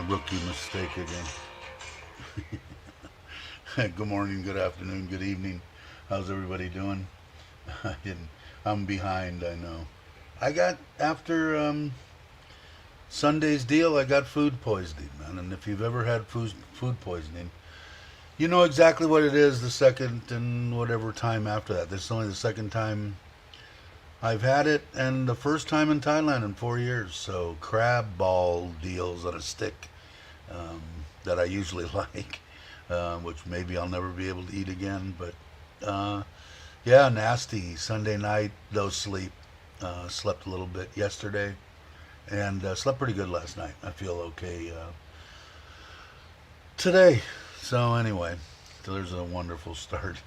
Rookie mistake again. Good morning, good afternoon, good evening. How's everybody doing? I'm behind, I know. I got, after Sunday's deal, I got food poisoning, man. And if you've ever had food poisoning, you know exactly what it is the second and whatever time after that. This is only the second time I've had it, and the first time in Thailand in 4 years. So crab ball deals on a stick that I usually like, which maybe I'll never be able to eat again. But yeah, nasty. Sunday night, no sleep. Slept a little bit yesterday, and slept pretty good last night. I feel okay today. So anyway, so there's a wonderful start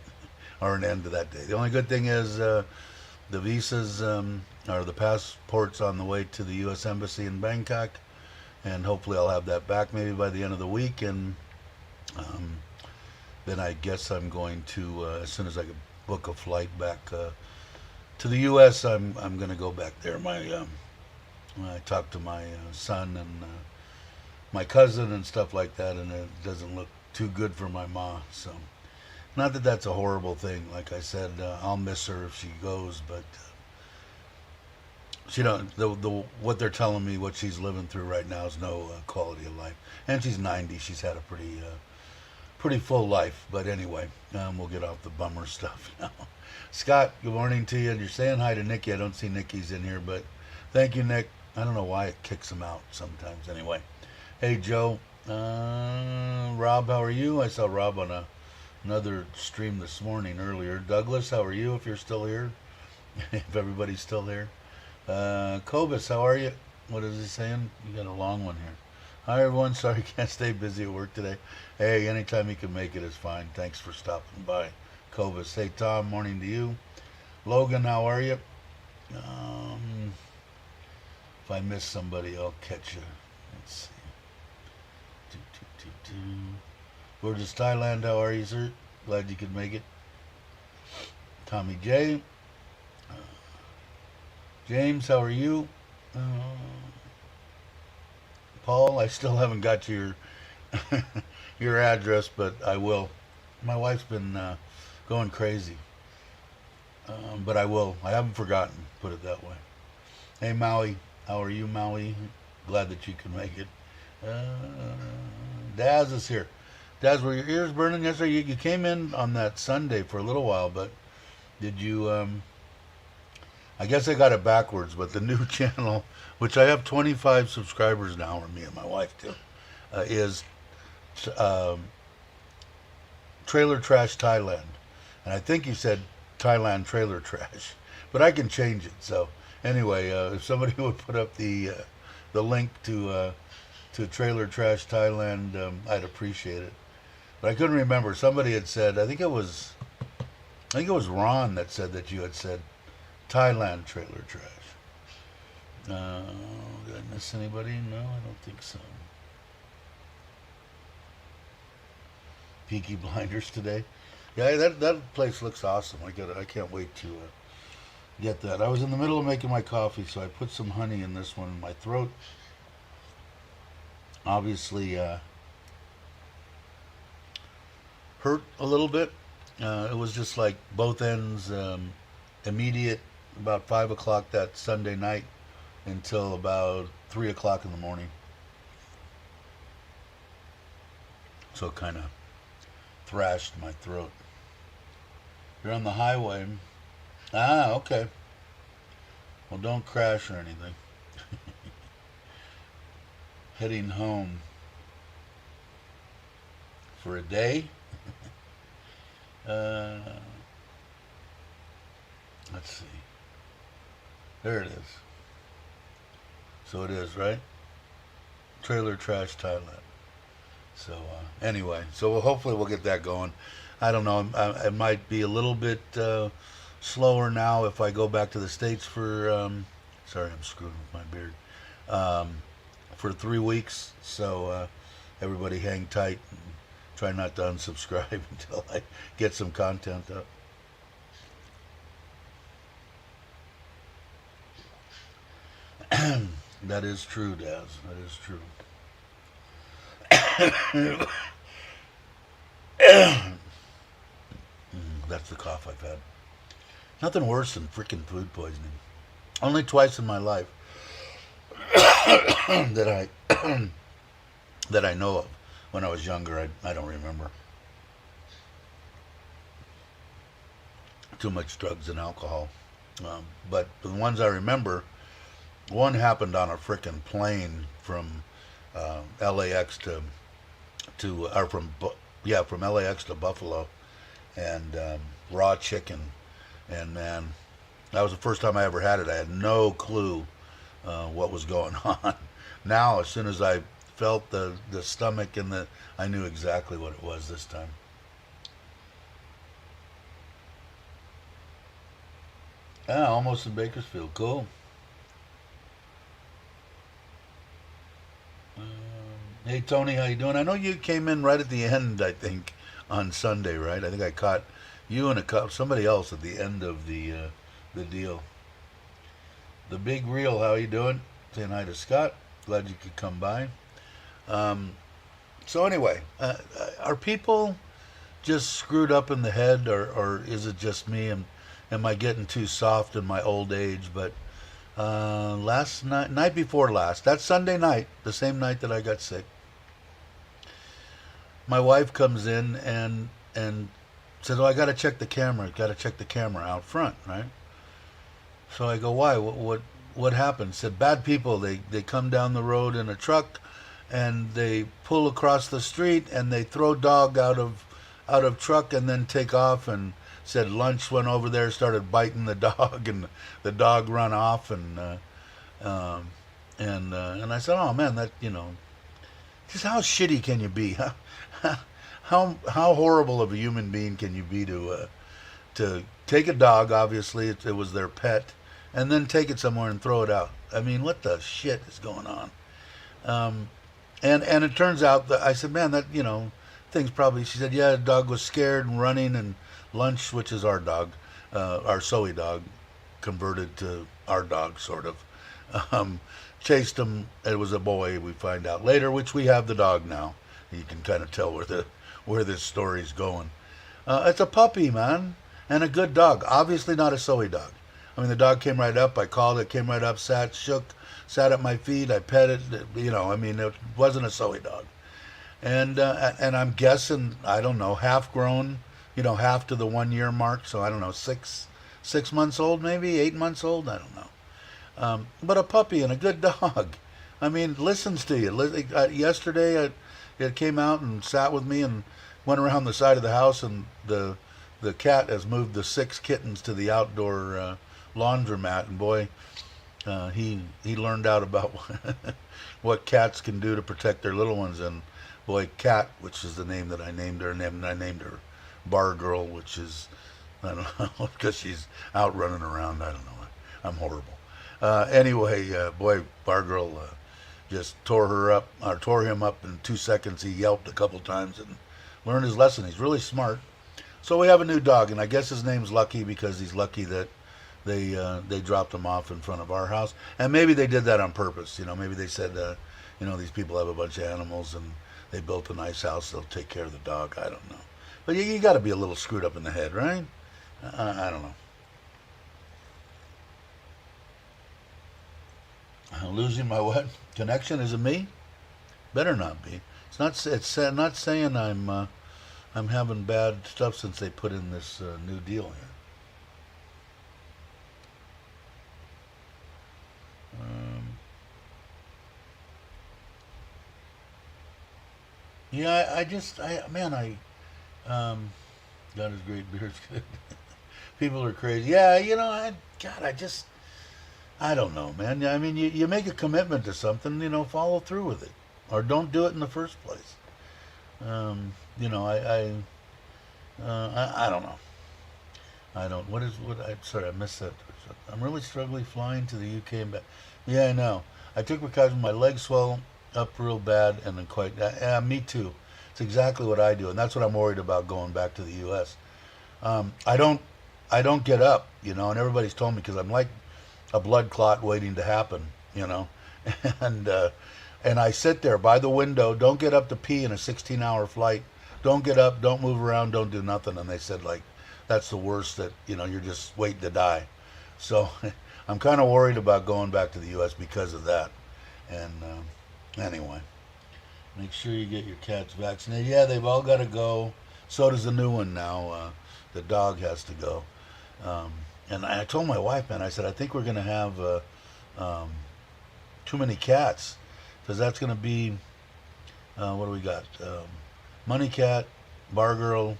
or an end to that day. The only good thing is the visas or the passports on the way to the U.S. Embassy in Bangkok, and hopefully I'll have that back maybe by the end of the week, and then I guess I'm going to as soon as I can book a flight back to the U.S. I'm going to go back there. I talked to my son and my cousin and stuff like that, and it doesn't look too good for my ma. So, not that that's a horrible thing. Like I said, I'll miss her if she goes, but she don't. What they're telling me, what she's living through right now, is no quality of life. And she's 90. She's had a pretty full life. But anyway, we'll get off the bummer stuff now. Scott, good morning to you. And you're saying hi to Nikki. I don't see Nikki's in here, but thank you, Nick. I don't know why it kicks them out sometimes. Anyway, hey Joe, Rob, how are you? I saw Rob on another stream this morning earlier. Douglas, how are you? If you're still here, if everybody's still here. Cobus, how are you? What is he saying? You got a long one here. Hi everyone. Sorry, can't stay busy at work today. Hey, anytime you can make it is fine. Thanks for stopping by. Cobus. Hey Tom, morning to you. Logan, how are you? If I miss somebody, I'll catch you. Let's see. Gorgeous Thailand, how are you, sir? Glad you could make it. Tommy J. James, how are you? Paul, I still haven't got your your address, but I will. My wife's been going crazy, but I will. I haven't forgotten. Put it that way. Hey Maui, how are you, Maui? Glad that you can make it. Daz is here. Daz, were your ears burning yesterday? You came in on that Sunday for a little while, but did you? I guess I got it backwards, but the new channel, which I have 25 subscribers now, or me and my wife too, is Trailer Trash Thailand. And I think you said Thailand Trailer Trash, but I can change it. So anyway, if somebody would put up the link to Trailer Trash Thailand, I'd appreciate it. But I couldn't remember. Somebody had said, I think it was Ron that said that you had said Thailand Trailer Trash. Did I miss anybody? No, I don't think so. Peaky Blinders today. Yeah, that place looks awesome. I can't wait to get that. I was in the middle of making my coffee, so I put some honey in this one in my throat. Obviously, hurt a little bit. It was just like both ends, immediate, about 5 o'clock that Sunday night until about 3 o'clock in the morning. So it kind of thrashed my throat. You're on the highway. Ah, okay. Well, don't crash or anything. Heading home for a day. Uh, let's see. There it is. So it is, right? Trailer Trash Thailand. So anyway, so hopefully we'll get that going. I don't know. It might be a little bit slower now if I go back to the States for. Sorry, I'm screwing with my beard. For 3 weeks. So everybody hang tight and try not to unsubscribe until I get some content up. That is true, Daz. That is true. That's the cough I've had. Nothing worse than freaking food poisoning. Only twice in my life that I that I know of. When I was younger, I don't remember. Too much drugs and alcohol. But the ones I remember, one happened on a frickin' plane from LAX or from LAX to Buffalo, and raw chicken, and man, that was the first time I ever had it. I had no clue what was going on. Now, as soon as I felt the stomach and I knew exactly what it was this time. Yeah, almost in Bakersfield. Cool. Hey Tony, how you doing? I know you came in right at the end. I think on Sunday, right? I think I caught you and somebody else at the end of the deal. The big reel. How you doing? Saying hi to Scott. Glad you could come by. So anyway, are people just screwed up in the head, or is it just me? Am I getting too soft in my old age? But last night before last, that Sunday night, the same night that I got sick, my wife comes in and says, "Oh, I got to check the camera. Got to check the camera out front, right?" So I go, "Why? What happened?" Said, "Bad people. They come down the road in a truck, and they pull across the street, and they throw dog out of truck, and then take off." And said lunch went over there, started biting the dog, and the dog run off, and I said, "Oh man, that just how shitty can you be? How horrible of a human being can you be to take a dog? Obviously, it was their pet, and then take it somewhere and throw it out. I mean, what the shit is going on?" And it turns out that I said, "Man, that things probably." She said, "Yeah, the dog was scared and running, and Lunch, which is our dog, our Soey dog, converted to our dog, sort of, chased him. It was a boy. We find out later, which we have the dog now. You can kind of tell where this story's going. It's a puppy, man, and a good dog. Obviously not a Soey dog. I mean, the dog came right up. I called it, came right up, sat at my feet. I pet it. I mean, it wasn't a Soey dog. And I'm guessing, I don't know, half grown, half to the 1 year mark. So I don't know, 6 months old, maybe 8 months old. I don't know. But a puppy and a good dog. I mean, listens to you. Yesterday, it came out and sat with me and went around the side of the house, and the cat has moved the 6 kittens to the outdoor laundromat, and boy, he learned out about what cats can do to protect their little ones. And boy, Cat, which is the name that I named her, and I named her Bar Girl, which is, I don't know, because she's out running around. I don't know. I'm horrible. Anyway, boy, Bar Girl just tore him up in 2 seconds. He yelped a couple times and learned his lesson. He's really smart. So we have a new dog, and I guess his name's Lucky because he's lucky that they dropped him off in front of our house. And maybe they did that on purpose. Maybe they said, these people have a bunch of animals and they built a nice house. They'll take care of the dog. I don't know. But you got to be a little screwed up in the head, right? I don't know. Losing my what connection? Is it me? Better not be. It's not. It's not saying I'm having bad stuff since they put in this new deal here. Um, yeah, I just, man, God is great, beer's good. People are crazy. Yeah, God, I don't know, man. I mean, you make a commitment to something, follow through with it, or don't do it in the first place. Um, you know, I don't know. I don't. I'm sorry, I missed that. I'm really struggling flying to the UK and back. Yeah, I know. I took precautions. My legs swell up real bad, and then quite. Yeah, me too. It's exactly what I do, and that's what I'm worried about going back to the U.S. I don't. I don't get up, and everybody's told me because I'm like a blood clot waiting to happen, and and I sit there by the window. Don't get up to pee in a 16-hour flight. Don't get up. Don't move around. Don't do nothing. And they said like that's the worst. That you're just waiting to die. So I'm kind of worried about going back to the U.S. because of that. And anyway, make sure you get your cats vaccinated. Yeah, they've all got to go. So does the new one now. The dog has to go. Um, and I told my wife, man, I said, I think we're going to have um, too many cats because that's going to be, what do we got? Money Cat, Bar Girl,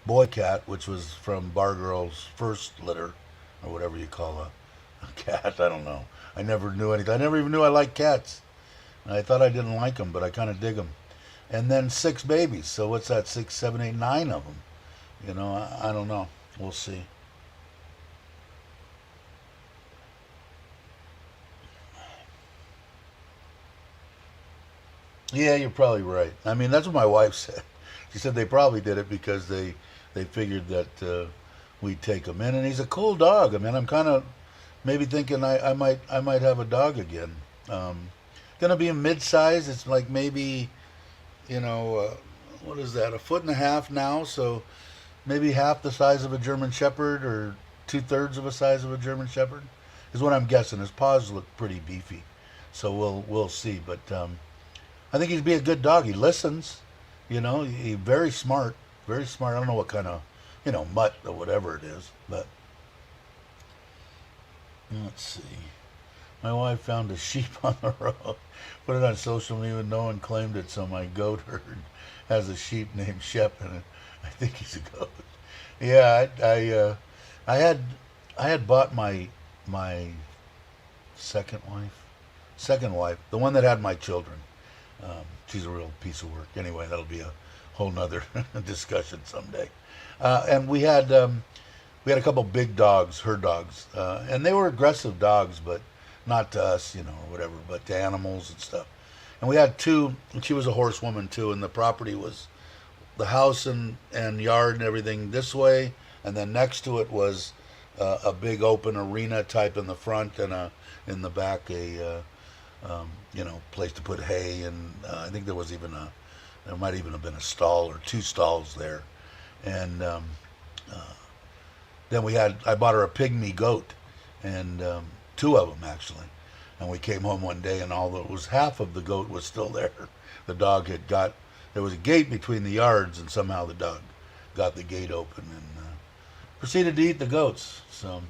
Boy Cat, which was from Bar Girl's first litter, or whatever you call a cat. I don't know. I never knew anything. I never even knew I liked cats. I thought I didn't like them, but I kind of dig them. And then 6 babies. So what's that? 6, 7, 8, 9 of them. I don't know. We'll see. Yeah, you're probably right. I mean, that's what my wife said. She said they probably did it because they figured that we'd take him in, and he's a cool dog. I mean, I'm kind of maybe thinking I might have a dog again. Gonna be a mid-size. It's like maybe you know uh, what is that? A foot and a half now, so maybe half the size of a German Shepherd or 2/3 of the size of a German Shepherd is what I'm guessing. His paws look pretty beefy, so we'll see. But I think he'd be a good dog. He listens. He's very smart. Very smart. I don't know what kind of mutt or whatever it is, but let's see. My wife found a sheep on the road, put it on social media, and no one claimed it, so my goat herd has a sheep named Shep, and I think he's a goat. Yeah, I had bought my second wife, the one that had my children. She's a real piece of work. Anyway, that'll be a whole nother discussion someday. And we had a couple big dogs, her dogs, and they were aggressive dogs, but not to us, or whatever, but to animals and stuff. And we had two. And she was a horsewoman too, and the property was the house and yard and everything this way, and then next to it was a big open arena type in the front and in the back place to put hay, and I think there might even have been a stall or 2 stalls there, and then I bought her a pygmy goat, and 2 of them actually, and we came home one day and half of the goat was still there. The dog there was a gate between the yards, and somehow the dog got the gate open and proceeded to eat the goats. So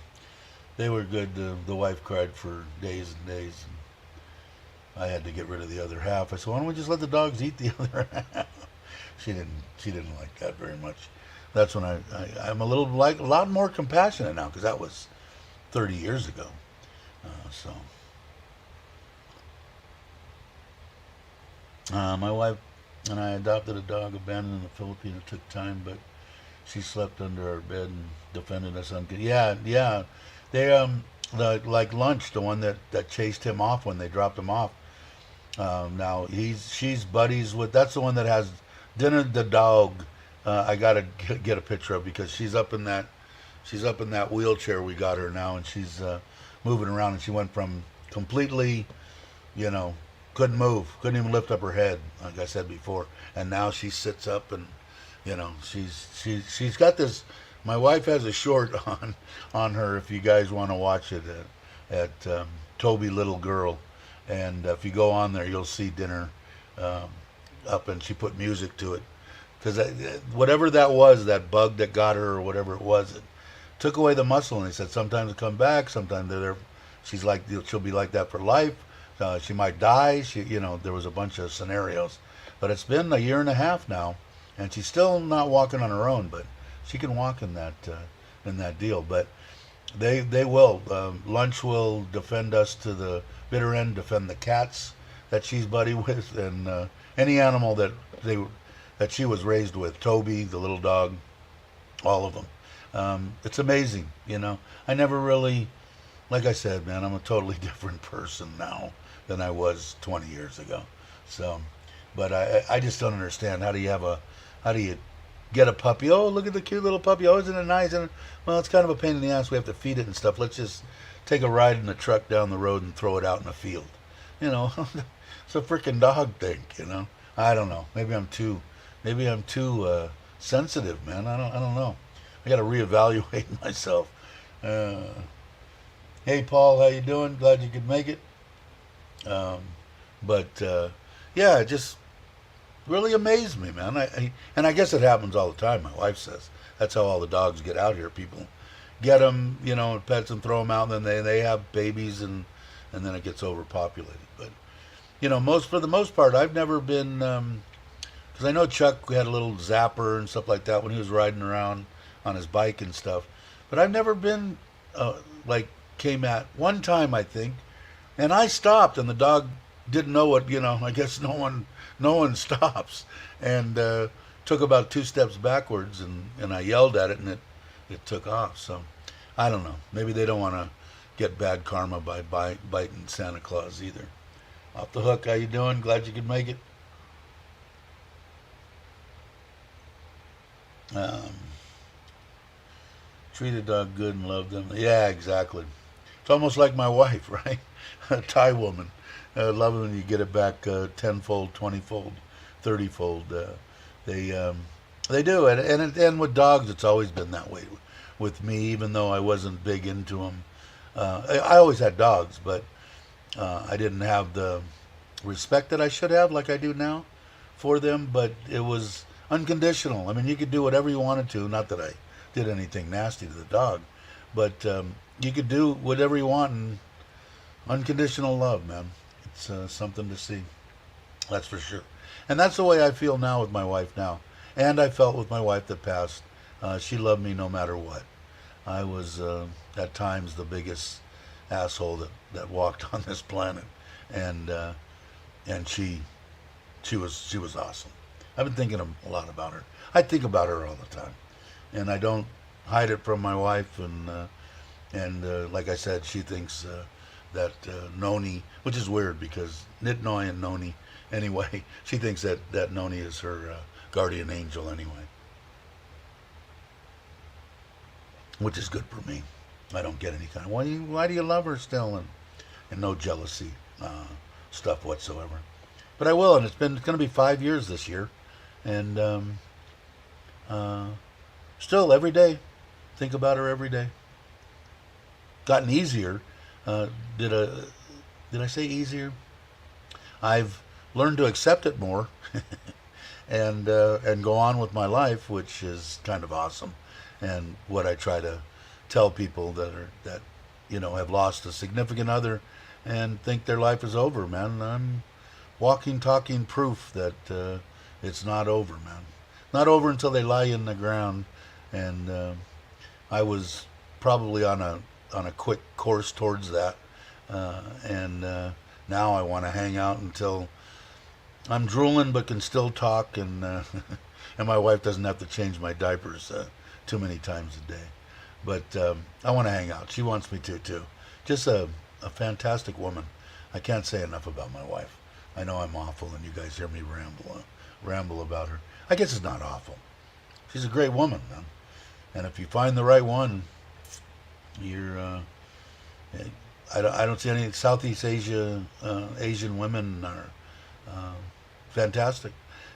they were good. The wife cried for days and days. I had to get rid of the other half. I said, "Why don't we just let the dogs eat the other half?" She didn't like that very much. That's when I'm a lot more compassionate now because that was 30 years ago. My wife and I adopted a dog abandoned in the Philippines. It took time, but she slept under our bed and defended us. Yeah, yeah. They like Lunch, the one that chased him off when they dropped him off. Now she's buddies with. That's the one that has Dinner the dog. I gotta get a picture of because she's up in that wheelchair we got her now, and she's moving around. And she went from completely, couldn't move, couldn't even lift up her head, like I said before, and now she sits up and She's got this. My wife has a short on her. If you guys want to watch it at Toby Little Girl, and if you go on there, you'll see dinner um, up, and she put music to it because whatever that was, that bug that got her or whatever it was, it took away the muscle. And they said sometimes it come back, sometimes they're there. She's like she'll be like that for life. She might die. There was a bunch of scenarios, but it's been a year and a half now, and she's still not walking on her own, but she can walk in that deal. But they will. Lunch will defend us to the bitter end, defend the cats that she's buddy with, and any animal that she was raised with. Toby, the little dog, all of them. It's amazing, I never really, like I said, man, I'm a totally different person now than I was 20 years ago. So, but I just don't understand. How do you get a puppy? Oh, look at the cute little puppy. Oh, isn't it nice? And, well, it's kind of a pain in the ass. We have to feed it and stuff. Let's just take a ride in the truck down the road and throw it out in a field. It's a freaking dog thing, I don't know. Maybe I'm too sensitive, man. I don't know. I got to reevaluate myself. Hey, Paul, how you doing? Glad you could make it. Um, but yeah, it just really amazed me, man. And I guess it happens all the time. My wife says that's how all the dogs get out here. People get them, pets and throw them out, and then they have babies, and then it gets overpopulated. But for the most part, I've never been because I know Chuck had a little zapper and stuff like that when he was riding around on his bike and stuff. But I've never been like came at one time, I think, and I stopped, and the dog didn't know what. I guess no one stops, and took about 2 steps backwards, and I yelled at it, and it took off. So I don't know. Maybe they don't want to get bad karma by biting Santa Claus either. Off the hook, how you doing? Glad you could make it. Um, Treat a dog good and love them. Yeah, exactly. It's almost like my wife, right? A Thai woman. Love it when you get it back tenfold, 20-fold, 30-fold. They do, and with dogs, it's always been that way with me. Even though I wasn't big into them, I always had dogs, but I didn't have the respect that I should have, like I do now, for them. But it was unconditional. I mean, you could do whatever you wanted to. Not that I did anything nasty to the dog, but you could do whatever you want, and unconditional love, man. It's something to see. That's for sure. And that's the way I feel now with my wife now. And I felt with my wife that passed. She loved me no matter what. I was at times the biggest asshole that walked on this planet, and she was awesome. I've been thinking a lot about her. I think about her all the time, and I don't hide it from my wife. And like I said, she thinks that Noni, which is weird because Nitnoy and Noni, anyway, she thinks that Noni is her guardian angel anyway, which is good for me. I don't get any kind of why do you love her still, and no jealousy stuff whatsoever. But I will, and it's going to be 5 years this year, and still every day think about her every day. Gotten easier. Did I say easier? I've learned to accept it more, and go on with my life, which is kind of awesome. And what I try to tell people that have lost a significant other and think their life is over, man. I'm walking, talking proof that it's not over, man. Not over until they lie in the ground. And I was probably on a quick course towards that, and now I want to hang out until I'm drooling but can still talk, and and my wife doesn't have to change my diapers too many times a day. But I want to hang out. She wants me to too. Just a fantastic woman. I can't say enough about my wife. I know I'm awful, and you guys hear me ramble about her. I guess it's not awful. She's a great woman, man. And if you find the right one, you're. I don't see any Southeast Asian women are fantastic.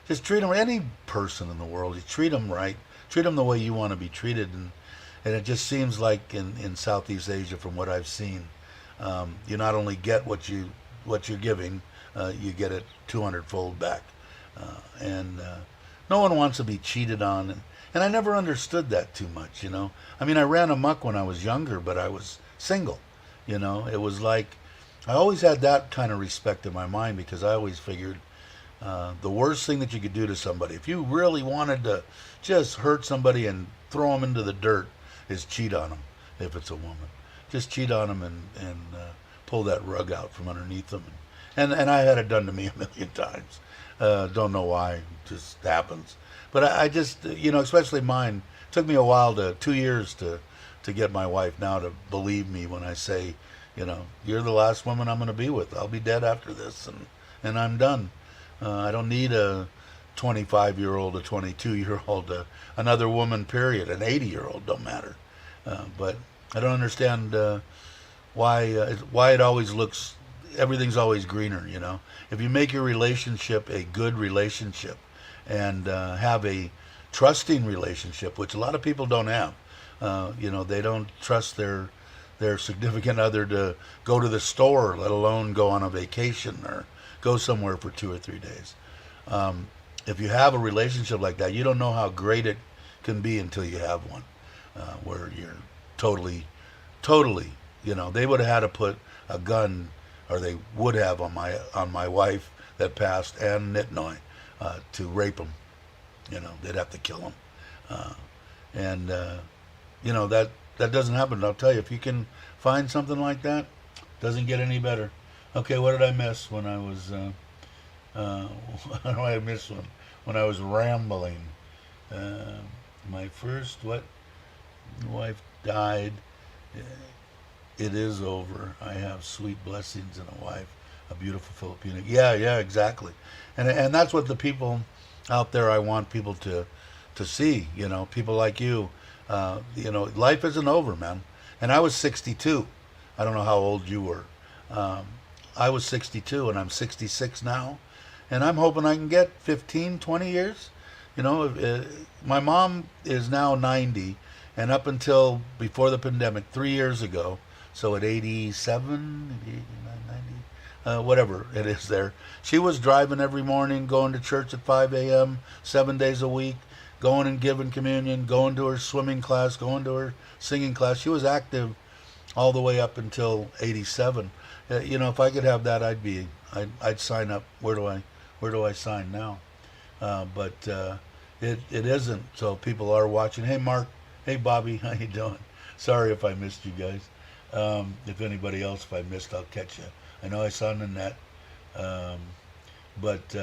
just treat them, any person in the world, you treat them right, treat them the way you want to be treated. And it just seems like in Southeast Asia, from what I've seen, you not only get what you're giving, you get it 200-fold back. And no one wants to be cheated on. And I never understood that too much, you know. I mean, I ran amok when I was younger, but I was single, you know. It was like, I always had that kind of respect in my mind, because I always figured the worst thing that you could do to somebody, if you really wanted to just hurt somebody and throw them into the dirt, is cheat on them. If it's a woman, just cheat on them and pull that rug out from underneath them. And I had it done to me a million times. Don't know why, it just happens. But I just, you know, especially mine, took me a while, 2 years to get my wife now to believe me when I say, you know, you're the last woman I'm going to be with. I'll be dead after this, and I'm done. I don't need a 25-year-old, a 22-year-old, another woman, period. An 80-year-old, don't matter. But I don't understand why it always looks, everything's always greener, you know. If you make your relationship a good relationship and have a trusting relationship, which a lot of people don't have, you know, they don't trust their significant other to go to the store, let alone go on a vacation or go somewhere for 2 or 3 days. If you have a relationship like that, you don't know how great it can be until you have one, where you're totally, you know, they would have had to put a gun, or they would have, on my wife that passed and Nitnoy, to rape him. You know, they'd have to kill him. And you know, that doesn't happen. I'll tell you, if you can find something like that, doesn't get any better. Okay, what did I miss when I was what did I miss when I was rambling? My first wife died. It is over. I have sweet blessings and a wife, a beautiful Filipina. Yeah, exactly. And that's what the people out there, I want people to see. You know, people like you. You know, life isn't over, man. And I was 62. I don't know how old you were. I was 62, and I'm 66 now. And I'm hoping I can get 15, 20 years. You know, my mom is now 90, and up until before the pandemic, 3 years ago, so at 87, 89, 90, whatever it is there, she was driving every morning, going to church at 5 a.m., 7 days a week, going and giving communion, going to her swimming class, going to her singing class. She was active all the way up until 87. You know, if I could have that, I'd sign up. Where do I sign now? But it isn't. So people are watching. Hey, Mark. Hey, Bobby. How you doing? Sorry if I missed you guys. If anybody else, if I missed, I'll catch you. I know I saw Nanette. But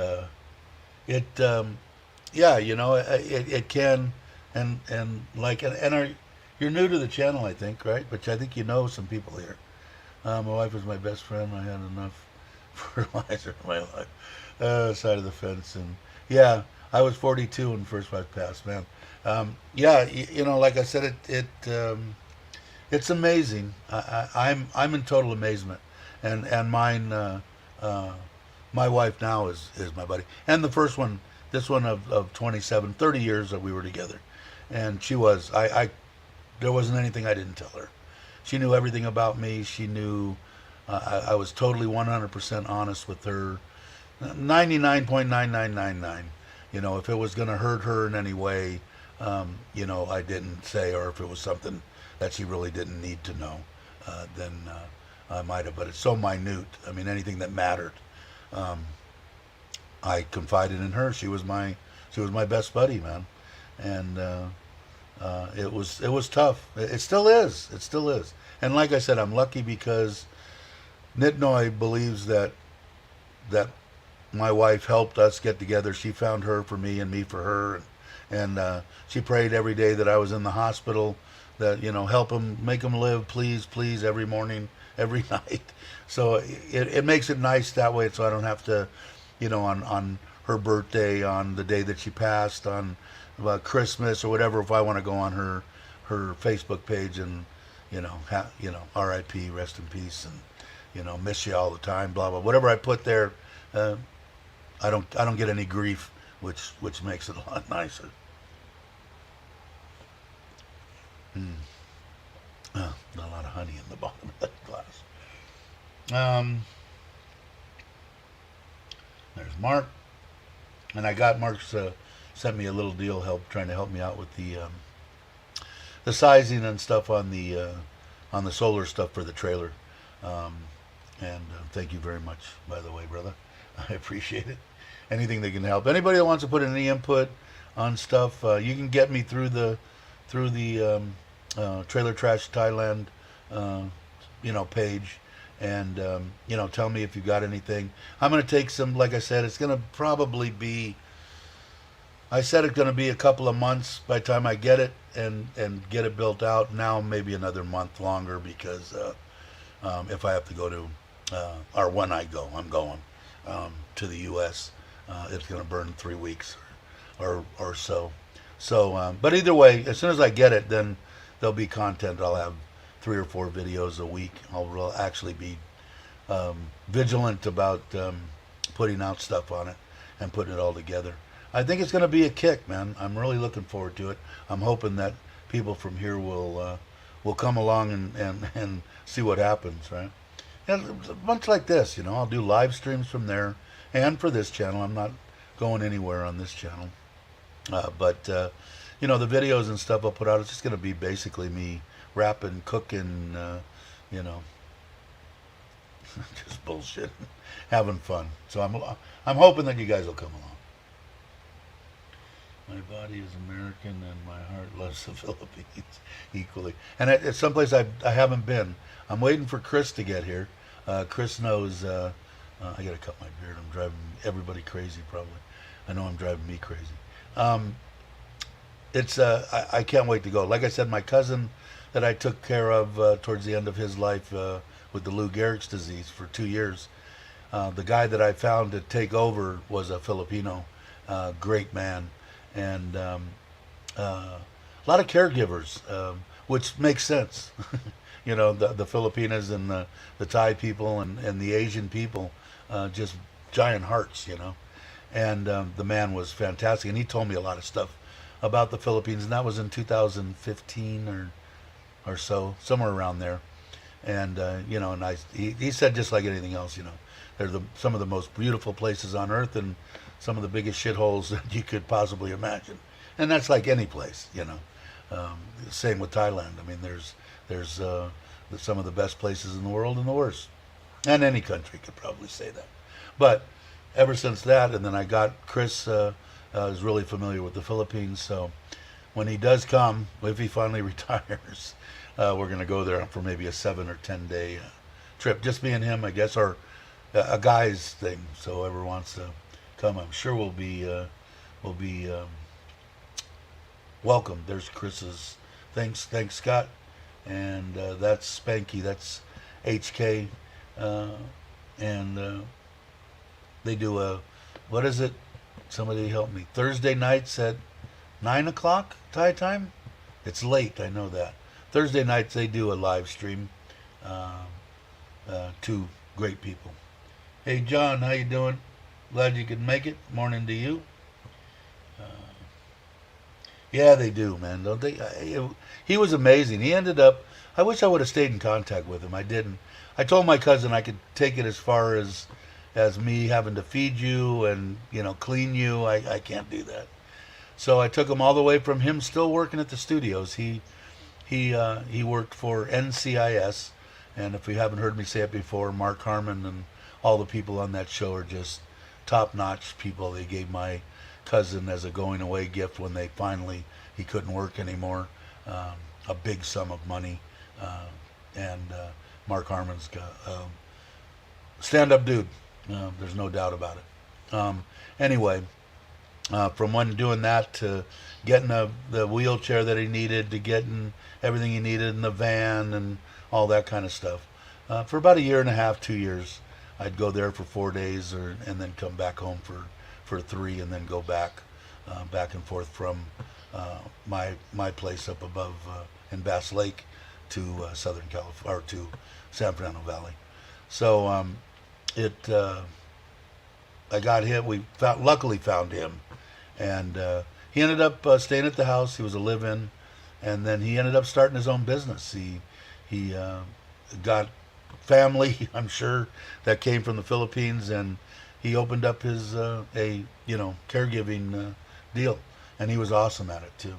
yeah, you know, it can, and like, you're new to the channel, I think, right? But I think you know some people here. My wife was my best friend. I had enough fertilizer in my life. Side of the fence. And yeah, I was 42 when the first wife passed, man. Yeah, you know, like I said, it's amazing. I'm in total amazement. And mine, my wife now is my buddy. And the first one, this one of 27, 30 years that we were together. And she was, there wasn't anything I didn't tell her. She knew everything about me. She knew I was totally 100% honest with her. 99.9999. You know, if it was going to hurt her in any way, you know, I didn't say, or if it was something that she really didn't need to know, then I might have. But it's so minute. I mean, anything that mattered, I confided in her. She was my best buddy, man, and it was tough. It still is. It still is. And like I said, I'm lucky because Nitnoy believes that my wife helped us get together. She found her for me and me for her, and she prayed every day that I was in the hospital, that, you know, help him, make him live, please, please, every morning, every night. So it makes it nice that way, so I don't have to, you know, on her birthday, on the day that she passed, on Christmas or whatever, if I want to go on her Facebook page and, you know, R.I.P., rest in peace, and, you know, miss you all the time, blah blah, whatever I put there, I don't get any grief which makes it a lot nicer. A lot of honey in the bottom of that glass. There's Mark, and I got Mark's sent me a little deal, trying to help me out with the sizing and stuff on the solar stuff for the trailer. Um, and thank you very much, by the way, brother. I appreciate it. Anything that can help. Anybody that wants to put in any input on stuff, you can get me through the Trailer Trash Thailand, uh, page, and tell me if you got anything. I'm gonna take some. Like I said, it's gonna probably be. I said it's gonna be a couple of months by the time I get it and get it built out. Now maybe another month longer because if I have to go to or when I'm going to the U.S. It's gonna burn 3 weeks or so. So, but either way, as soon as I get it, then there'll be content. I'll have 3 or 4 videos a week. I'll actually be vigilant about putting out stuff on it and putting it all together. I think it's going to be a kick, man. I'm really looking forward to it. I'm hoping that people from here will come along and see what happens, right? And much like this, I'll do live streams from there and for this channel. I'm not going anywhere on this channel. But the videos and stuff I'll put out, it's just going to be basically me rapping, cooking, just bullshit, having fun. So I'm hoping that you guys will come along. My body is American and my heart loves the Philippines equally. And it's someplace I haven't been. I'm waiting for Chris to get here. Chris knows. I got to cut my beard. I'm driving everybody crazy. Probably. I know I'm driving me crazy. I can't wait to go. Like I said, my cousin that I took care of towards the end of his life with the Lou Gehrig's disease for 2 years. The guy that I found to take over was a Filipino, great man, and a lot of caregivers, which makes sense. The Filipinas and the Thai people and the Asian people, just giant hearts, And the man was fantastic, and he told me a lot of stuff about the Philippines, and that was in 2015 or so, somewhere around there. And he said just like anything else, they're some of the most beautiful places on earth and some of the biggest shitholes that you could possibly imagine. And that's like any place, Same with Thailand. I mean, there's some of the best places in the world and the worst, and any country could probably say that. But ever since that, and then I got Chris is really familiar with the Philippines, so when he does come, if he finally retires, we're going to go there for maybe a 7 or 10 day trip, just me and him, I guess, or a guy's thing. So whoever wants to come, I'm sure will be welcome. There's Chris's. Thanks, Scott, and that's Spanky. That's HK, and they do what is it? Somebody help me. Thursday nights at 9 o'clock Thai time. It's late, I know that. Thursday nights they do a live stream. Two great people. Hey John, how you doing? Glad you could make it. Morning to you. Yeah, they do, man. Don't they? He was amazing. He ended up. I wish I would have stayed in contact with him. I didn't. I told my cousin I could take it as far as me having to feed you and clean you. I can't do that. So I took him all the way from him still working at the studios. He worked for NCIS, and if you haven't heard me say it before, Mark Harmon and all the people on that show are just top-notch people. They gave my cousin as a going-away gift when he couldn't work anymore, a big sum of money, and Mark Harmon's stand-up dude. There's no doubt about it. Anyway, from when doing that to getting the wheelchair that he needed, to getting everything he needed in the van and all that kind of stuff. For about a year and a half, 2 years, I'd go there for 4 days and then come back home for 3 and then go back and forth from my place up above in Bass Lake to Southern California, or to San Fernando Valley. So I got him. We luckily found him And he ended up staying at the house. He was a live-in, and then he ended up starting his own business. He got family, I'm sure, that came from the Philippines, and he opened up his caregiving deal, and he was awesome at it too.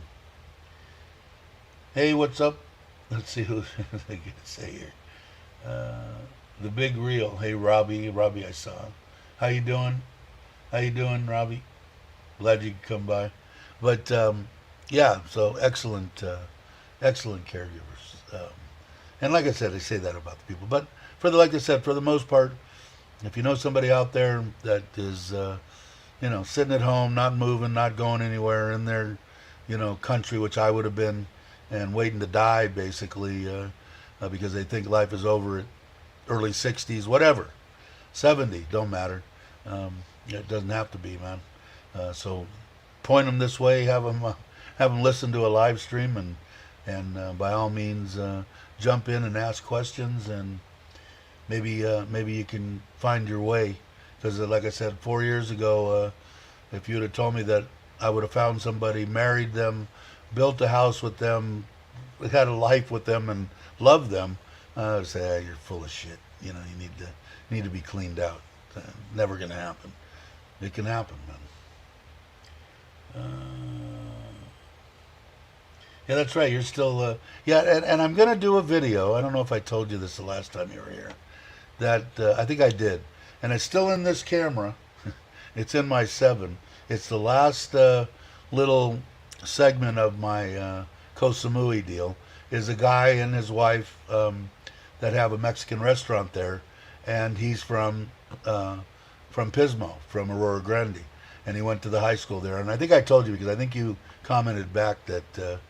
Hey, what's up? Let's see who I can say here. The big reel. Hey, Robbie, I saw. How you doing? How you doing, Robbie? Glad you could come by. But yeah, so excellent, excellent caregivers. And like I said, I say that about the people. But like I said, for the most part, if you know somebody out there that is, sitting at home, not moving, not going anywhere in their, country, which I would have been, and waiting to die basically, because they think life is over at early 60s, whatever, 70, don't matter. It doesn't have to be, man. So point them this way, have them listen to a live stream, and by all means jump in and ask questions, and maybe you can find your way. Because like I said, 4 years ago, if you'd have told me that I would have found somebody, married them, built a house with them, had a life with them, and loved them, I would say, you're full of shit. You need to be cleaned out. Never gonna happen. It can happen, man. Yeah, that's right. You're still, yeah, and I'm going to do a video. I don't know if I told you this the last time you were here. That, I think I did. And it's still in this camera. It's in my 7. It's the last little segment of my Koh Samui deal. Is a guy and his wife that have a Mexican restaurant there. And he's from Pismo, from Aurora Grande. And he went to the high school there. And I think I told you, because I think you commented back that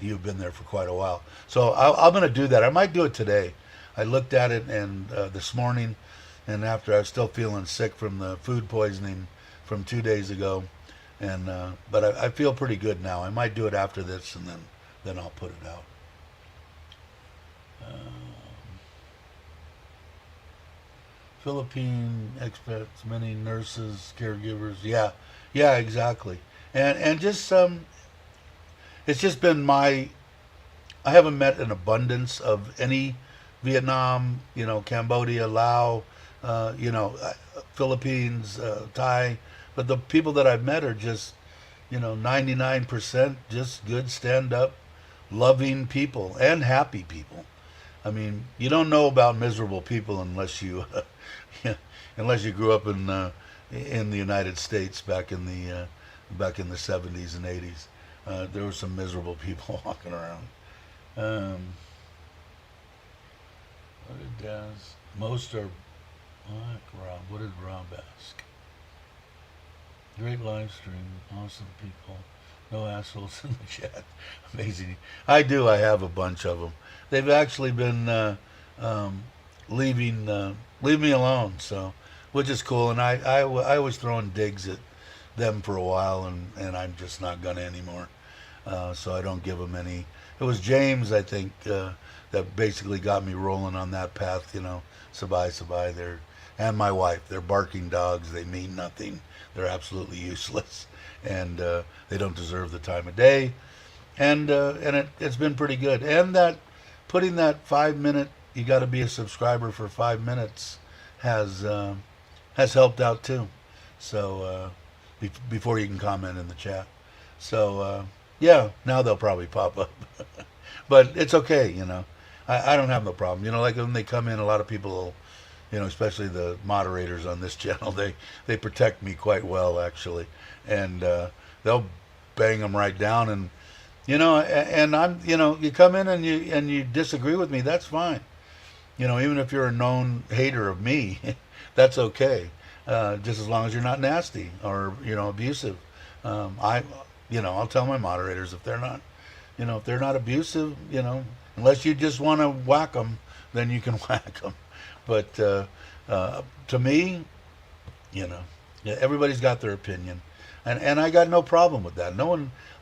you've been there for quite a while. So I'm going to do that. I might do it today. I looked at it and this morning, and after I was still feeling sick from the food poisoning from 2 days ago, and but I feel pretty good now. I might do it after this, and then I'll put it out. Philippine expats, many nurses, caregivers. Yeah, exactly. And just it's just been I haven't met an abundance of any Vietnam, Cambodia, Laos, Philippines, Thai, but the people that I've met are just, 99% just good, stand-up, loving people and happy people. I mean, you don't know about miserable people unless you grew up in the United States back in the 70s and 80s. There were some miserable people walking around. What did Daz? Most are black. Rob, what did Rob ask? Great live stream, awesome people. No assholes in the chat. Amazing. I have a bunch of them. They've actually been leave me alone, so, which is cool. And I was throwing digs at them for a while, and I'm just not gonna anymore. So I don't give them any. It was James, I think, that basically got me rolling on that path. Sabai, and my wife. They're barking dogs. They mean nothing. They're absolutely useless, and they don't deserve the time of day. And it's been pretty good. And that putting that 5-minute, you got to be a subscriber for 5 minutes, has helped out too. So before you can comment in the chat. So yeah, now they'll probably pop up, but it's okay. I don't have no problem. Like when they come in, a lot of people, especially the moderators on this channel, they protect me quite well actually, and they'll bang them right down, and and I'm, you come in and you disagree with me, that's fine. Even if you're a known hater of me, that's okay, just as long as you're not nasty or abusive. I'll tell my moderators if they're not abusive, unless you just want to whack them, then you can whack them. But to me, everybody's got their opinion, and I got no problem with that.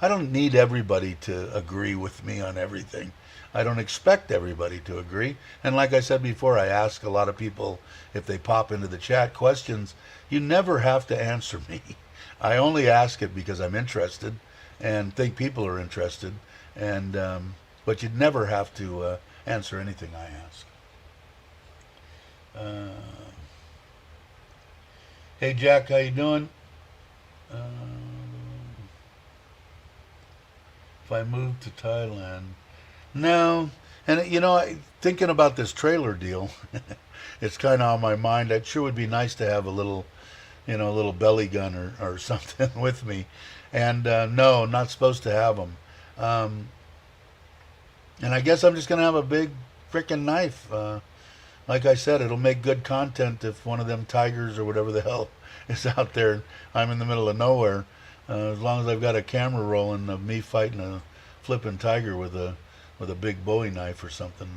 I don't need everybody to agree with me on everything. I don't expect everybody to agree. And like I said before, I ask a lot of people if they pop into the chat questions. You never have to answer me. I only ask it because I'm interested and think people are interested, and but you'd never have to answer anything I ask. Uh, hey Jack, how you doing? Uh, if I move to Thailand, no. And thinking about this trailer deal, it's kind of on my mind. It sure would be nice to have a little belly gun or something with me. And no, not supposed to have them. Um, and I guess I'm just gonna have a big freaking knife. Like I said, it'll make good content if one of them tigers or whatever the hell is out there. I'm in the middle of nowhere. As long as I've got a camera rolling of me fighting a flipping tiger with a big Bowie knife or something,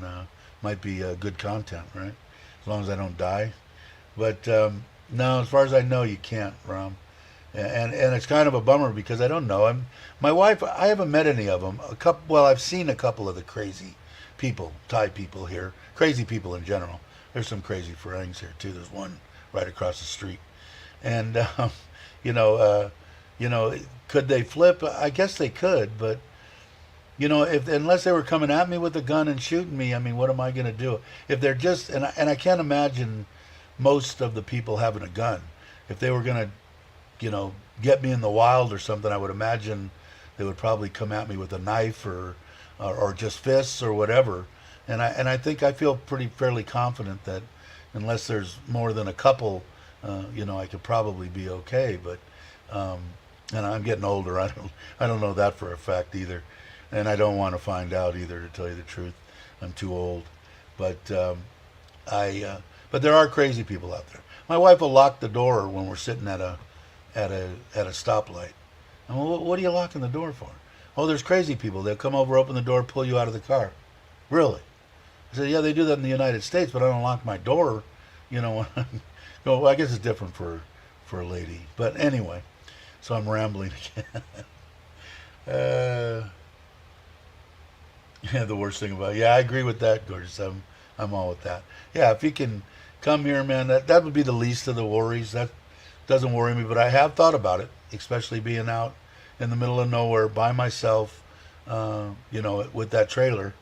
might be good content, right? As long as I don't die. But no, as far as I know, you can't, Rom. And it's kind of a bummer because I don't know. My wife. I haven't met any of them. Well, I've seen a couple of the crazy people, Thai people here, crazy people in general. There's some crazy Farangs here too. There's one right across the street, and you know, could they flip? I guess they could, but if unless they were coming at me with a gun and shooting me, I mean, what am I going to do? If they're just and I can't imagine most of the people having a gun. If they were going to, get me in the wild or something, I would imagine they would probably come at me with a knife or just fists or whatever. And I think I feel pretty fairly confident that unless there's more than a couple, I could probably be okay. But and I'm getting older. I don't know that for a fact either, and I don't want to find out either. To tell you the truth, I'm too old. But but there are crazy people out there. My wife will lock the door when we're sitting at a stoplight. And what are you locking the door for? Oh, there's crazy people. They'll come over, open the door, pull you out of the car. Really? I said, yeah, they do that in the United States, but I don't lock my door. Well, I guess it's different for a lady. But anyway, so I'm rambling again. Yeah, the worst thing about it. Yeah, I agree with that, gorgeous. I'm all with that. Yeah, if you can come here, man, that would be the least of the worries. That doesn't worry me, but I have thought about it, especially being out in the middle of nowhere by myself, with that trailer.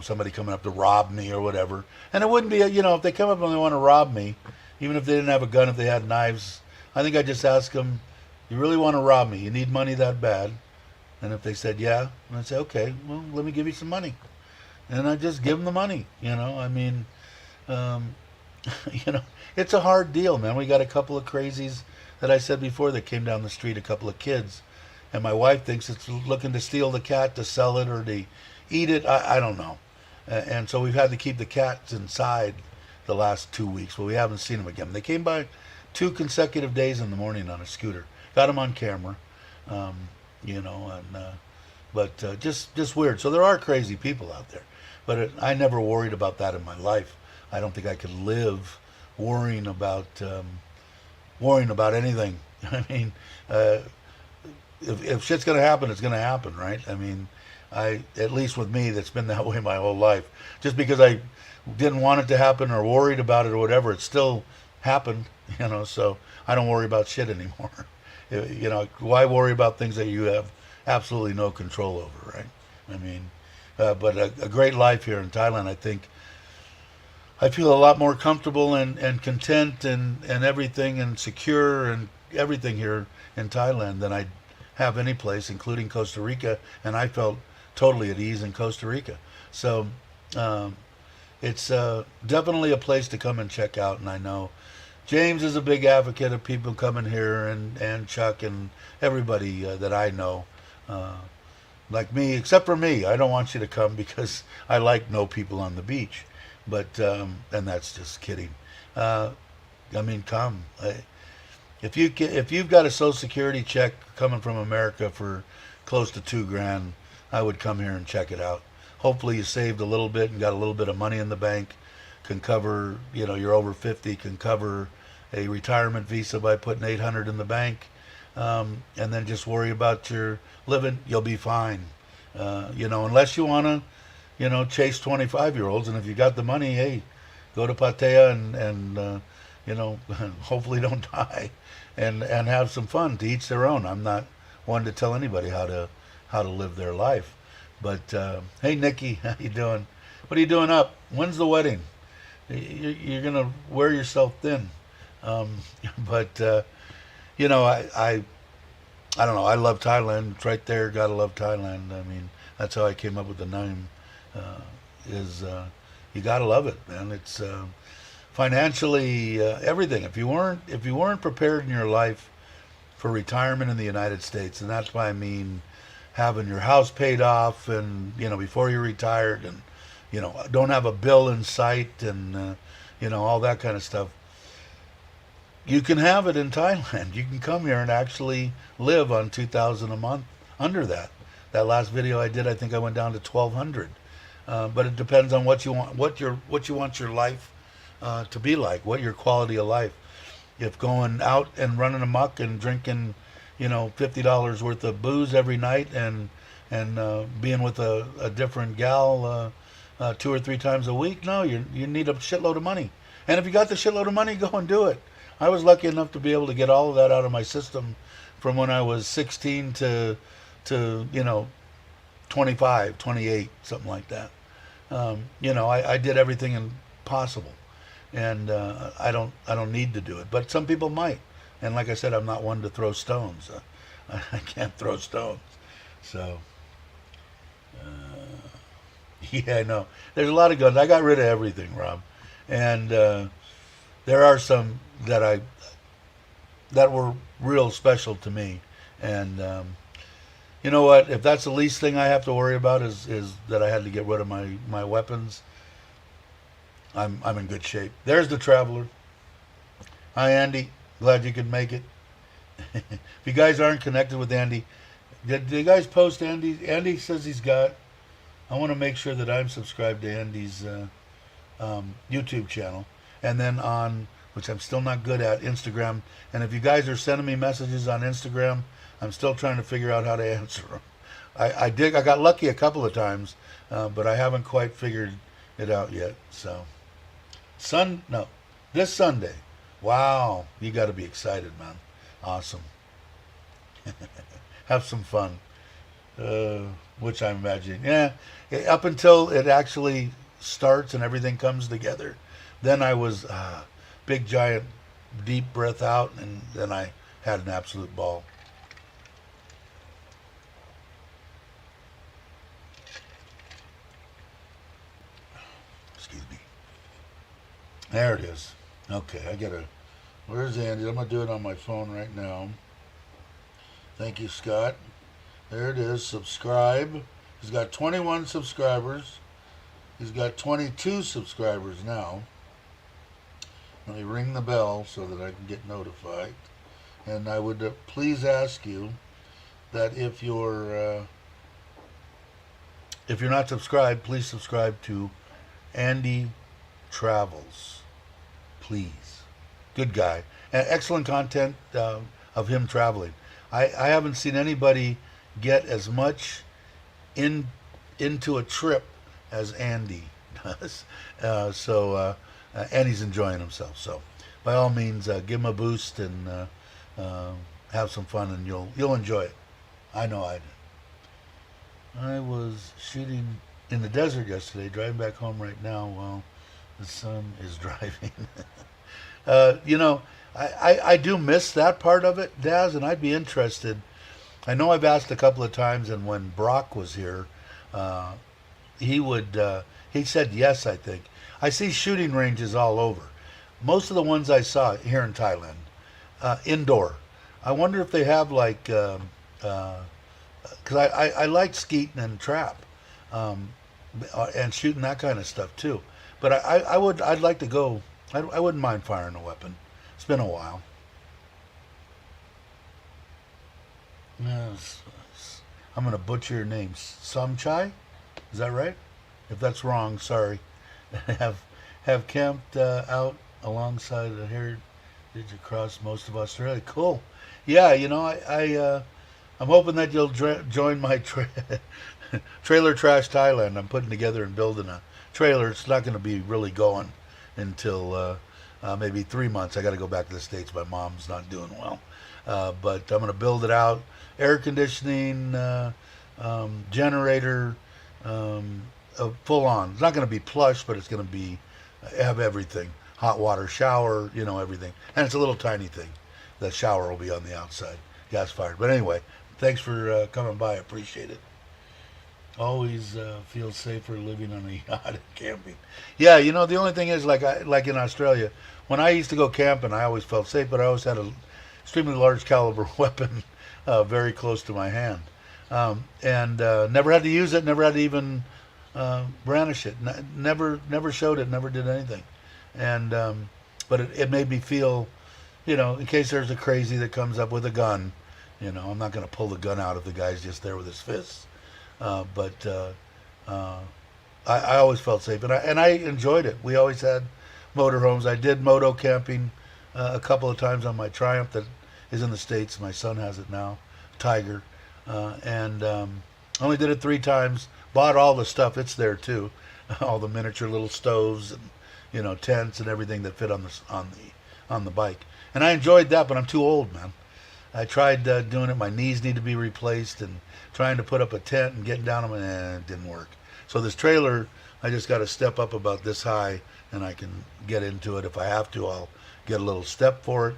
Somebody coming up to rob me or whatever. And it wouldn't be, if they come up and they want to rob me, even if they didn't have a gun, if they had knives, I think I'd just ask them, you really want to rob me? You need money that bad? And if they said, yeah, I'd say, okay, well, let me give you some money. And I just give them the money, I mean, it's a hard deal, man. We got a couple of crazies that I said before that came down the street, a couple of kids. And my wife thinks it's looking to steal the cat, to sell it, or to eat it. I don't know. And so we've had to keep the cats inside the last 2 weeks, but we haven't seen them again. They came by 2 consecutive days in the morning on a scooter. Got them on camera, but just weird. So there are crazy people out there, but I never worried about that in my life. I don't think I could live worrying about anything. I mean, if shit's gonna happen, it's gonna happen, right? I mean, at least with me, that's been that way my whole life. Just because I didn't want it to happen or worried about it or whatever, it still happened, so I don't worry about shit anymore. Why worry about things that you have absolutely no control over, right? I mean, but a great life here in Thailand, I think. I feel a lot more comfortable and content and everything and secure and everything here in Thailand than I have any place, including Costa Rica. And I felt totally at ease in Costa Rica. So it's definitely a place to come and check out. And I know James is a big advocate of people coming here, and Chuck and everybody that I know. Like me, except for me. I don't want you to come because I like no people on the beach. But and that's just kidding. I mean, come. If you've got a Social Security check coming from America for close to $2,000, I would come here and check it out. Hopefully, you saved a little bit and got a little bit of money in the bank. Can cover, you're over 50. Can cover a retirement visa by putting $800 in the bank, and then just worry about your living. You'll be fine. Unless you wanna chase 25-year-olds, and if you got the money, hey, go to Pattaya and you know, hopefully don't die, and have some fun. To each their own. I'm not one to tell anybody how to live their life. But hey, Nikki, how you doing? What are you doing up? When's the wedding? You're gonna wear yourself thin. Um, but you know, I don't know. I love Thailand. It's right there. Gotta love Thailand. I mean, that's how I came up with the name. Uh, is You gotta love it, man. It's financially everything. If you weren't prepared in your life for retirement in the United States, and that's why I mean having your house paid off, and you know before you're retired, and you know don't have a bill in sight, and you know all that kind of stuff. You can have it in Thailand. You can come here and actually live on 2,000 a month under that. That last video I did, I think I went down to 1,200. But it depends on what you want, what you want your life to be like, what your quality of life. If going out and running amok and drinking, you know, $50 worth of booze every night, and being with a different gal 2 or 3 times a week, no, you need a shitload of money. And if you got the shitload of money, go and do it. I was lucky enough to be able to get all of that out of my system from when I was 16 to you know 25, 28, something like that. You know, I did everything possible, and I don't need to do it. But some people might, and like I said, I'm not one to throw stones. I can't throw stones, so. Yeah, I know. There's a lot of guns. I got rid of everything, Rob, and there are some that were real special to me. And you know what? If that's the least thing I have to worry about is that I had to get rid of my weapons, I'm in good shape. There's the Traveler. Hi, Andy. Glad you could make it. If you guys aren't connected with Andy, did you guys post Andy? Andy says he's got. I want to make sure that I'm subscribed to Andy's YouTube channel, and then on, which I'm still not good at, Instagram. And if you guys are sending me messages on Instagram, I'm still trying to figure out how to answer them. I got lucky a couple of times, but I haven't quite figured it out yet. So, this Sunday. Wow, you got to be excited, man. Awesome. Have some fun. Which I'm imagining. Yeah, up until it actually starts and everything comes together, then I was big, giant, deep breath out, and then I had an absolute ball. Excuse me. There it is. Okay, where's Andy? I'm going to do it on my phone right now. Thank you, Scott. There it is. Subscribe. He's got 21 subscribers. He's got 22 subscribers now. Let me ring the bell so that I can get notified. And I would please ask you that if you're not subscribed, please subscribe to Andy Travels. Please. Good guy. And excellent content of him traveling. I haven't seen anybody get as much into a trip as Andy does. And he's enjoying himself. So by all means, give him a boost and have some fun, and you'll enjoy it. I know I did. I was shooting in the desert yesterday, driving back home right now while the sun is driving. You know, I do miss that part of it, Daz, and I'd be interested. I know I've asked a couple of times, and when Brock was here, he said yes, I think. I see shooting ranges all over. Most of the ones I saw here in Thailand, indoor. I wonder if they have like, because I like skeeting and trap, and shooting that kind of stuff too. But I'd like to go. I wouldn't mind firing a weapon. It's been a while. Yes, I'm going to butcher your name. Samchai? Is that right? If that's wrong, sorry. have camped out alongside the heritage across most of Australia. Cool. Yeah, you know, I'm hoping that you'll join my Trailer Trash Thailand. I'm putting together and building a trailer. It's not going to be really going until maybe 3 months. I got to go back to the States. My mom's not doing well. But I'm going to build it out. Air conditioning, generator, full on. It's not going to be plush, but it's going to be have everything. Hot water shower, everything. And it's a little tiny thing. The shower will be on the outside, gas fired. But anyway, thanks for coming by. I appreciate it. Always feel safer living on a yacht and camping. Yeah, the only thing is, like in Australia, when I used to go camping, I always felt safe, but I always had a extremely large caliber weapon very close to my hand, and never had to use it, never had to even brandish it, never showed it, never did anything, and but it made me feel, in case there's a crazy that comes up with a gun, I'm not going to pull the gun out if the guy's just there with his fists. But I always felt safe, and I enjoyed it. We always had motorhomes. I did moto camping a couple of times on my Triumph that is in the States. My son has it now, Tiger, and only did it 3 times. Bought all the stuff. It's there too, all the miniature little stoves and tents and everything that fit on the bike. And I enjoyed that, but I'm too old, man. I tried doing it. My knees need to be replaced, and trying to put up a tent and getting down them, and it didn't work. So this trailer, I just got to step up about this high, and I can get into it. If I have to, I'll get a little step for it,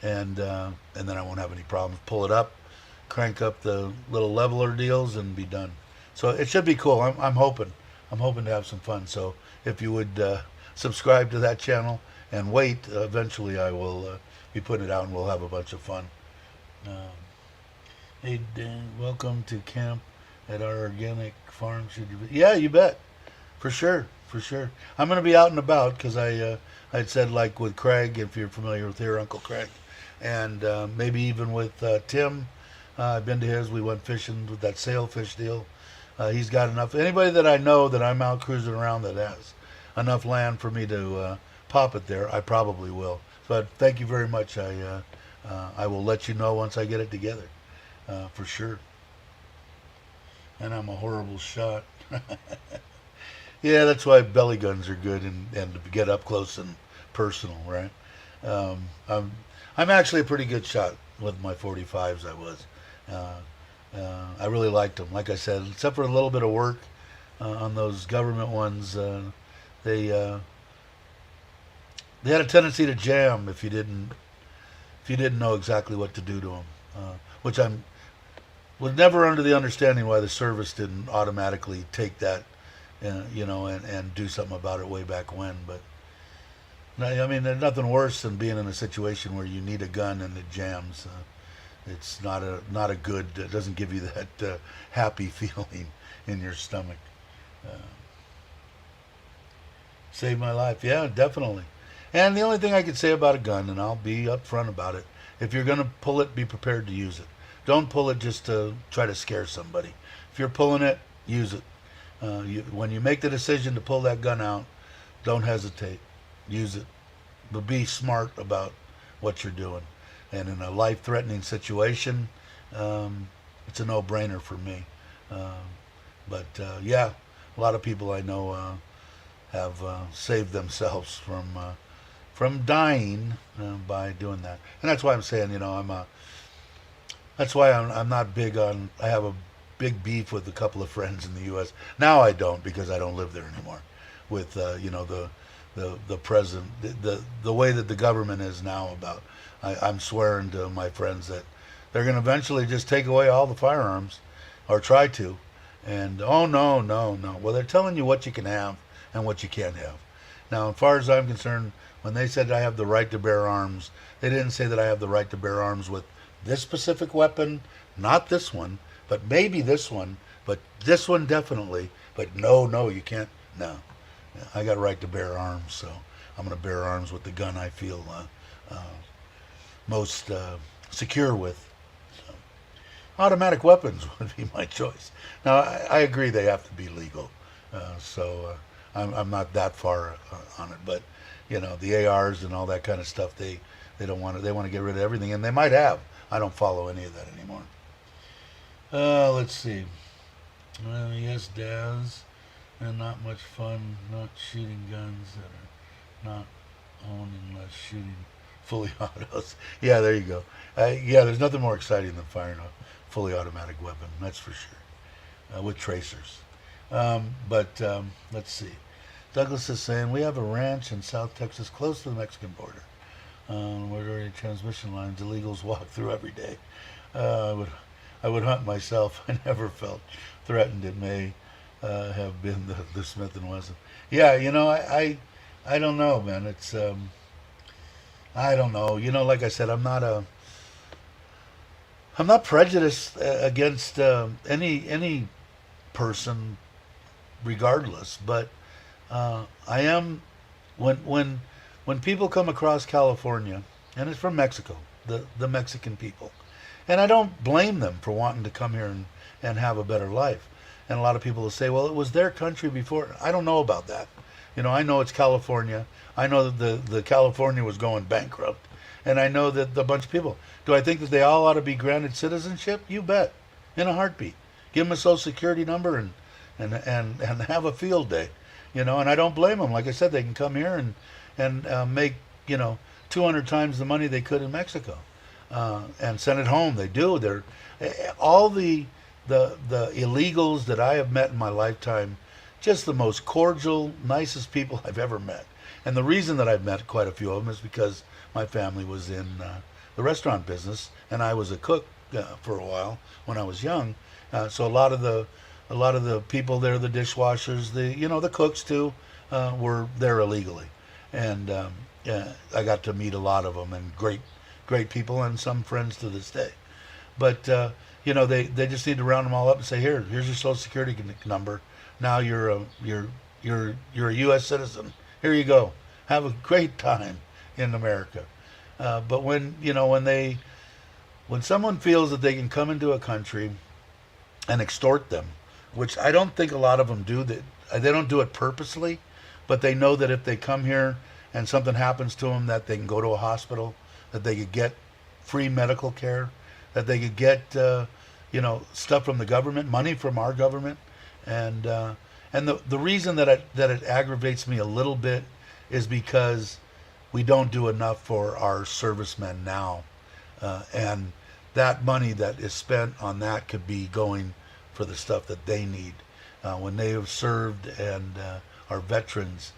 and then I won't have any problems. Pull it up, crank up the little leveler deals, and be done. So it should be cool. I'm hoping to have some fun. So if you would subscribe to that channel and wait, eventually I will be putting it out, and we'll have a bunch of fun. Hey Dan, welcome to camp at our organic farm. Should you? Yeah, you bet, for sure. I'm going to be out and about because I'd said, like with Craig, if you're familiar with here, Uncle Craig, and maybe even with Tim. I've been to his. We went fishing with that sailfish deal. He's got enough. Anybody that I know that I'm out cruising around that has enough land for me to pop it there, I probably will. But thank you very much. I will let you know once I get it together, for sure. And I'm a horrible shot. Yeah, that's why belly guns are good, and to get up close and personal, right? I'm actually a pretty good shot with my 45s. I was. I really liked them. Like I said, except for a little bit of work on those government ones, they had a tendency to jam if you didn't know exactly what to do to them, which was never under the understanding why the service didn't automatically take that, and do something about it way back when. But I mean, there's nothing worse than being in a situation where you need a gun and it jams. It's not a good. It doesn't give you that happy feeling in your stomach. Saved my life, yeah, definitely. And the only thing I could say about a gun, and I'll be upfront about it, if you're going to pull it, be prepared to use it. Don't pull it just to try to scare somebody. If you're pulling it, use it. When you make the decision to pull that gun out, don't hesitate. Use it. But be smart about what you're doing. And in a life-threatening situation, it's a no-brainer for me. But yeah, a lot of people I know have saved themselves from dying by doing that. And that's why I'm saying, that's why I'm not big on. I have a big beef with a couple of friends in the U.S. Now I don't, because I don't live there anymore. With the president, the way that the government is now about. I'm swearing to my friends that they're going to eventually just take away all the firearms, or try to. And oh no. Well, they're telling you what you can have and what you can't have. Now, as far as I'm concerned, when they said I have the right to bear arms, they didn't say that I have the right to bear arms with this specific weapon, not this one, but maybe this one, but this one definitely. But no, you can't. No, I got a right to bear arms, so I'm going to bear arms with the gun I feel most secure with. So, automatic weapons would be my choice. Now, I agree they have to be legal, so I'm not that far on it, but the ARs and all that kind of stuff, they don't want to. They want to get rid of everything, and they might have. I don't follow any of that anymore. Let's see. Yes, Daz, and not much fun not shooting guns that are not own unless shooting fully autos. Yeah, there you go. Yeah, there's nothing more exciting than firing a fully automatic weapon. That's for sure. With tracers. But let's see. Douglas is saying we have a ranch in South Texas close to the Mexican border. Where there are transmission lines illegals walk through every day. Uh, I would I would hunt myself. I never felt threatened. It may have been the Smith and Wesson. Yeah, I don't know, man. It's I don't know. Like I said, I'm not prejudiced against any person, regardless. But I am when people come across California, and it's from Mexico, the Mexican people, and I don't blame them for wanting to come here and have a better life. And a lot of people will say, well, it was their country before. I don't know about that. I know it's California. I know that the California was going bankrupt. And I know that a bunch of people. Do I think that they all ought to be granted citizenship? You bet. In a heartbeat. Give them a social security number and have a field day. And I don't blame them. Like I said, they can come here and make, 200 times the money they could in Mexico. And send it home. They do. They're all the illegals that I have met in my lifetime, just the most cordial, nicest people I've ever met. And the reason that I've met quite a few of them is because my family was in the restaurant business, and I was a cook for a while when I was young. So a lot of the people there, the dishwashers, the cooks too, were there illegally, and yeah, I got to meet a lot of them, and great people, and some friends to this day. But they just need to round them all up and say, here's your social security number. Now you're a U.S. citizen. Here you go. Have a great time in America. But when someone feels that they can come into a country and extort them, which I don't think a lot of them do, that they don't do it purposely, but they know that if they come here and something happens to them, that they can go to a hospital, that they could get free medical care, that they could get stuff from the government, money from our government, and the reason that it aggravates me a little bit is because we don't do enough for our servicemen now, and that money that is spent on that could be going for the stuff that they need when they have served and are veterans.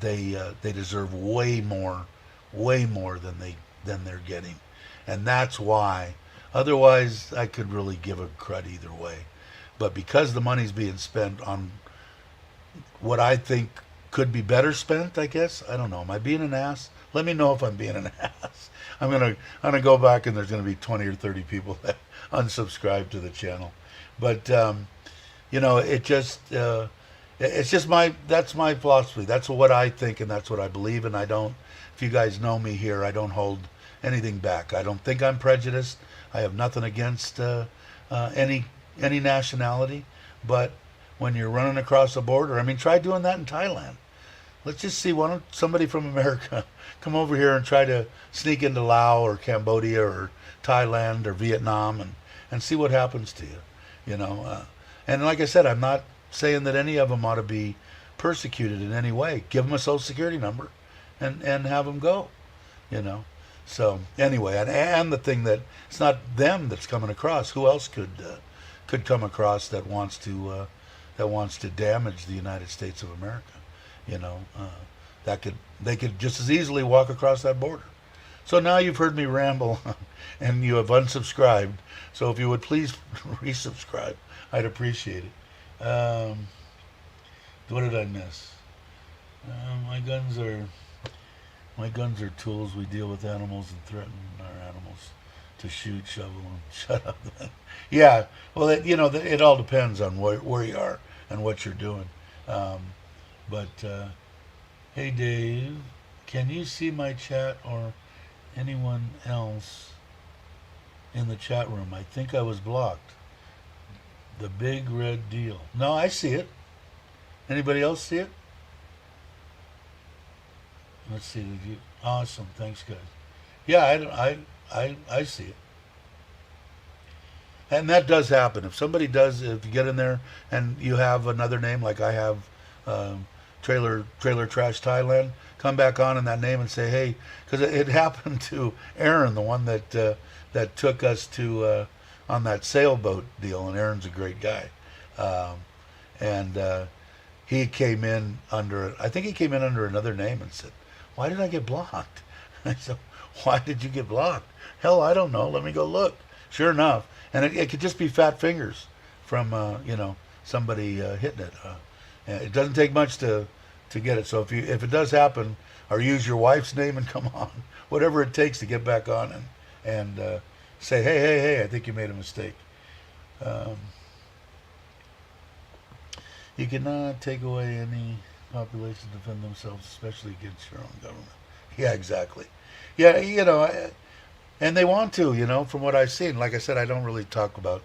They deserve way more than they're getting, and that's why. Otherwise, I could really give a crud either way. But because the money's being spent on what I think could be better spent, I guess. I don't know. Am I being an ass? Let me know if I'm being an ass. I'm gonna go back, and there's gonna be 20 or 30 people that unsubscribe to the channel. But it's just that's my philosophy. That's what I think, and that's what I believe. And I don't. If you guys know me here, I don't hold anything back. I don't think I'm prejudiced. I have nothing against any nationality, but when you're running across the border, try doing that in Thailand. Let's just see, why don't somebody from America come over here and try to sneak into Laos or Cambodia or Thailand or Vietnam and see what happens to you, And like I said, I'm not saying that any of them ought to be persecuted in any way. Give them a social security number and have them go, So anyway, and the thing that it's not them that's coming across. Who else could come across that wants to damage the United States of America? They could just as easily walk across that border. So now you've heard me ramble, and you have unsubscribed. So if you would please resubscribe, I'd appreciate it. What did I miss? My guns are tools. We deal with animals and threaten our animals to shoot, shovel, and shut up. Yeah, well, it all depends on where you are and what you're doing. Hey, Dave, can you see my chat or anyone else in the chat room? I think I was blocked. The big red deal. No, I see it. Anybody else see it? Let's see. Awesome. Thanks, guys. Yeah, I see it. And that does happen. If you get in there and you have another name, like I have Trailer Trash Thailand, come back on in that name and say hey, because it happened to Aaron, the one that took us to on that sailboat deal, and Aaron's a great guy, um, and he came in under, I think he came in under another name and said, why did I get blocked? I said, why did you get blocked? Hell, I don't know. Let me go look. Sure enough, and it could just be fat fingers from somebody hitting it. And it doesn't take much to get it. So if it does happen, or use your wife's name and come on, whatever it takes to get back on and say hey, I think you made a mistake. Um, you cannot take away any population to defend themselves, especially against your own government. Yeah, exactly. Yeah, and they want to, from what I've seen. Like I said, I don't really talk about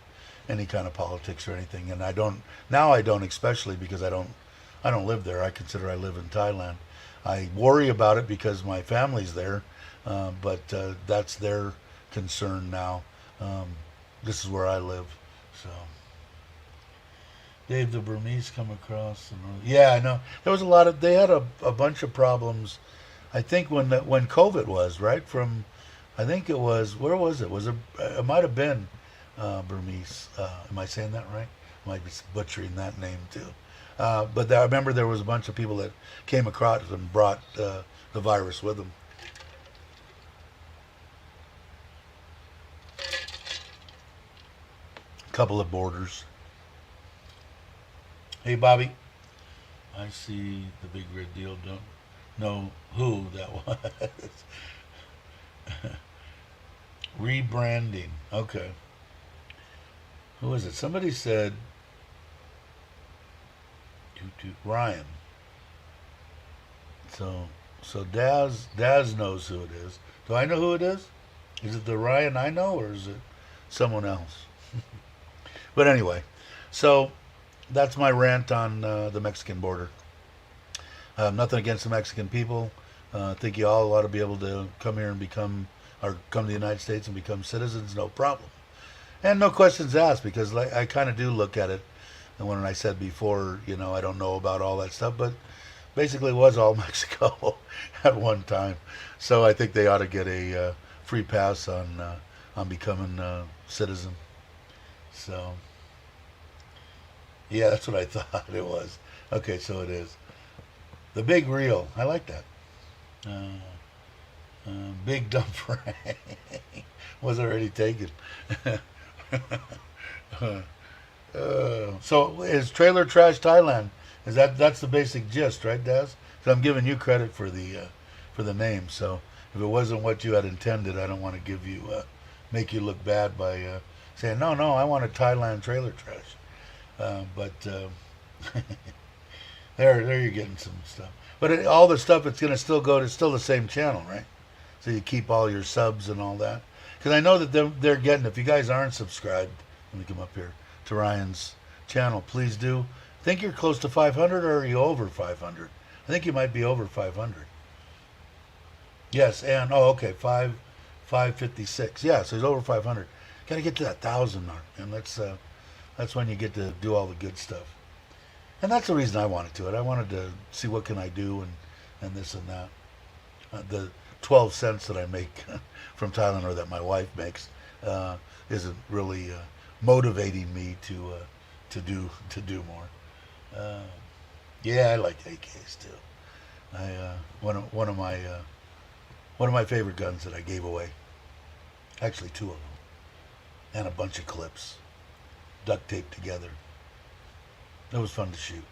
any kind of politics or anything, and I don't now. I don't, especially because I don't live there. I consider I live in Thailand. I worry about it because my family's there, but that's their concern now. This is where I live, so. Dave, the Burmese come across. Yeah, I know. There was a lot of. They had a bunch of problems. I think when COVID was right from. I think it was, where was it? It might have been Burmese. Am I saying that right? I might be butchering that name too. But I remember there was a bunch of people that came across and brought the virus with them. A couple of borders. Hey, Bobby. I see the big red deal. Don't know who that was. Rebranding. Okay. Who is it? Somebody said Ryan. So Daz knows who it is. Do I know who it is? Is it the Ryan I know, or is it someone else? But anyway, so that's my rant on the Mexican border. Nothing against the Mexican people. I think you all ought to be able to come here and come to the United States and become citizens, no problem. And no questions asked, because I kind of do look at it. And when I said before, I don't know about all that stuff, but basically it was all Mexico at one time. So I think they ought to get a free pass on becoming a citizen. So, yeah, that's what I thought it was. Okay, so it is. The Big Reel. I like that. Big Dump Frank was already taken. So is Trailer Trash Thailand? That's the basic gist, right, Daz? So I'm giving you credit for the name. So if it wasn't what you had intended, I don't want to make you look bad by saying no. I want a Thailand Trailer Trash. But there you're getting some stuff. But all the stuff, it's going to still go to still the same channel, right? So you keep all your subs and all that. Because I know that they're getting, if you guys aren't subscribed, let me come up here to Ryan's channel, please do. I think you're close to 500, or are you over 500? I think you might be over 500. Yes, and, okay, 556. Yeah, so he's over 500. Got to get to that 1,000 mark, and that's when you get to do all the good stuff. And that's the reason I wanted to. I wanted to see what can I do and this and that. The 12 cents that I make from Thailand, or that my wife makes, isn't really motivating me to do more. Yeah, I like AKs too. One of my favorite guns that I gave away. Actually, two of them, and a bunch of clips, duct taped together. It was fun to shoot.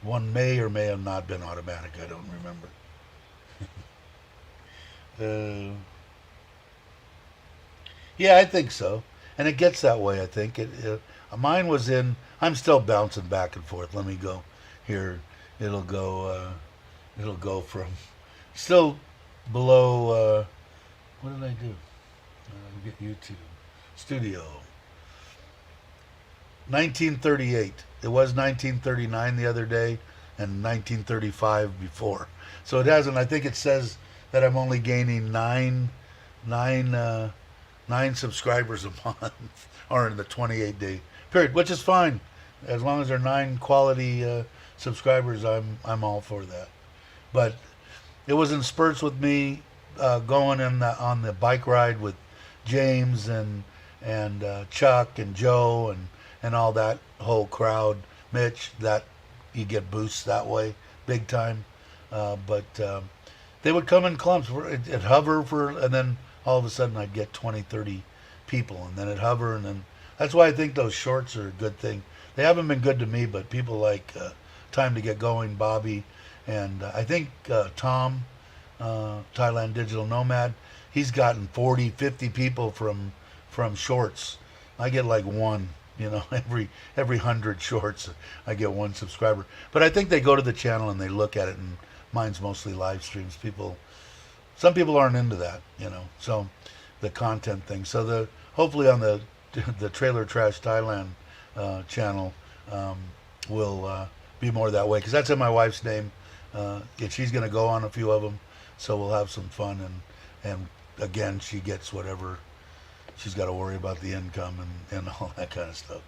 One may or may have not been automatic. I don't remember. Yeah, I think so. And it gets that way, I think. Mine was in... I'm still bouncing back and forth. Let me go here. It'll go from... Still below... what did I do? Get YouTube. Studio. 1938. It was 1939 the other day, and 1935 before. So it hasn't. I think it says that I'm only gaining nine subscribers a month, or in the 28-day period, which is fine, as long as they're 9 quality subscribers, I'm all for that. But it was in spurts with me going on the bike ride with James and Chuck and Joe and all that whole crowd, Mitch. That you get boosts that way, big time. But they would come in clumps. It'd hover and then all of a sudden I'd get 20, 30 people, and then it'd hover, and then that's why I think those shorts are a good thing. They haven't been good to me, but people like Time to Get Going, Bobby, and I think Tom, Thailand Digital Nomad, he's gotten 40, 50 people from shorts. I get like one, every 100 shorts, I get one subscriber. But I think they go to the channel and they look at it, and mine's mostly live streams. Some people aren't into that, so the content thing. So hopefully on the Trailer Trash Thailand channel will be more that way, because that's in my wife's name. And she's going to go on a few of them, so we'll have some fun, and again, she gets whatever she's got to worry about, the income and all that kind of stuff.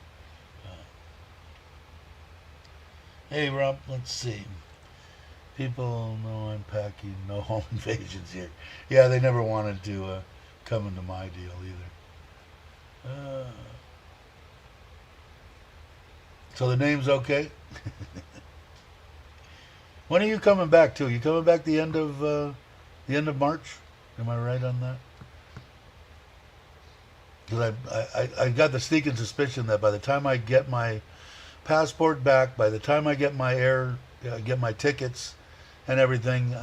Hey Rob, let's see. People know I'm packing, no home invasions here. Yeah, they never wanted to come into my deal either. So the name's okay? When are you coming back to? You coming back the end of March? Am I right on that? Because I got the sneaking suspicion that by the time I get my passport back, by the time I get get my tickets and everything,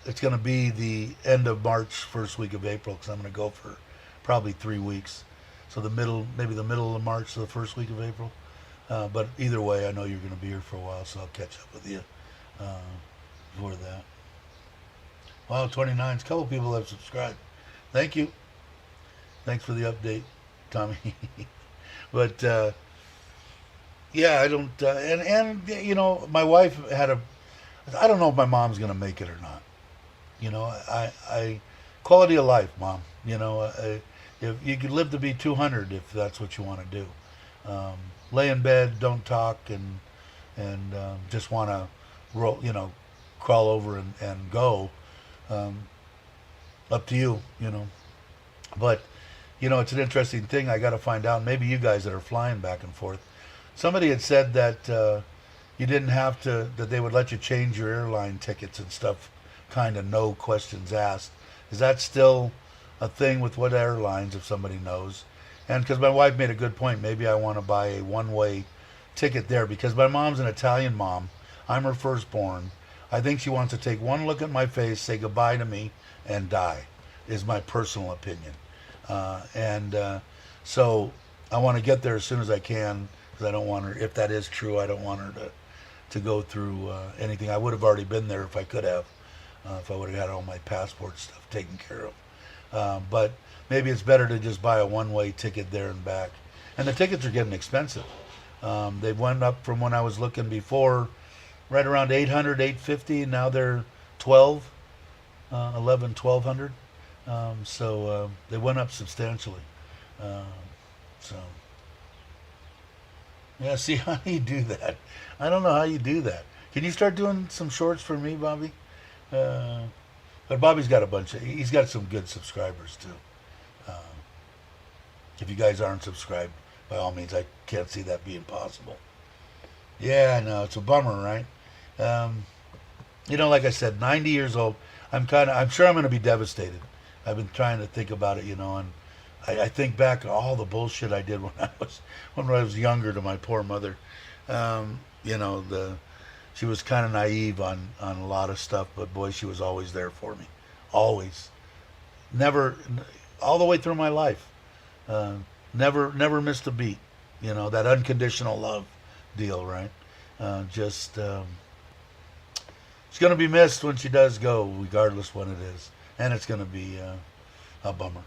it's going to be the end of March, first week of April, because I'm going to go for probably 3 weeks. So maybe the middle of March to the first week of April. But either way, I know you're going to be here for a while, so I'll catch up with you for that. Wow, 29. A couple people have subscribed. Thank you. Thanks for the update, Tommy. But yeah, I don't. And my wife I don't know if my mom's going to make it or not. I quality of life, Mom. If you could live to be 200, if that's what you want to do. Lay in bed, don't talk, and just want to roll, crawl over and go. Up to you, But it's an interesting thing. I got to find out. Maybe you guys that are flying back and forth. Somebody had said that you didn't have to. That they would let you change your airline tickets and stuff. Kind of no questions asked. Is that still a thing with what airlines, if somebody knows? And because my wife made a good point, maybe I want to buy a one-way ticket there, because my mom's an Italian mom. I'm her firstborn. I think she wants to take one look at my face, say goodbye to me, and die, is my personal opinion. So I want to get there as soon as I can, because I don't want her, if that is true, I don't want her to go through anything. I would have already been there if I could have, if I would have had all my passport stuff taken care of. But maybe it's better to just buy a one-way ticket there and back. And the tickets are getting expensive. They went up from when I was looking before, right around 800, 850, and now they're 1200. So they went up substantially. So yeah, see, how do you do that? I don't know how you do that. Can you start doing some shorts for me, Bobby? But Bobby's got he's got some good subscribers too. If you guys aren't subscribed, by all means, I can't see that being possible. Yeah, I know, it's a bummer, right? Like I said, 90 years old. I'm sure I'm going to be devastated. I've been trying to think about it, and I think back to all the bullshit I did when I was younger to my poor mother. She was kind of naive on a lot of stuff, but boy, she was always there for me. Always. Never, all the way through my life. Never missed a beat. That unconditional love deal, right? She's going to be missed when she does go, regardless when it is. And it's going to be a bummer.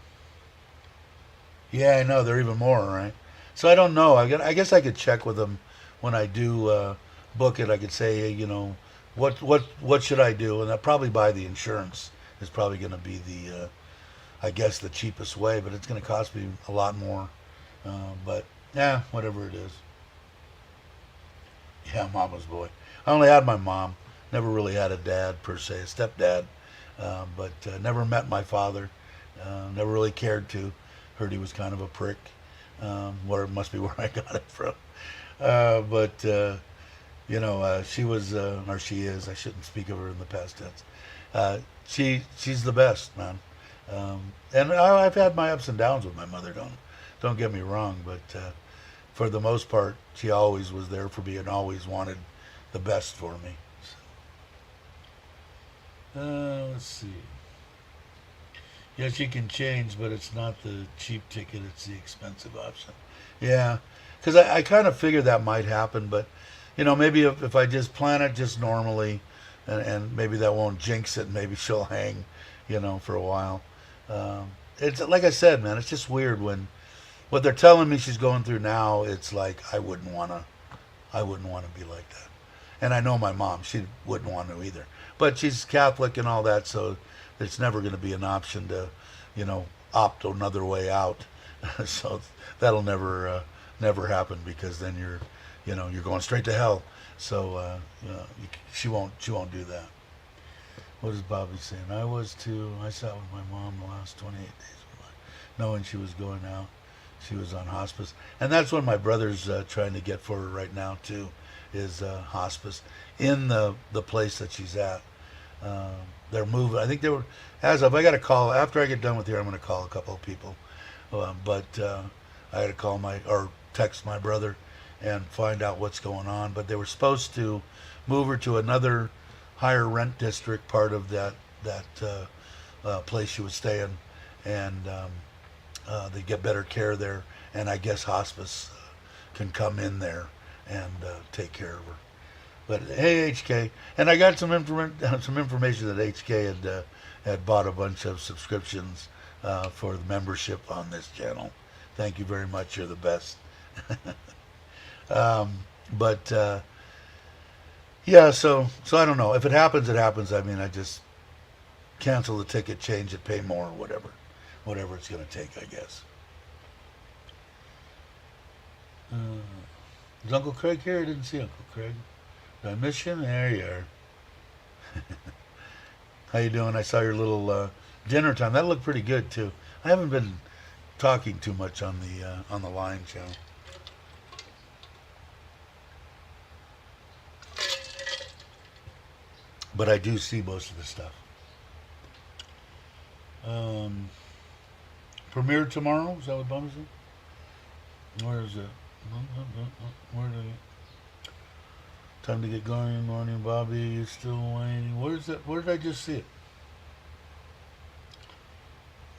Yeah, I know. They're even more, right? So I don't know. I guess I could check with them when I do book it. I could say, hey, what should I do? And I'll probably buy the insurance. Is probably going to be I guess, the cheapest way. But it's going to cost me a lot more. But, yeah, whatever it is. Yeah, mama's boy. I only had my mom. Never really had a dad per se, a stepdad. But never met my father. Never really cared to. Heard he was kind of a prick. Where it must be where I got it from. But she was, or she is. I shouldn't speak of her in the past tense. She's the best, man. And I've had my ups and downs with my mother. Don't get me wrong, but for the most part, she always was there for me and always wanted the best for me. So, let's see. Yes, you can change, but it's not the cheap ticket; it's the expensive option. Yeah, because I kind of figured that might happen, but maybe if I just plan it just normally, and maybe that won't jinx it. Maybe she'll hang, for a while. It's like I said, man. It's just weird when what they're telling me she's going through now. It's like I wouldn't want to be like that. And I know my mom. She wouldn't want to either. But she's Catholic and all that, so it's never going to be an option to, opt another way out. So that'll never happen because then you're going straight to hell. So she won't do that. What is Bobby saying? I was too. I sat with my mom the last 28 days of my life, knowing she was going out. She was on hospice, and that's what my brother's trying to get for her right now too, is hospice in the place that she's at. They're moving. I think they were. As of, I got to call after I get done with here. I'm going to call a couple of people, but I had to call or text my brother and find out what's going on. But they were supposed to move her to another higher rent district, part of that place she was staying, and they get better care there. And I guess hospice can come in there and take care of her. But hey, HK, and I got some information that HK had bought a bunch of subscriptions for the membership on this channel. Thank you very much. You're the best. But yeah, so I don't know. If it happens, it happens. I mean, I just cancel the ticket, change it, pay more, whatever it's going to take, I guess. Is Uncle Craig here? I didn't see Uncle Craig. Did I miss you? There you are. How you doing? I saw your little dinner time. That looked pretty good too. I haven't been talking too much on the line channel. But I do see most of the stuff. Premiere tomorrow? Is that what Bum said? Where is it? Where did it? Time to get going in the morning, Bobby. You still waiting? Where is that? Where did I just see it?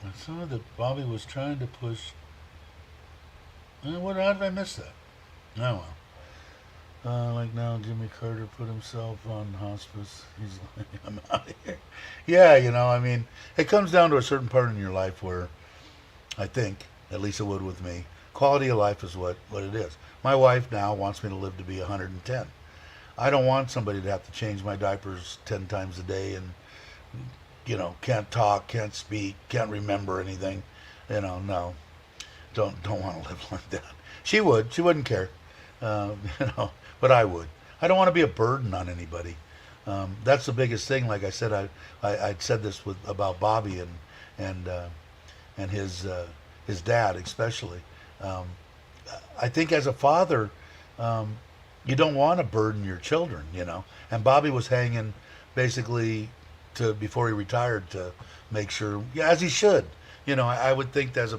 I saw that Bobby was trying to push. How did I miss that? Oh well. Like now, Jimmy Carter put himself on hospice. He's like, I'm out of here. Yeah, I mean, it comes down to a certain part in your life where I think, at least it would with me, quality of life is what it is. My wife now wants me to live to be 110. I don't want somebody to have to change my diapers 10 times a day and, can't talk, can't speak, can't remember anything. No. Don't want to live like that. She wouldn't care. But I would. I don't want to be a burden on anybody. That's the biggest thing. Like I said, I said this about Bobby and his dad especially. I think as a father, you don't want to burden your children, And Bobby was hanging basically before he retired to make sure, yeah, as he should. I would think as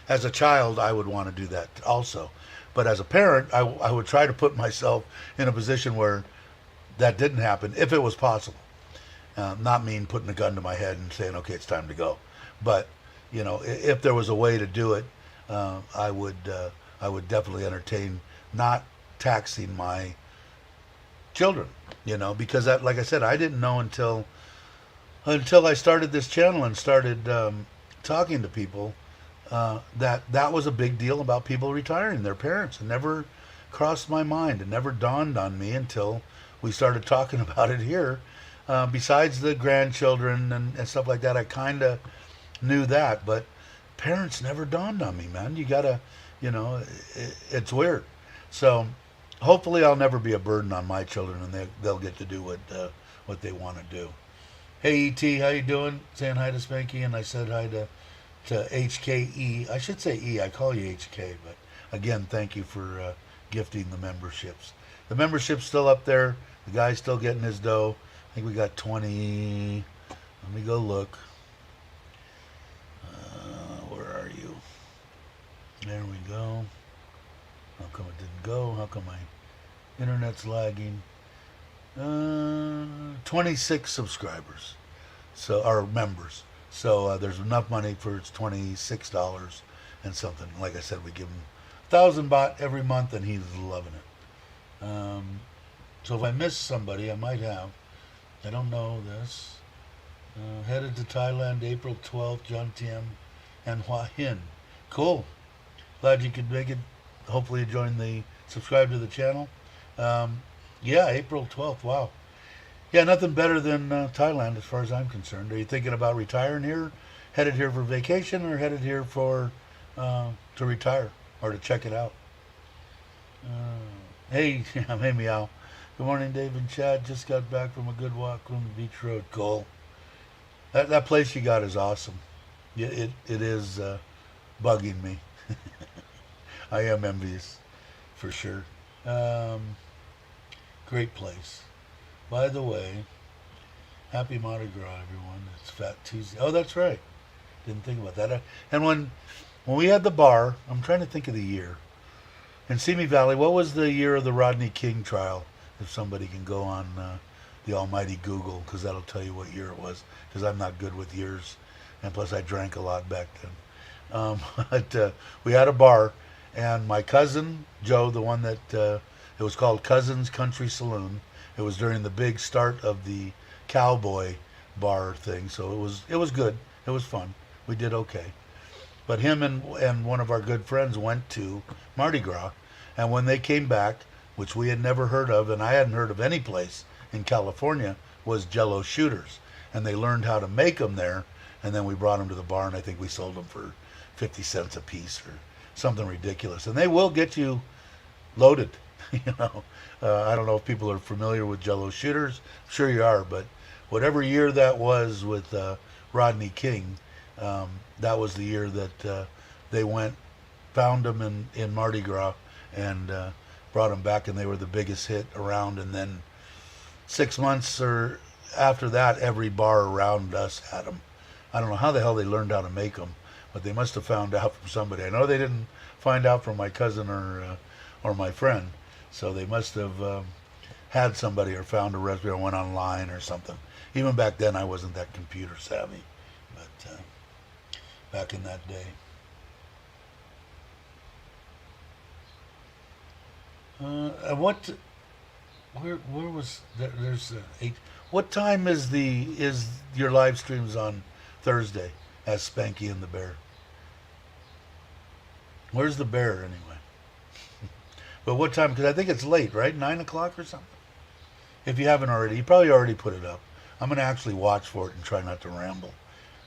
a child, I would want to do that also. But as a parent, I would try to put myself in a position where that didn't happen, if it was possible. Not mean putting a gun to my head and saying, okay, it's time to go. But, if there was a way to do it, I would definitely entertain not taxing my children, because like I said, I didn't know until I started this channel and started talking to people that was a big deal about people retiring their parents. It never crossed my mind. It never dawned on me until we started talking about it here. Besides the grandchildren and stuff like that, I kind of knew that, but parents never dawned on me, man. You gotta, it's weird. So hopefully I'll never be a burden on my children, and they'll get to do what they want to do. Hey ET, how you doing? Saying hi to Spanky, and I said hi to HKE. I should say E. I call you HK, but again, thank you for gifting the memberships. The membership's still up there. The guy's still getting his dough. I think we got 20. Let me go look. Where are you? There we go. How come it didn't go? How come my internet's lagging? 26 subscribers, so our members. So there's enough money for it's $26 and something. Like I said, we give him 1,000 baht every month, and he's loving it. So if I missed somebody, I might have. I don't know this. Headed to Thailand April 12th, John Tiem and Hua Hin. Cool. Glad you could make it. Hopefully you subscribe to the channel. Yeah, April 12th. Wow. Yeah, nothing better than Thailand as far as I'm concerned. Are you thinking about retiring here? Headed here for vacation, or headed here for to retire or to check it out? Hey, hey Meow. Good morning, Dave and Chad. Just got back from a good walk on the beach road. Cool. That place you got is awesome. It is bugging me. I am envious, for sure. Great place. By the way, happy Mardi Gras, everyone. It's Fat Tuesday. Oh, that's right. Didn't think about that. And when we had the bar, I'm trying to think of the year. In Simi Valley, what was the year of the Rodney King trial? If somebody can go on the almighty Google, because that'll tell you what year it was, because I'm not good with years, and plus I drank a lot back then. But we had a bar, and my cousin Joe, the one that it was called Cousin's Country Saloon. It was during the big start of the cowboy bar thing, so it was good. It was fun. We did okay. But him and one of our good friends went to Mardi Gras, and when they came back, which we had never heard of, and I hadn't heard of any place in California, was Jello shooters. And they learned how to make them there, and then we brought them to the bar, and I think we sold them for 50 cents a piece or something ridiculous. And they will get you loaded, you know. I don't know if people are familiar with Jello shooters. I'm sure you are, but whatever year that was with Rodney King, that was the year that they found them in Mardi Gras, and brought them back, and they were the biggest hit around. And then 6 months or after that, every bar around us had them. I don't know how the hell they learned how to make them, but they must have found out from somebody. I know they didn't find out from my cousin or my friend, so they must have had somebody or found a recipe or went online or something. Even back then, I wasn't that computer savvy, but back in that day. Where was there's 8? What time is your live streams on Thursday as Spanky and the Bear? Where's the bear anyway? But what time? Because I think it's late, right? 9 o'clock or something. If you haven't already, you probably already put it up. I'm going to actually watch for it and try not to ramble.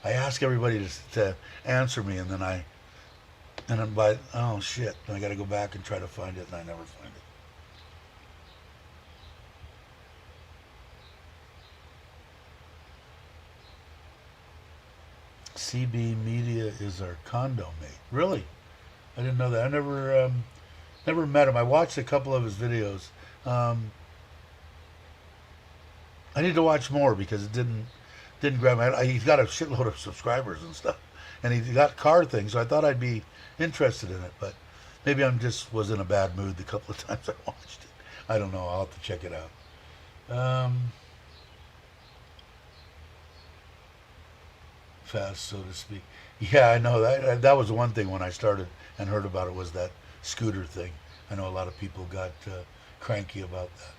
I ask everybody to answer me, and then I'm by, oh shit, I got to go back and try to find it, and I never find it. CB Media is our condo mate. Really? I didn't know that. I never met him. I watched a couple of his videos. I need to watch more because it didn't grab me. He's got a shitload of subscribers and stuff, and he's got car things. So I thought I'd be interested in it, but maybe I'm just was in a bad mood the couple of times I watched it. I don't know. I'll have to check it out. Fast, so to speak. Yeah, I know that was one thing when I started and heard about it, was that scooter thing. I know a lot of people got cranky about that.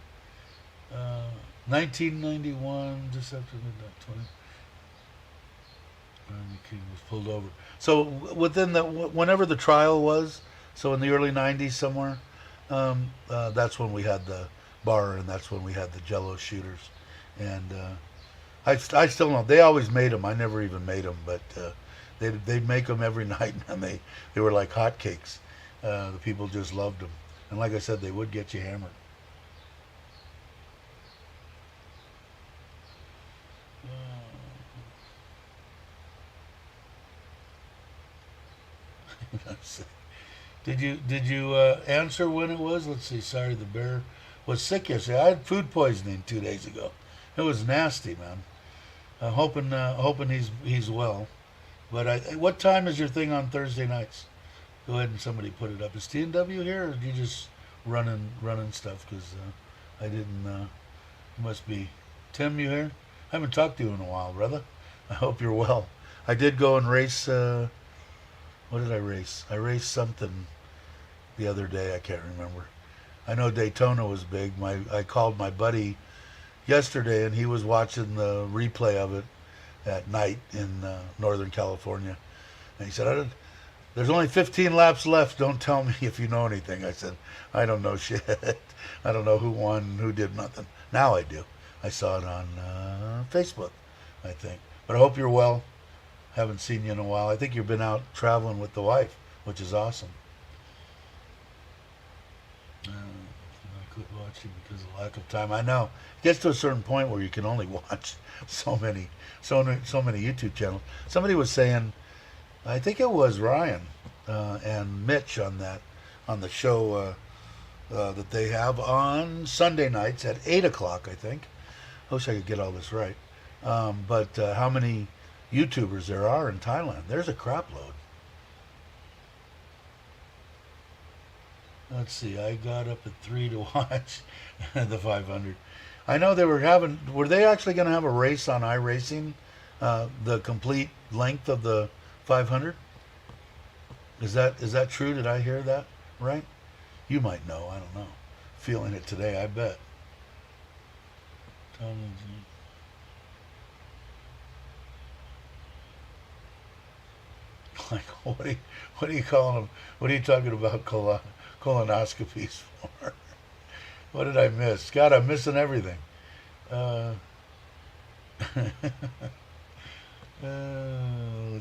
1991, just after midnight, 20. Rodney King was pulled over. So whenever the trial was, so in the early 90s somewhere, that's when we had the bar, and that's when we had the Jello shooters. And I still know, they always made them. I never even made them, but they'd make them every night, and they were like hotcakes. The people just loved them. And like I said, they would get you hammered. Did you answer when it was? Let's see. Sorry, the bear was sick yesterday. I had food poisoning 2 days ago. It was nasty, man. Hoping he's well. But what time is your thing on Thursday nights? Go ahead and somebody put it up. Is T&W here, or are you just running stuff? Because I didn't. You must be. Tim, you here? I haven't talked to you in a while, brother. I hope you're well. I did go and race. What did I race? I raced something the other day. I can't remember. I know Daytona was big. I called my buddy yesterday, and he was watching the replay of it at night in Northern California. And he said, there's only 15 laps left. Don't tell me if you know anything. I said, I don't know shit. I don't know who won, who did nothing. Now I do. I saw it on Facebook, I think. But I hope you're well. Haven't seen you in a while. I think you've been out traveling with the wife, which is awesome. I quit watching because of lack of time. I know. It gets to a certain point where you can only watch so many YouTube channels. Somebody was saying, I think it was Ryan and Mitch on the show that they have on Sunday nights at 8 o'clock, I think. I wish I could get all this right. But how many YouTubers there are in Thailand? There's a crap load. Let's see. I got up at 3 to watch the 500. I know they were they actually going to have a race on iRacing, the complete length of the 500? Is that true? Did I hear that right? You might know. I don't know. Feeling it today, I bet. Like, what are you calling them? What are you talking about colonoscopies for? What did I miss? God, I'm missing everything. Let's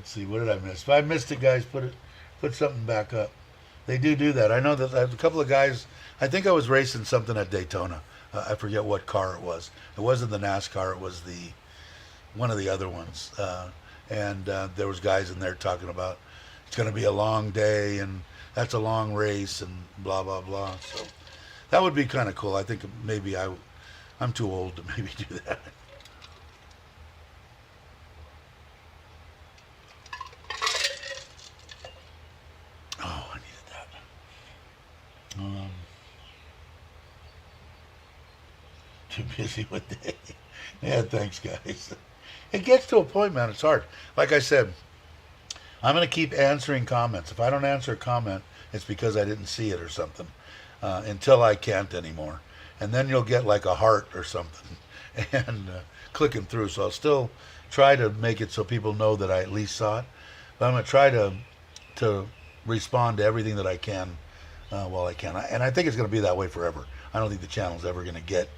see. What did I miss? If I missed it, guys, put something back up. They do that. I know that I have a couple of guys. I think I was racing something at Daytona. I forget what car it was. It wasn't the NASCAR. It was one of the other ones. And there was guys in there talking about it's going to be a long day and that's a long race and blah blah blah. So that would be kind of cool. I think maybe I'm too old to maybe do that. Oh, I needed that. Too busy with day. Yeah, thanks, guys. It gets to a point, man. It's hard. Like I said, I'm going to keep answering comments. If I don't answer a comment, it's because I didn't see it or something until I can't anymore. And then you'll get like a heart or something and clicking through. So I'll still try to make it so people know that I at least saw it. But I'm going to try to respond to everything that I can while I can. And I think it's going to be that way forever. I don't think the channel's ever going to get,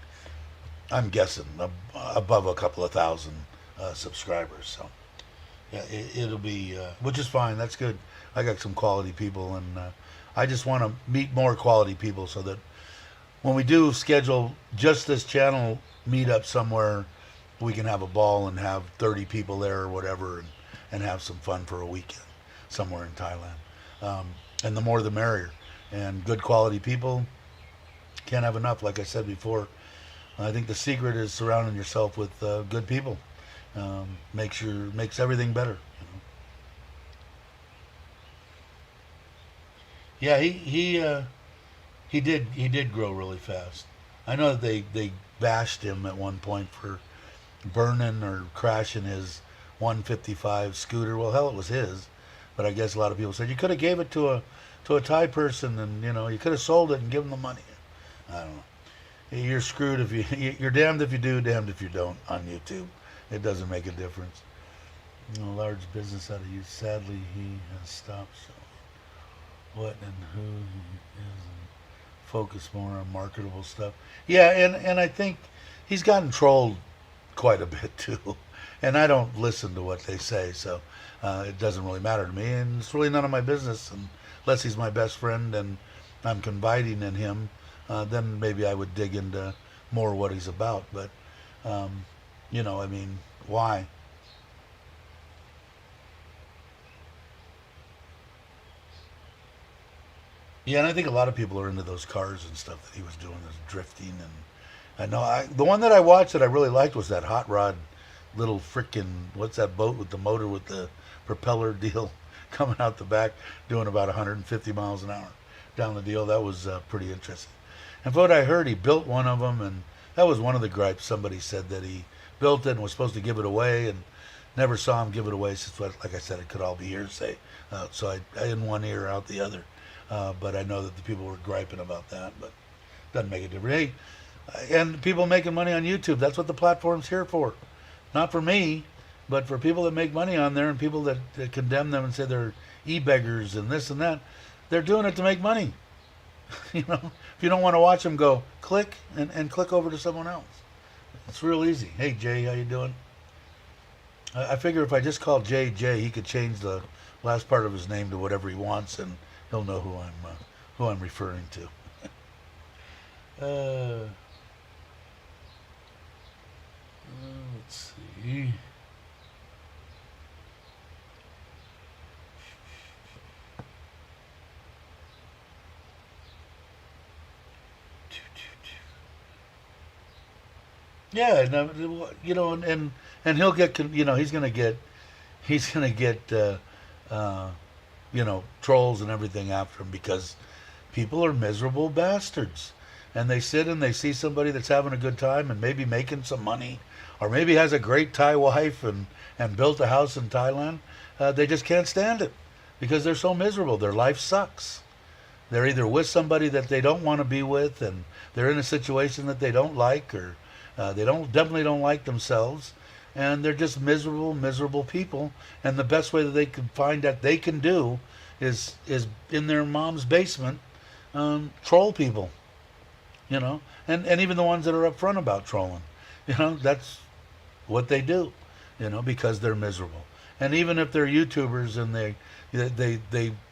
I'm guessing, above a couple of thousand subscribers. So yeah, it'll be, which is fine. That's good. I got some quality people, and I just want to meet more quality people so that when we do schedule just this channel meetup somewhere, we can have a ball and have 30 people there or whatever, and have some fun for a weekend somewhere in Thailand. And the more the merrier. And good quality people, can't have enough. Like I said before, I think the secret is surrounding yourself with good people. Makes everything better. You know? Yeah, he did grow really fast. I know that they bashed him at one point for burning or crashing his 155 scooter. Well, hell, it was his, but I guess a lot of people said you could have gave it to a Thai person, and you could have sold it and given them the money. I don't know. You're screwed if you're damned if you do, damned if you don't on YouTube. It doesn't make a difference. A large business out of you. Sadly, he has stopped. So what and who he is, and focus more on marketable stuff. Yeah, and I think he's gotten trolled quite a bit too. And I don't listen to what they say, so it doesn't really matter to me, and it's really none of my business unless he's my best friend and I'm confiding in him, then maybe I would dig into more what he's about. But, I mean, why? Yeah, and I think a lot of people are into those cars and stuff that he was doing, this drifting. And I know the one that I watched that I really liked was that hot rod little frickin' what's that boat with the motor with the propeller deal coming out the back, doing about 150 miles an hour down the deal. That was pretty interesting. And from what I heard, he built one of them, and that was one of the gripes. Somebody said that he built it and was supposed to give it away, and never saw him give it away. Since, like I said, it could all be hearsay. So I in one ear, out the other. But I know that the people were griping about that, but doesn't make a difference. Hey, and people making money on YouTube, that's what the platform's here for. Not for me, but for people that make money on there and people that condemn them and say they're e-beggars and this and that. They're doing it to make money. If you don't want to watch them, go click and click over to someone else. It's real easy. Hey, Jay, how you doing? I figure if I just call Jay, he could change the last part of his name to whatever he wants, and he'll know who I'm referring to. Let's see. Yeah, and he'll get, he's gonna get trolls and everything after him because people are miserable bastards. And they sit and they see somebody that's having a good time and maybe making some money, or maybe has a great Thai wife and built a house in Thailand. They just can't stand it because they're so miserable. Their life sucks. They're either with somebody that they don't want to be with, and they're in a situation that they don't like, or they definitely don't like themselves, and they're just miserable people. And the best way that they can find that they can do is in their mom's basement, troll people, and even the ones that are upfront about trolling, that's what they do, because they're miserable. And even if they're YouTubers and they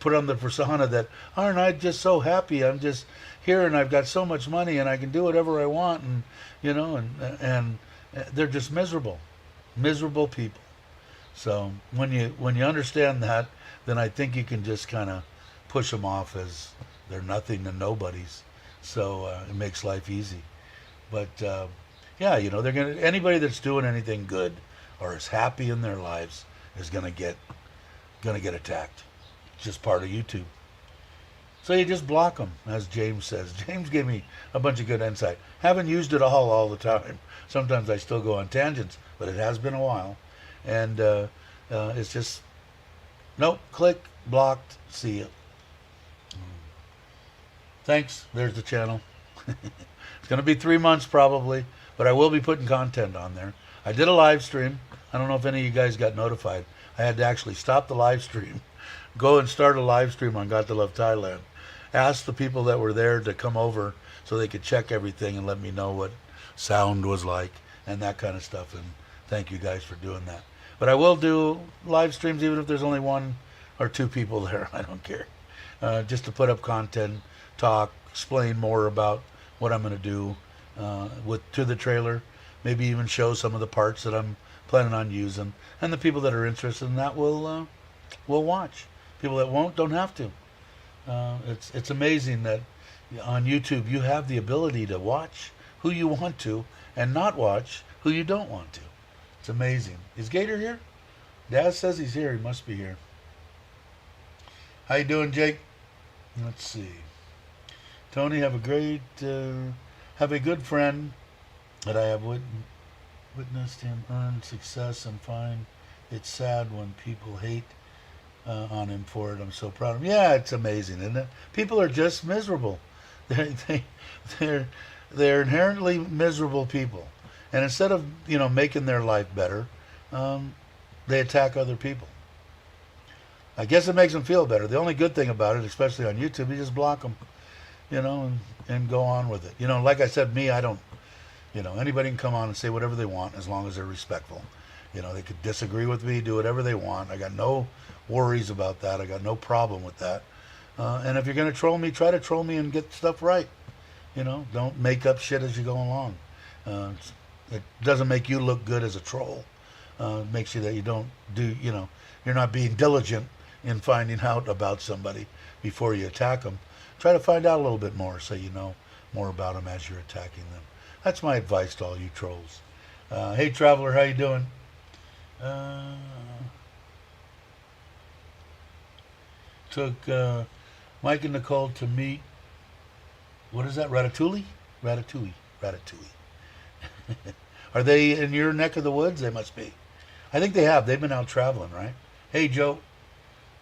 put on the persona that, aren't I just so happy? I'm just here and I've got so much money and I can do whatever I want, and and they're just miserable people. So when you understand that, then I think you can just kind of push them off as they're nothing and nobodies. So it makes life easy. But yeah, anybody that's doing anything good or is happy in their lives is gonna get attacked. It's just part of YouTube. So you just block them, as James says. James gave me a bunch of good insight. Haven't used it all the time. Sometimes I still go on tangents, but it has been a while. And it's just, nope, click, blocked, see you. Thanks, there's the channel. It's going to be 3 months probably, but I will be putting content on there. I did a live stream. I don't know if any of you guys got notified. I had to actually stop the live stream, go and start a live stream on Got to Love Thailand. Ask the people that were there to come over so they could check everything and let me know what sound was like and that kind of stuff. And thank you guys for doing that. But I will do live streams even if there's only 1 or 2 people there. I don't care. Just to put up content, talk, explain more about what I'm going to do to the trailer. Maybe even show some of the parts that I'm planning on using. And the people that are interested in that will watch. People that won't don't have to. It's amazing that on YouTube you have the ability to watch who you want to and not watch who you don't want to. It's amazing. Is Gator here? Dad says he's here. He must be here. How you doing, Jake? Let's see. Tony, have a good friend that I have witnessed him earn success and find it sad when people hate on him for it. I'm so proud of him. Yeah, it's amazing, isn't it? People are just miserable. They're inherently miserable people, and instead of making their life better, they attack other people. I guess it makes them feel better. The only good thing about it, especially on YouTube, you just block them, and go on with it. Like I said, me, I don't. Anybody can come on and say whatever they want as long as they're respectful. They could disagree with me, do whatever they want. I got no worries about that. I got no problem with that. And if you're going to troll me, try to troll me and get stuff right. Don't make up shit as you go along. It doesn't make you look good as a troll. It makes you that you don't do, you're not being diligent in finding out about somebody before you attack them. Try to find out a little bit more so you know more about them as you're attacking them. That's my advice to all you trolls. Hey, Traveler, how you doing? Took Mike and Nicole to meet, what is that, Ratatouille? Ratatouille. Are they in your neck of the woods? They must be. I think they have. They've been out traveling, right? Hey, Joe.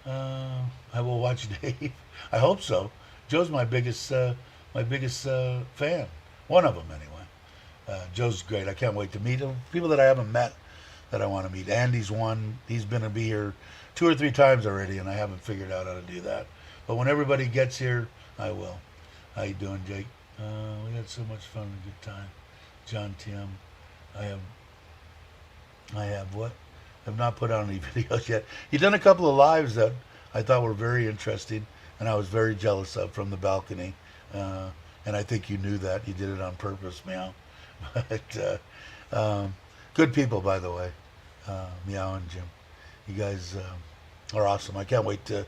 I will watch Dave. I hope so. Joe's my biggest fan. One of them, anyway. Joe's great. I can't wait to meet him. People that I haven't met that I want to meet. Andy's one. He's been to be here 2 or 3 times already, and I haven't figured out how to do that. But when everybody gets here, I will. How you doing, Jake? We had so much fun and a good time. John Tim. I have what? Have not put out any videos yet. You've done a couple of lives that I thought were very interesting, and I was very jealous of from the balcony. And I think you knew that. You did it on purpose, Meow. But good people, by the way, Meow and Jim. You guys are awesome. I can't wait to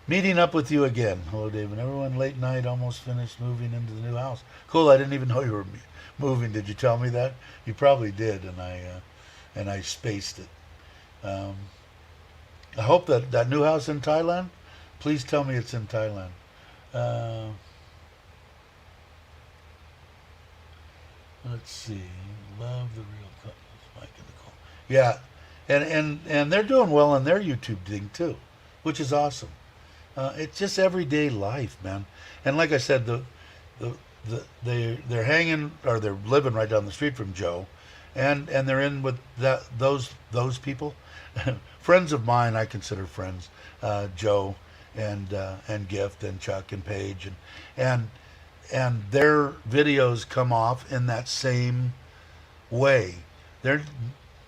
meeting up with you again. Hello, Dave. And everyone, late night, almost finished moving into the new house. Cool. I didn't even know you were moving. Did you tell me that? You probably did, and I spaced it. I hope that new house in Thailand, please tell me it's in Thailand. Let's see. Love the real couples, Mike and Nicole. Yeah, and they're doing well on their YouTube thing too, which is awesome. It's just everyday life, man. And like I said, they're hanging or they're living right down the street from Joe, and they're in with those people. Friends of mine, I consider friends, Joe and Gift and Chuck and Paige, and their videos come off in that same way.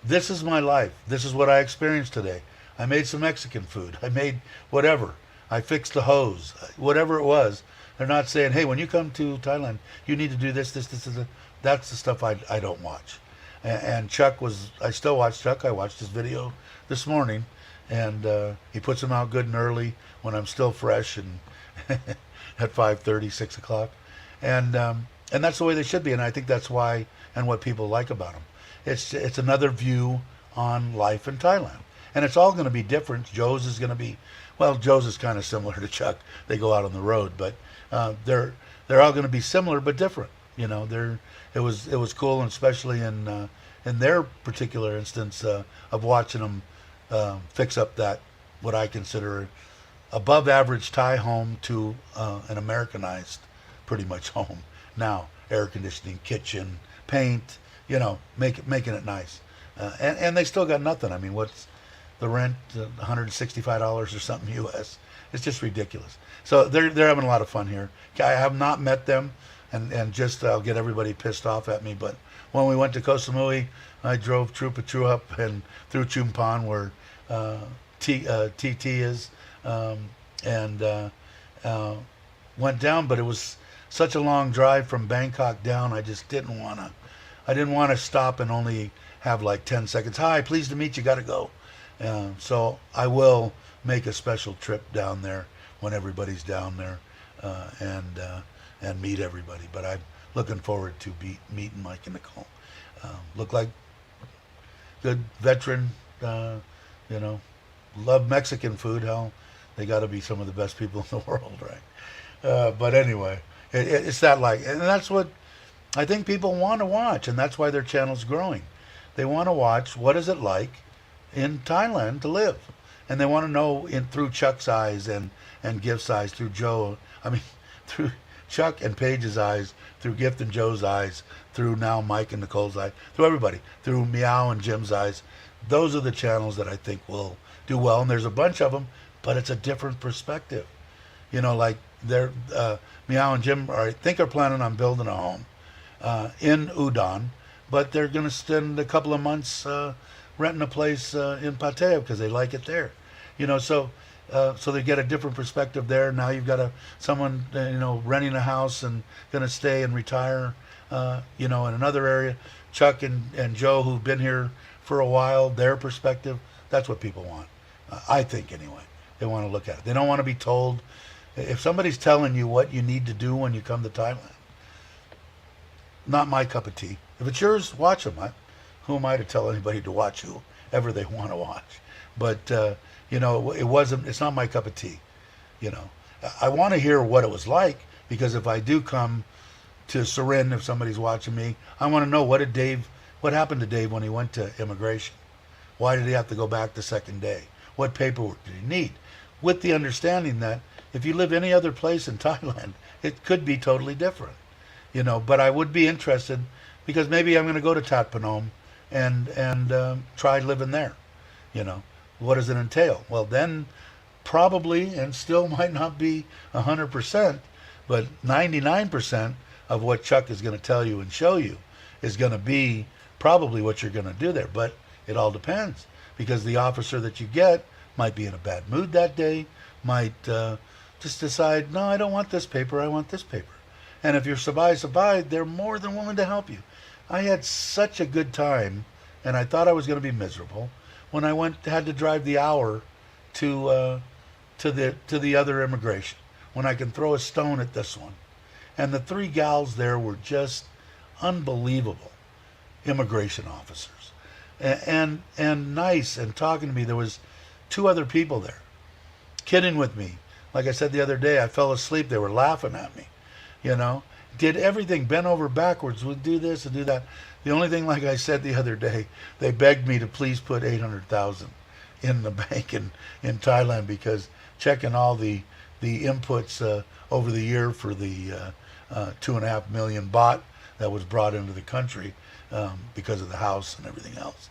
This is my life. This is what I experienced today. I made some Mexican food. I made whatever. I fixed the hose. Whatever it was. They're not saying, hey, when you come to Thailand, you need to do this. That's the stuff I don't watch. And Chuck I still watch Chuck. I watched his video this morning, and he puts them out good and early when I'm still fresh and at 5:30, 6 o'clock. And that's the way they should be. And I think that's why and what people like about them. It's another view on life in Thailand. And it's all going to be different. Joe's is going to be, well, Joe's is kind of similar to Chuck. They go out on the road, but they're all going to be similar but different. It was cool, and especially in their particular instance of watching them fix up that what I consider above average Thai home to an Americanized pretty much home. Now air conditioning, kitchen, paint, making it nice, and they still got nothing. I mean, what's the rent? $165 or something US. It's just ridiculous. So they're having a lot of fun here. I have not met them. And just I'll get everybody pissed off at me. But when we went to Koh Samui, I drove True up and through Chumpan where TT is, and went down. But it was such a long drive from Bangkok down. I just didn't want to stop and only have like 10 seconds. Hi, pleased to meet you. Got to go. So I will make a special trip down there when everybody's down there, and meet everybody. But I'm looking forward to meeting Mike and Nicole. Look like good veteran, love Mexican food. Hell, they got to be some of the best people in the world, right? But anyway, it's that and that's what I think people want to watch, and that's why their channel's growing. They want to watch what is it like in Thailand to live, and they want to know through Chuck's eyes and Gift's eyes, through Joe. I mean, through Chuck and Paige's eyes, through Gift and Joe's eyes, through now Mike and Nicole's eyes, through everybody, through Meow and Jim's eyes. Those are the channels that I think will do well, and there's a bunch of them, but it's a different perspective. Like they're Meow and Jim are planning on building a home in Udon, but they're going to spend a couple of months renting a place in Pattaya because they like it there. So So they get a different perspective there. Now you've got someone renting a house and going to stay and retire, in another area. Chuck and Joe, who've been here for a while, their perspective, that's what people want. I think anyway. They want to look at it. They don't want to be told. If somebody's telling you what you need to do when you come to Thailand, not my cup of tea. If it's yours, watch them. Who am I to tell anybody to watch whoever they want to watch? But it's not my cup of tea. I want to hear what it was like, because if I do come to Surin, if somebody's watching me, I want to know what happened to Dave when he went to immigration. Why did he have to go back the second day? What paperwork did he need? With the understanding that if you live any other place in Thailand, it could be totally different. But I would be interested, because maybe I'm going to go to Tat Phnom and try living there. What does it entail? Well, then probably, and still might not be 100%, but 99% of what Chuck is going to tell you and show you is going to be probably what you're going to do there. But it all depends, because the officer that you get might be in a bad mood that day, might just decide, no, I don't want this paper, I want this paper. And if you're sabai, they're more than willing to help you. I had such a good time, and I thought I was going to be miserable when I had to drive the hour to the other immigration, when I can throw a stone at this one. And the 3 gals there were just unbelievable immigration officers, and nice, and talking to me. There was 2 other people there, kidding with me. Like I said the other day, I fell asleep. They were laughing at me. Did everything, bent over backwards, would do this and do that. The only thing, like I said the other day, they begged me to please put 800,000 in the bank in Thailand, because checking all the inputs over the year for the 2.5 million baht that was brought into the country because of the house and everything else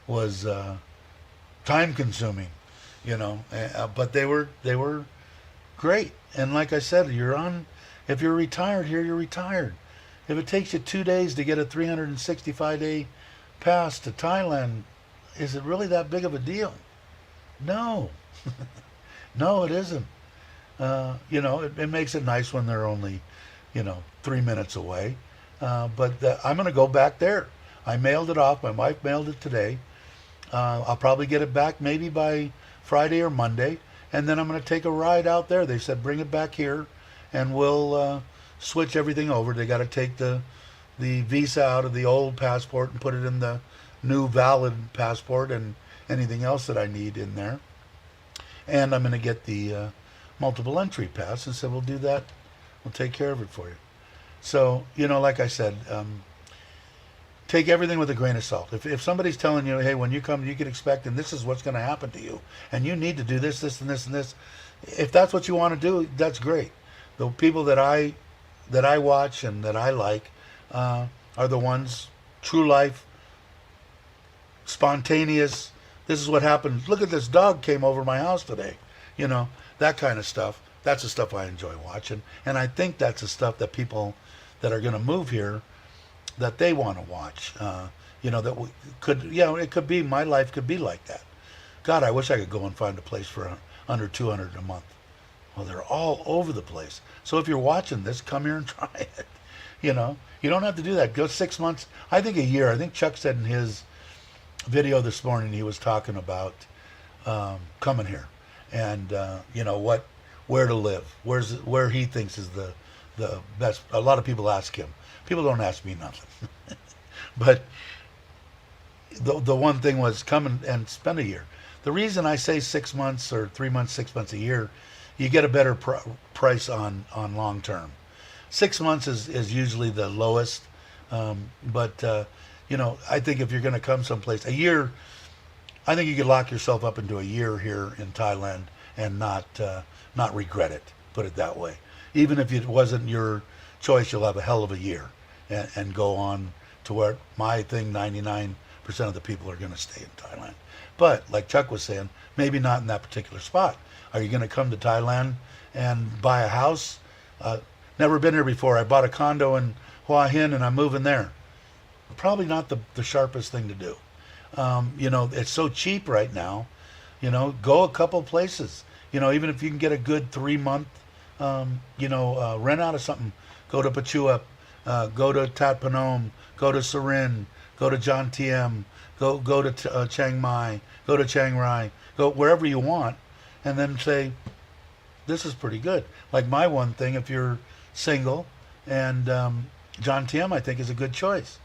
was time consuming, but they were great. And like I said, if you're retired here, you're retired. If it takes you 2 days to get a 365-day pass to Thailand, is it really that big of a deal? No. No, it isn't. It makes it nice when they're only, 3 minutes away. But I'm going to go back there. I mailed it off. My wife mailed it today. I'll probably get it back maybe by Friday or Monday. And then I'm going to take a ride out there. They said bring it back here, and we'll switch everything over. They got to take the visa out of the old passport and put it in the new valid passport, and anything else that I need in there. And I'm going to get the multiple entry pass, and said we'll do that. We'll take care of it for you. So, like I said, take everything with a grain of salt. If somebody's telling you, hey, when you come, you can expect, and this is what's going to happen to you, and you need to do this, this, and this, and this. If that's what you want to do, that's great. The people that I watch and that I like are the ones, true life, spontaneous. This is what happened. Look at this dog came over my house today. That kind of stuff. That's the stuff I enjoy watching. And I think that's the stuff that people that are going to move here, that they want to watch. That it could be, my life could be like that. God, I wish I could go and find a place for under 200 a month. Well, they're all over the place. So if you're watching this, come here and try it. You don't have to do that. Go 6 months. I think a year. I think Chuck said in his video this morning, he was talking about coming here, and where to live, where he thinks is the best. A lot of people ask him. People don't ask me nothing. But the one thing was come and spend a year. The reason I say 6 months or 3 months, 6 months, a year, you get a better price on long term. 6 months is usually the lowest, but I think if you're going to come someplace, a year, I think you could lock yourself up into a year here in Thailand and not regret it. Put it that way. Even if it wasn't your choice, you'll have a hell of a year and go on to where my thing, 99% of the people are going to stay in Thailand. But like Chuck was saying, maybe not in that particular spot. Are you going to come to Thailand and buy a house? Never been here before. I bought a condo in Hua Hin and I'm moving there. Probably not the sharpest thing to do. It's so cheap right now. Go a couple places. Even if you can get a good 3 month, rent out of something. Go to Pachuap, go to Tat Panom, go to Surin, go to John Tiem, go to Chiang Mai, go to Chiang Rai, go wherever you want, and then say, this is pretty good. Like my one thing, if you're single, and John Tiem, I think, is a good choice.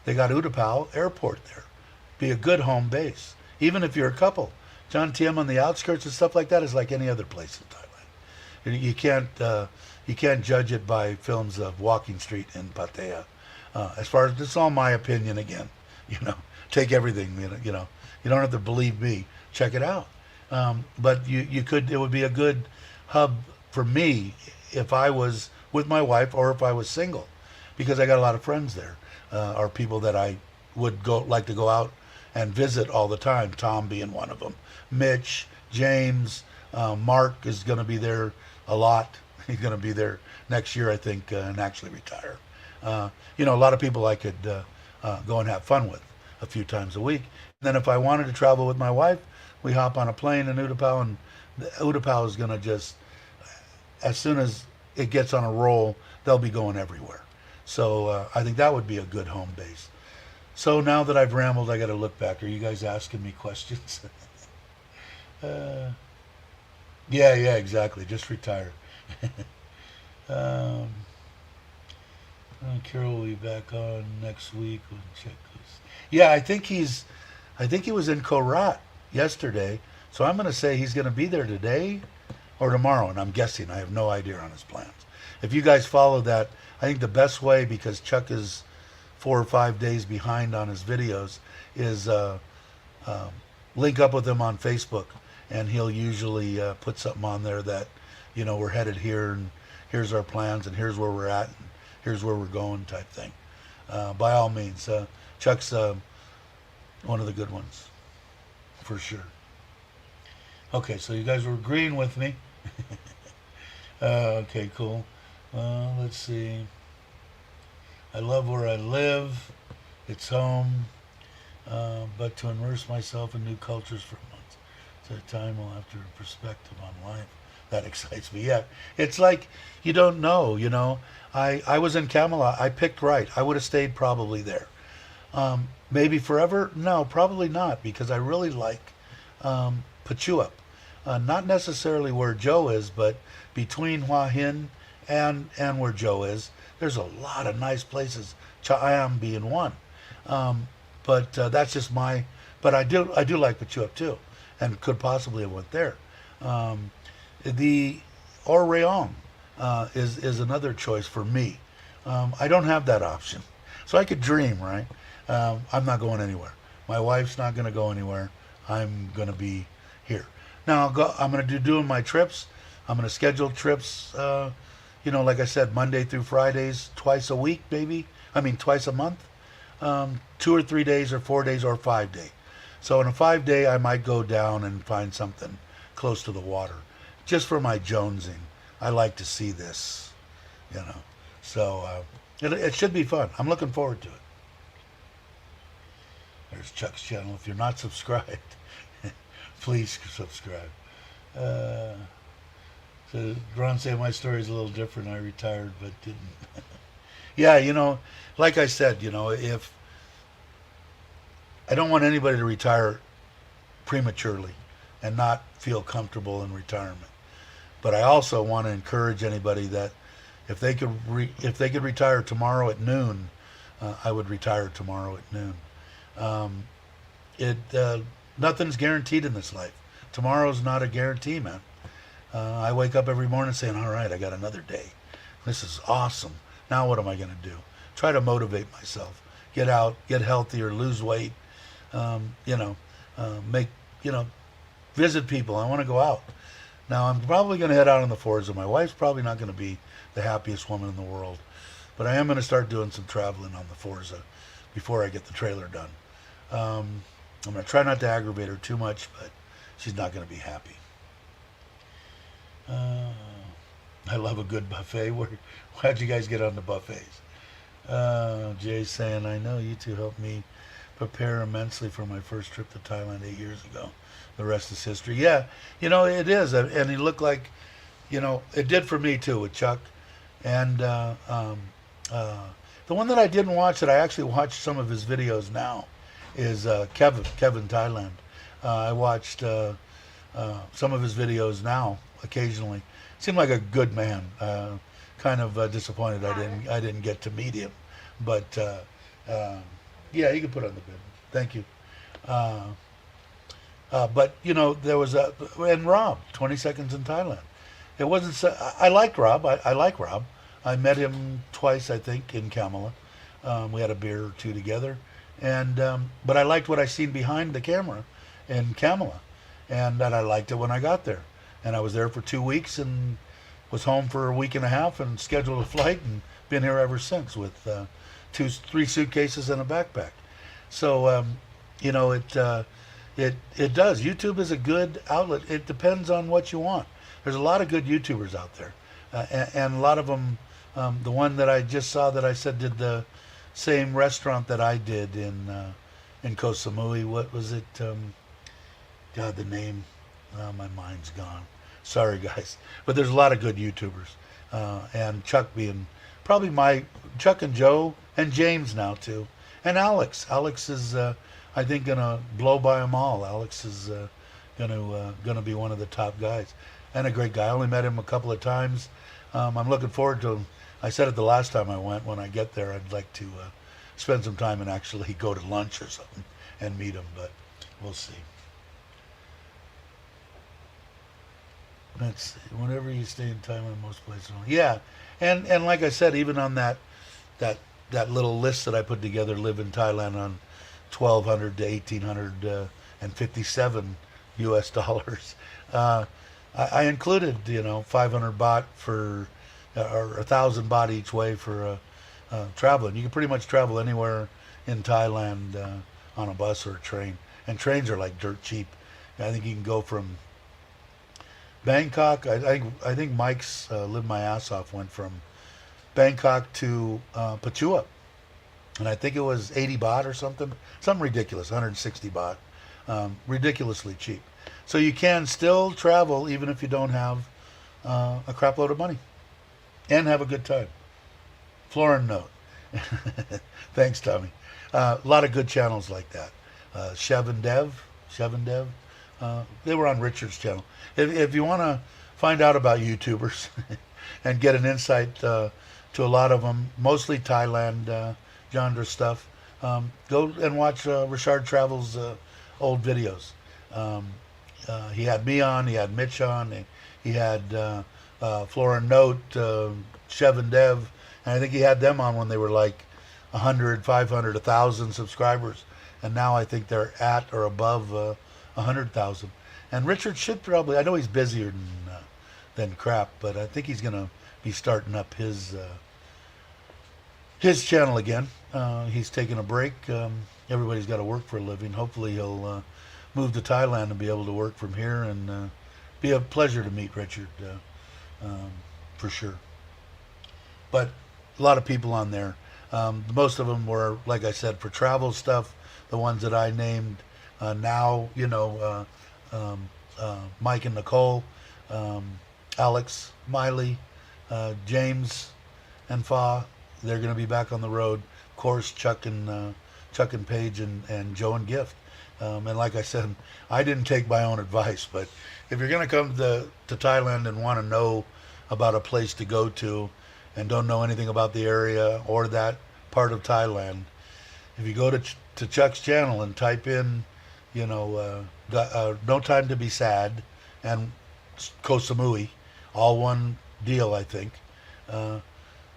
They got Utapao Airport there. Be a good home base. Even if you're a couple. John Tiem on the outskirts and stuff like that is like any other place in Thailand. You can't judge it by films of Walking Street in Pattaya. As far as, this is all my opinion again. Take everything. You don't have to believe me. Check it out. But you could. It would be a good hub for me if I was with my wife or if I was single, because I got a lot of friends there, or people that I would like to go out and visit all the time. Tom being one of them. Mitch, James, Mark is going to be there a lot. He's going to be there next year, I think, and actually retire. A lot of people I could go and have fun with a few times a week. And then if I wanted to travel with my wife, we hop on a plane in Utapao, and Utapao is going to just, as soon as it gets on a roll, they'll be going everywhere. So I think that would be a good home base. So now that I've rambled, I got to look back. Are you guys asking me questions? Yeah, exactly. Just retire. Carol will be back on next week when check this. Yeah, I think he was in Korat yesterday. So I'm going to say he's going to be there today or tomorrow, and I'm guessing. I have no idea on his plans. If you guys follow that, I think the best way, because Chuck is 4 or 5 days behind on his videos, is link up with him on Facebook, and he'll usually put something on there that, we're headed here, and here's our plans, and here's where we're at, and here's where we're going type thing. By all means, Chuck's one of the good ones, for sure. Okay, so you guys were agreeing with me. Okay, cool. Let's see. I love where I live. It's home. But to immerse myself in new cultures for months. At a time will have to perspective on life. That excites me. Yeah. It's like, you don't know. I was in Camelot. I picked right. I would have stayed probably there. Maybe forever? No, probably not, because I really like Pachuap. Not necessarily where Joe is, but between Hua Hin and where Joe is, there's a lot of nice places. Chaam being one. But that's just my. But I do like Pachuap too, and could possibly have went there. The Orayong is another choice for me. I don't have that option, so I could dream, right? I'm not going anywhere. My wife's not going to go anywhere. I'm going to be here. Now I'm going to be doing my trips. I'm going to schedule trips. Like I said, Monday through Fridays, twice a week, maybe. Twice a month. 2 or 3 days, or 4 days, or 5 day. So in a 5 day, I might go down and find something close to the water, just for my jonesing. I like to see this, So it should be fun. I'm looking forward to it. There's Chuck's channel. If you're not subscribed, please subscribe. So Ron said my story is a little different. I retired but didn't. Yeah, like I said, if I don't want anybody to retire prematurely and not feel comfortable in retirement. But I also want to encourage anybody that if they could retire tomorrow at noon, I would retire tomorrow at noon. Nothing's guaranteed in this life. Tomorrow's not a guarantee, man. I wake up every morning saying, all right, I got another day. This is awesome. Now what am I going to do? Try to motivate myself. Get out, get healthier, lose weight, visit people. I want to go out. Now I'm probably going to head out on the Forza. My wife's probably not going to be the happiest woman in the world, but I am going to start doing some traveling on the Forza before I get the trailer done. I'm going to try not to aggravate her too much, but she's not going to be happy. I love a good buffet. How'd you guys get on the buffets? Jay's saying, I know you two helped me prepare immensely for my first trip to Thailand 8 years ago. The rest is history. Yeah, it is, and he looked like, it did for me too with Chuck, and uh, the one that I didn't watch that I actually watched some of his videos now is Kevin Thailand. I watched some of his videos now occasionally. Seemed like a good man. Kind of disappointed I didn't get to meet him, but yeah, you can put on the bed. Thank you. Uh, but there was and Rob, 20 Seconds in Thailand. It wasn't. I liked Rob. I like Rob. I met him twice, I think, in Kamala. We had a beer or two together, and but I liked what I seen behind the camera in Kamala, and I liked it when I got there. And I was there for 2 weeks and was home for a week and a half and scheduled a flight and been here ever since with 3 suitcases and a backpack. So it does. YouTube is a good outlet. It depends on what you want. There's a lot of good YouTubers out there, and a lot of them. The one that I just saw that I said did the same restaurant that I did in Koh Samui. What was it? God, the name. My mind's gone. Sorry, guys. But there's a lot of good YouTubers, and Chuck being probably Chuck and Joe and James now too, and Alex. Alex is I think gonna blow by them all. Alex is gonna be one of the top guys, and a great guy. I only met him a couple of times. I'm looking forward to him. I said it the last time I went. When I get there, I'd like to spend some time and actually go to lunch or something and meet him. But we'll see. Let's see. Whenever you stay in Thailand, most places. Yeah, and like I said, even on that little list that I put together, live in Thailand on 1,200 to 1,857 U.S. dollars. I included 500 baht for or 1,000 baht each way for traveling. You can pretty much travel anywhere in Thailand on a bus or a train, and trains are like dirt cheap. I think you can go from Bangkok. I think Mike's Live My Ass Off went from Bangkok to Pachua, and I think it was 80 baht or something ridiculous, 160 baht, ridiculously cheap. So you can still travel even if you don't have a crap load of money, and have a good time. Florin note. Thanks, Tommy. A lot of good channels like that. Chev and Dev. They were on Richard's channel. If you want to find out about YouTubers and get an insight to a lot of them, mostly Thailand genre stuff, go and watch Richard Travel's old videos. He had me on, he had Mitch on, he had Florin Note, Chev and Dev, and I think he had them on when they were like 100, 500, 1,000 subscribers, and now I think they're at or above 100,000. And Richard should probably, I know he's busier than crap, but I think he's going to be starting up his channel again. He's taking a break. Everybody's got to work for a living. Hopefully he'll move to Thailand and be able to work from here, and be a pleasure to meet Richard, for sure. But a lot of people on there. Most of them were, like I said, for travel stuff. The ones that I named now, Mike and Nicole, Alex, Miley, James, and Fa. They're going to be back on the road. Of course, Chuck and Paige and Joe and Gift. And like I said, I didn't take my own advice, but if you're going to come to Thailand and want to know about a place to go to and don't know anything about the area or that part of Thailand, if you go to Chuck's channel and type in, No Time to Be Sad and Koh Samui, all one deal, I think.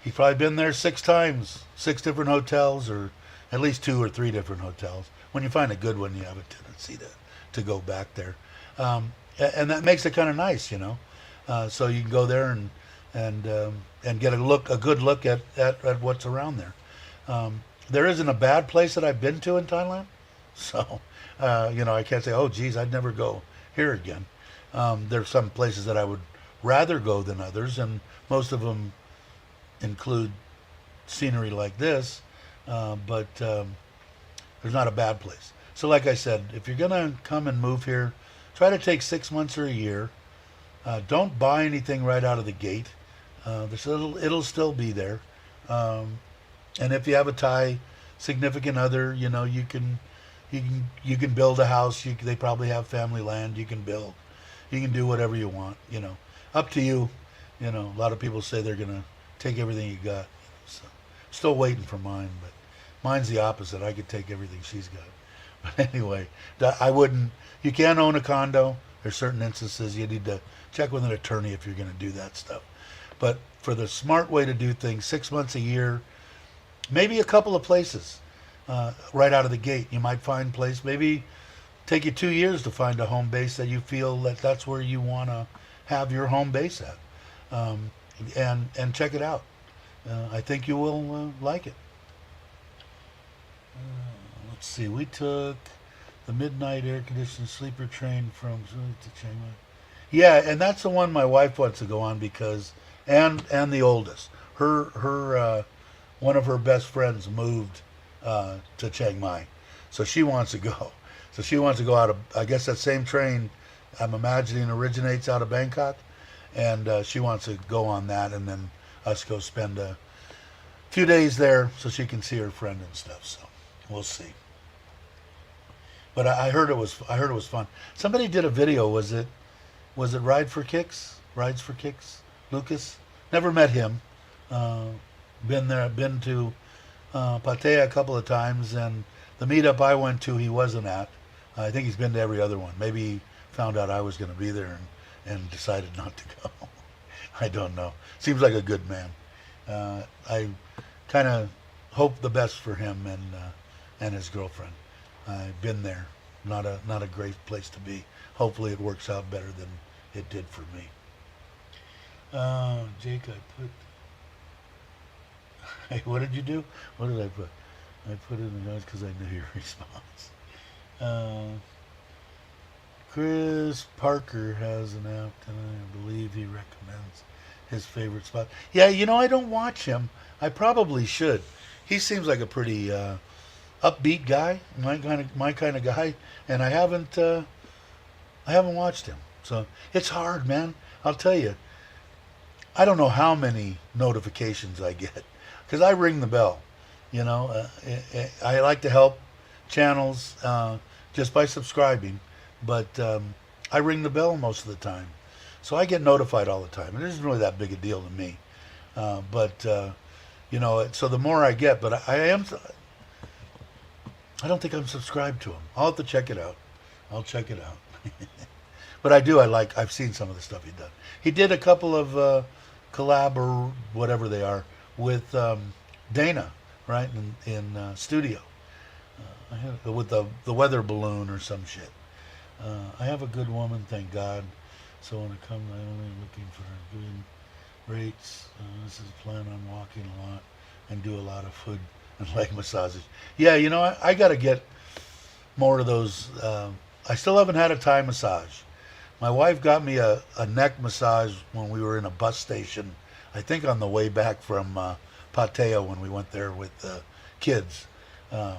He's probably been there 6 times, 6 different hotels, or at least 2 or 3 different hotels. When you find a good one, you have a tendency to go back there, and that makes it kind of nice, So you can go there and get a good look at what's around there. There isn't a bad place that I've been to in Thailand, so I can't say, oh geez, I'd never go here again. There's some places that I would rather go than others, and most of them include scenery like this, but There's not a bad place. So like I said, if you're gonna come and move here, try to take 6 months or a year. Don't buy anything right out of the gate. It'll still be there. Um, and if you have a Thai significant other, you can build a house. They probably have family land. You can build. You can do whatever you want. Up to you. A lot of people say they're gonna take everything you got. So, still waiting for mine, but mine's the opposite. I could take everything she's got. But anyway, I wouldn't. You can't own a condo. There's certain instances you need to check with an attorney if you're going to do that stuff. But for the smart way to do things, 6 months a year, maybe a couple of places right out of the gate. You might find place. Maybe take you 2 years to find a home base that you feel that's where you want to have your home base at, and check it out. I think you will like it. Let's see. We took the midnight air conditioned sleeper train from to Chiang Mai. Yeah, and that's the one my wife wants to go on because, and the oldest, her one of her best friends moved to Chiang Mai, so she wants to go. So she wants to go out of, I guess that same train, I'm imagining originates out of Bangkok, and she wants to go on that, and then us go spend a few days there so she can see her friend and stuff. So we'll see. But I heard it was fun. Somebody did a video. Was it Rides for Kicks? Lucas. Never met him. Been there. Been to Pattaya a couple of times, and the meetup I went to, he wasn't at. I think he's been to every other one. Maybe he found out I was going to be there and decided not to go. I don't know. Seems like a good man. I kind of hope the best for him and his girlfriend. I've been there. Not a great place to be. Hopefully it works out better than it did for me. Jake, Hey, what did you do? What did I put? I put it in the notes because I knew your response. Chris Parker has an app, and I believe he recommends his favorite spot. Yeah, I don't watch him. I probably should. He seems like a pretty upbeat guy, my kind of guy, and I haven't watched him. So it's hard, man. I'll tell you. I don't know how many notifications I get because I ring the bell. I like to help channels just by subscribing, but I ring the bell most of the time, so I get notified all the time. It isn't really that big a deal to me, but so the more I get, but I don't think I'm subscribed to him. I'll have to check it out. I'll check it out. But I've seen some of the stuff he done. He did a couple of collab or whatever they are with Dana, right, in studio. With the weather balloon or some shit. I have a good woman, thank God. So when I come, I'm only looking for good rates. This is plan on walking a lot and do a lot of foot and leg massages. Yeah, I got to get more of those. I still haven't had a Thai massage. My wife got me a neck massage when we were in a bus station, I think on the way back from Pattaya when we went there with the kids a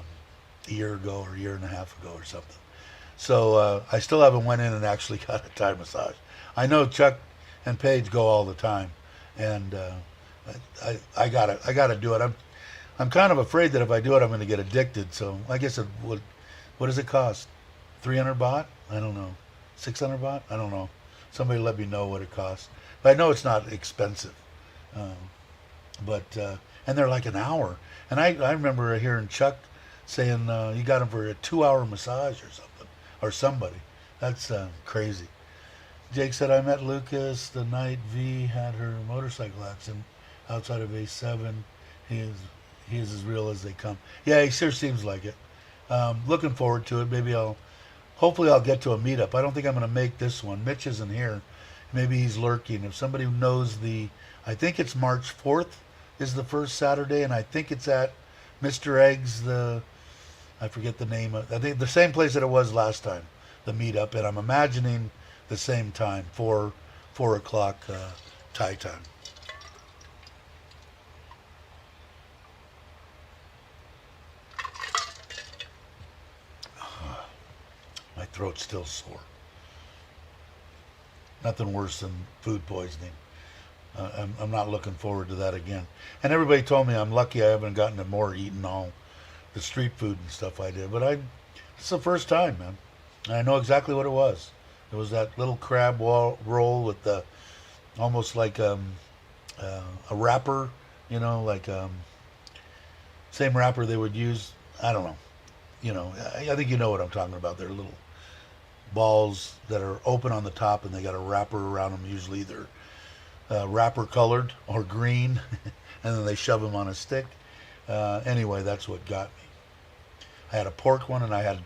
year ago or a year and a half ago or something. So I still haven't went in and actually got a Thai massage. I know Chuck and Paige go all the time, and I gotta do it. I'm kind of afraid that if I do it, I'm going to get addicted. So I guess what does it cost? 300 baht? I don't know. 600 baht? I don't know. Somebody let me know what it costs. But I know it's not expensive. And they're like an hour. And I remember hearing Chuck saying he got him for a 2-hour massage or something, or somebody. That's crazy. Jake said, I met Lucas the night V had her motorcycle accident outside of A7. He is as real as they come. Yeah, he sure seems like it. Looking forward to it. Hopefully I'll get to a meetup. I don't think I'm going to make this one. Mitch isn't here. Maybe he's lurking. If somebody knows I think it's March 4th is the first Saturday, and I think it's at Mr. Egg's, I forget the name. I think the same place that it was last time, the meetup, and I'm imagining the same time, 4 o'clock Thai time. throat's still sore. Nothing worse than food poisoning. I'm not looking forward to that again. And everybody told me I'm lucky I haven't gotten to more eating all the street food and stuff I did. But it's the first time, man. And I know exactly what it was. It was that little crab roll with the almost like a wrapper, like same wrapper they would use. I don't know. I think you know what I'm talking about. They're little balls that are open on the top, and they got a wrapper around them. Usually they're wrapper colored or green, and then they shove them on a stick. Anyway, that's what got me. I had a pork one, and I had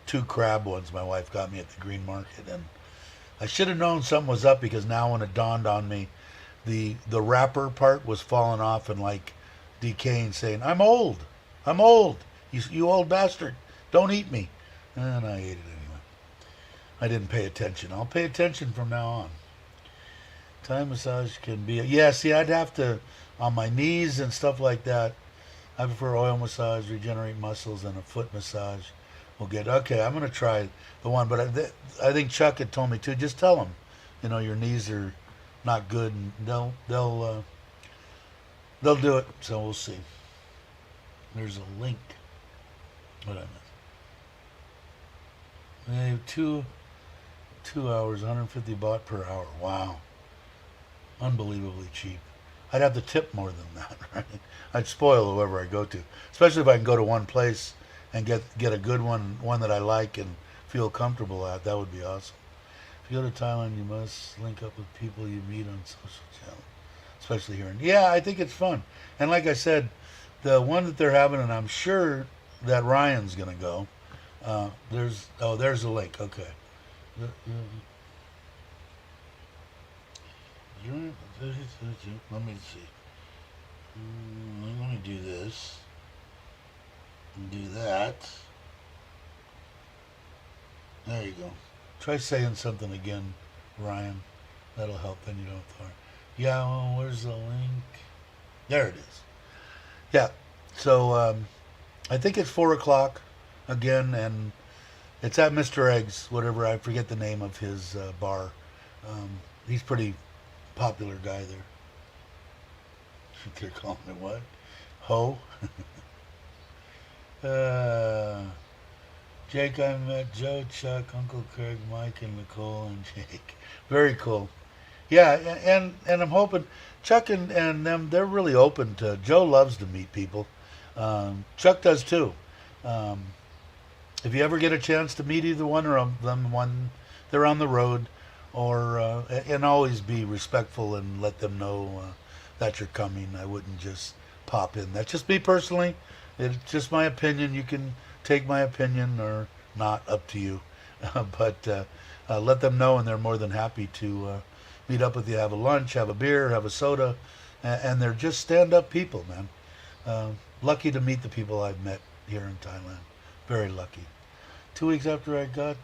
2 crab ones my wife got me at the green market, and I should have known something was up, because now when it dawned on me, the wrapper part was falling off and like decaying, saying, I'm old, you old bastard, don't eat me. And I ate it anyway. I didn't pay attention. I'll pay attention from now on. Thai massage can be, see, I'd have to, on my knees and stuff like that, I prefer oil massage, regenerate muscles, and a foot massage. Okay, I'm going to try the one, but I think Chuck had told me too, just tell them, your knees are not good, and they'll do it, so we'll see. There's a link. What I missed? They have 2 hours, 150 baht per hour. Wow. Unbelievably cheap. I'd have to tip more than that, right? I'd spoil whoever I go to, especially if I can go to one place and get a good one that I like and feel comfortable at. That would be awesome. If you go to Thailand, you must link up with people you meet on social channels, especially here. Yeah, I think it's fun. And like I said, the one that they're having, and I'm sure that Ryan's going to go. There's a link. Okay. Let me see. Let me do this. And do that. There you go. Try saying something again, Ryan. That'll help. Then you don't have to. Yeah, well, where's the link? There it is. Yeah. So I think it's 4:00 again, and it's at Mr. Egg's, whatever. I forget the name of his bar. He's pretty popular guy there. They're calling it what? Ho? Jake, I met Joe, Chuck, Uncle Craig, Mike, and Nicole, and Jake. Very cool. Yeah, and I'm hoping Chuck and them, they're really open to. Joe loves to meet people. Chuck does too. If you ever get a chance to meet either one of them when they're on the road, or and always be respectful and let them know that you're coming. I wouldn't just pop in. That's just me personally. It's just my opinion. You can take my opinion or not, up to you. But let them know, and they're more than happy to meet up with you, have a lunch, have a beer, have a soda, and they're just stand-up people, man. Lucky to meet the people I've met here in Thailand. Very lucky. 2 weeks after I got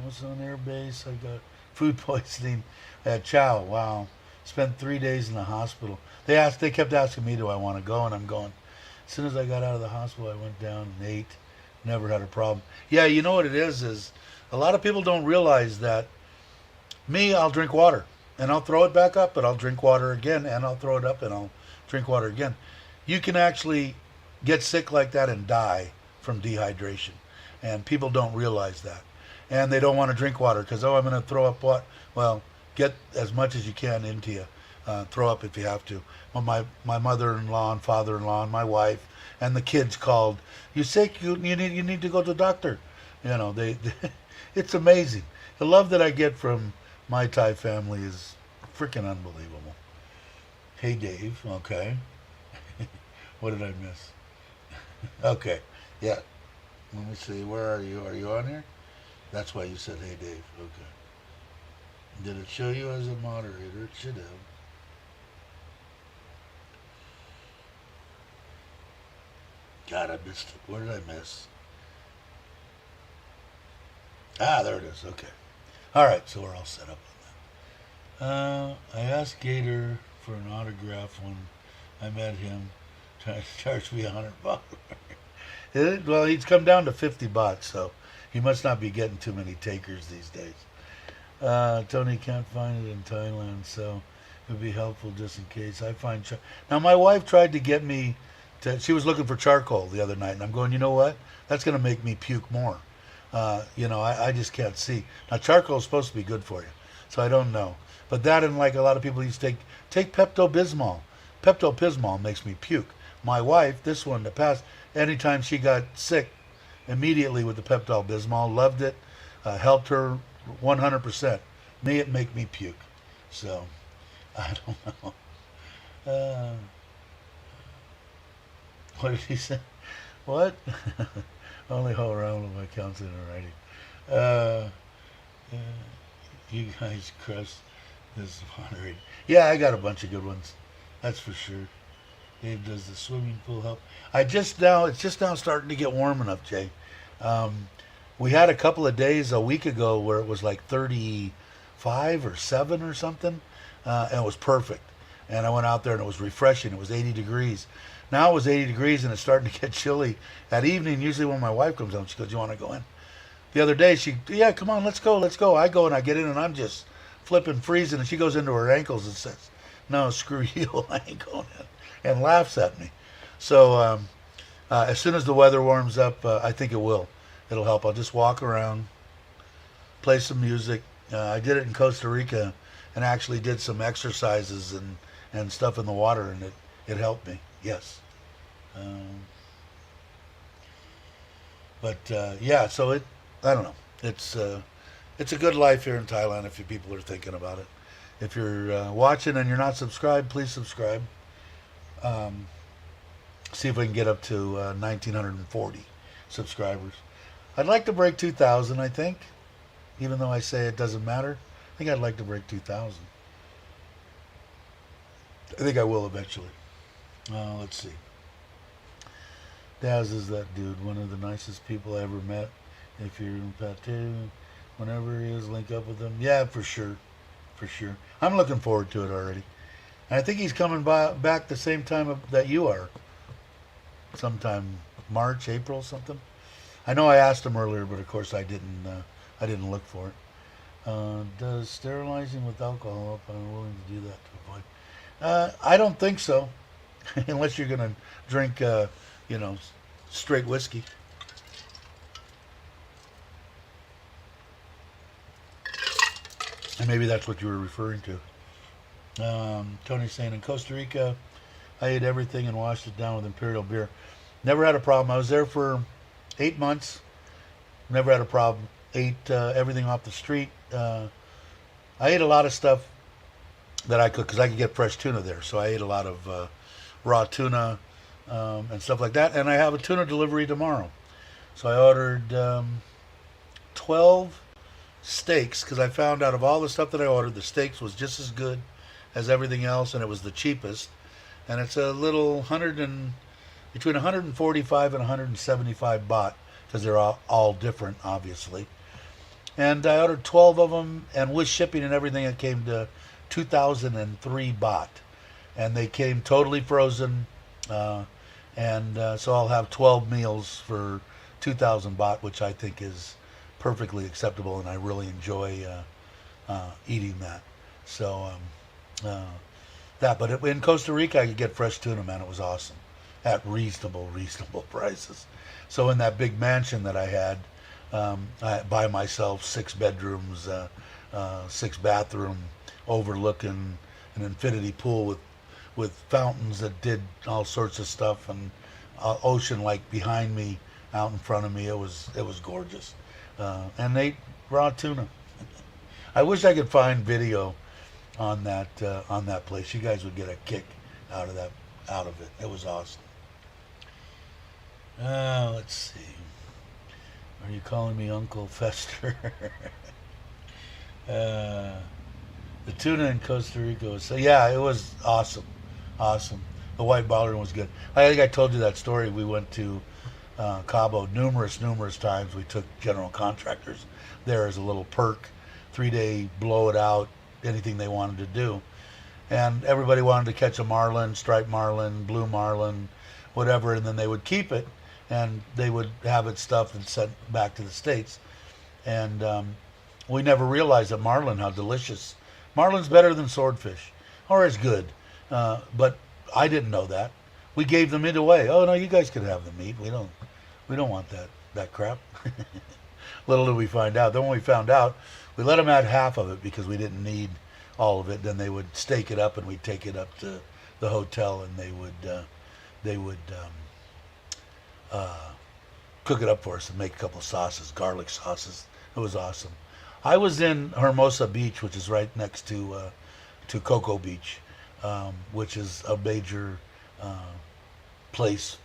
was on air base, I got food poisoning at Chow. Wow. Spent 3 days in the hospital. They kept asking me, do I want to go? And I'm going. As soon as I got out of the hospital, I went down and ate. Never had a problem. Yeah, you know what it is a lot of people don't realize that I'll drink water and I'll throw it back up, and I'll drink water again, and I'll throw it up and I'll drink water again. You can actually get sick like that and die from dehydration. And people don't realize that. And they don't want to drink water because, I'm going to throw up what? Well, get as much as you can into you. Throw up if you have to. Well, my mother-in-law and father-in-law and my wife and the kids called. You sick? You need to go to the doctor. They it's amazing. The love that I get from my Thai family is freaking unbelievable. Hey, Dave. Okay. What did I miss? Okay. Yeah. Let me see. Where are you? Are you on here? That's why you said, hey, Dave. Okay. Did it show you as a moderator? It should have. God, I missed it. What did I miss? There it is. Okay. All right, so we're all set up on that. I asked Gator for an autograph when I met him. Trying to charge me $100. Well, he's come down to 50 baht, so You must not be getting too many takers these days. Tony can't find it in Thailand, so it would be helpful just in case. I find now my wife tried to get me to. She was looking for charcoal the other night, and I'm going. You know what? That's going to make me puke more. I just can't see. Now charcoal is supposed to be good for you, so I don't know. But that and like a lot of people used to take Pepto-Bismol. Pepto-Bismol makes me puke. My wife, this one, the past, anytime she got sick, immediately with the Pepto-Bismol, loved it, helped her 100%. Me, it make me puke. So, I don't know. What did he say? What? Only hoe around with my counseling and writing. You guys crushed this moderator. Yeah, I got a bunch of good ones. That's for sure. Dave, does the swimming pool help? It's just now starting to get warm enough, Jay. We had a couple of days a week ago where it was like 35 or 7 or something, and it was perfect. And I went out there and it was refreshing. It was 80 degrees. Now it was 80 degrees and it's starting to get chilly. At evening, usually when my wife comes home, she goes, "You want to go in?" The other day, yeah, come on, let's go. I go and I get in and I'm just flipping, freezing, and she goes into her ankles and says, "No, screw you, I ain't going in," and laughs at me. So as soon as the weather warms up, I think it'll help. I'll just walk around, play some music. I did it in Costa Rica and actually did some exercises and stuff in the water, and it helped me. Yes. Yeah, so I don't know. It's a good life here in Thailand if you people are thinking about it. If you're watching and you're not subscribed, please subscribe. See if we can get up to 1,940 subscribers. I'd like to break 2,000, I think. Even though I say it doesn't matter, I think I'd like to break 2,000. I think I will eventually. Let's see. Daz is that dude, one of the nicest people I ever met. If you're in Patu, whenever he is, link up with him. Yeah, for sure. For sure. I'm looking forward to it already. And I think he's coming back the same time that you are. Sometime March, April, something. I know I asked him earlier, but of course I didn't look for it. Does sterilizing with alcohol help? I'm willing to do that to avoid. I don't think so. Unless you're going to drink, straight whiskey. And maybe that's what you were referring to. Tony's saying, in Costa Rica, I ate everything and washed it down with Imperial beer. Never had a problem. I was there for 8 months. Never had a problem. Ate everything off the street. I ate a lot of stuff that I could, because I could get fresh tuna there. So I ate a lot of raw tuna and stuff like that. And I have a tuna delivery tomorrow. So I ordered 12 steaks, because I found out of all the stuff that I ordered, the steaks was just as good as everything else, and it was the cheapest. And it's a little between 145 and 175 baht, because they're all different, obviously. And I ordered 12 of them, and with shipping and everything, it came to 2,003 baht. And they came totally frozen. So I'll have 12 meals for 2,000 baht, which I think is perfectly acceptable, and I really enjoy eating that. So but in Costa Rica, I could get fresh tuna, man. It was awesome at reasonable prices. So in that big mansion that I had, by myself, 6 bedrooms, 6 bathroom, overlooking an infinity pool with fountains that did all sorts of stuff, and ocean like behind me, out in front of me. It was gorgeous, and they ate raw tuna. I wish I could find video on that place. You guys would get a kick out of it. It was awesome. Let's see. Are you calling me Uncle Fester? The tuna in Costa Rica was, yeah, it was awesome. The white bollard was good. I think I told you that story. We went to Cabo numerous times. We took general contractors there as a little perk, 3-day blow it out, anything they wanted to do. And everybody wanted to catch a marlin, striped marlin, blue marlin, whatever, and then they would keep it, and they would have it stuffed and sent back to the States. and we never realized that marlin, how delicious. Marlin's better than swordfish, or as good, but I didn't know that. We gave the meat away. Oh no, you guys can have the meat. We don't want that crap. Little did we find out. Then when we found out, we let them add half of it because we didn't need all of it. Then they would steak it up, and we'd take it up to the hotel, and they would cook it up for us and make a couple of sauces, garlic sauces. It was awesome. I was in Hermosa Beach, which is right next to Cocoa Beach, which is a major place,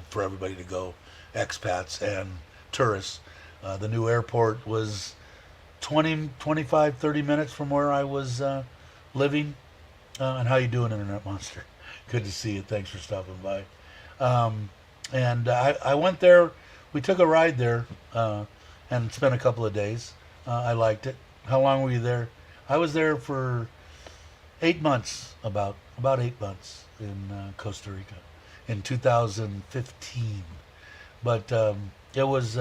for everybody to go, expats and tourists. The new airport was 20, 25, 30 minutes from where I was living. And how you doing, Internet Monster? Good to see you. Thanks for stopping by. And I went there. We took a ride there and spent a couple of days. I liked it. How long were you there? I was there for 8 months, about 8 months in Costa Rica in 2015. But it was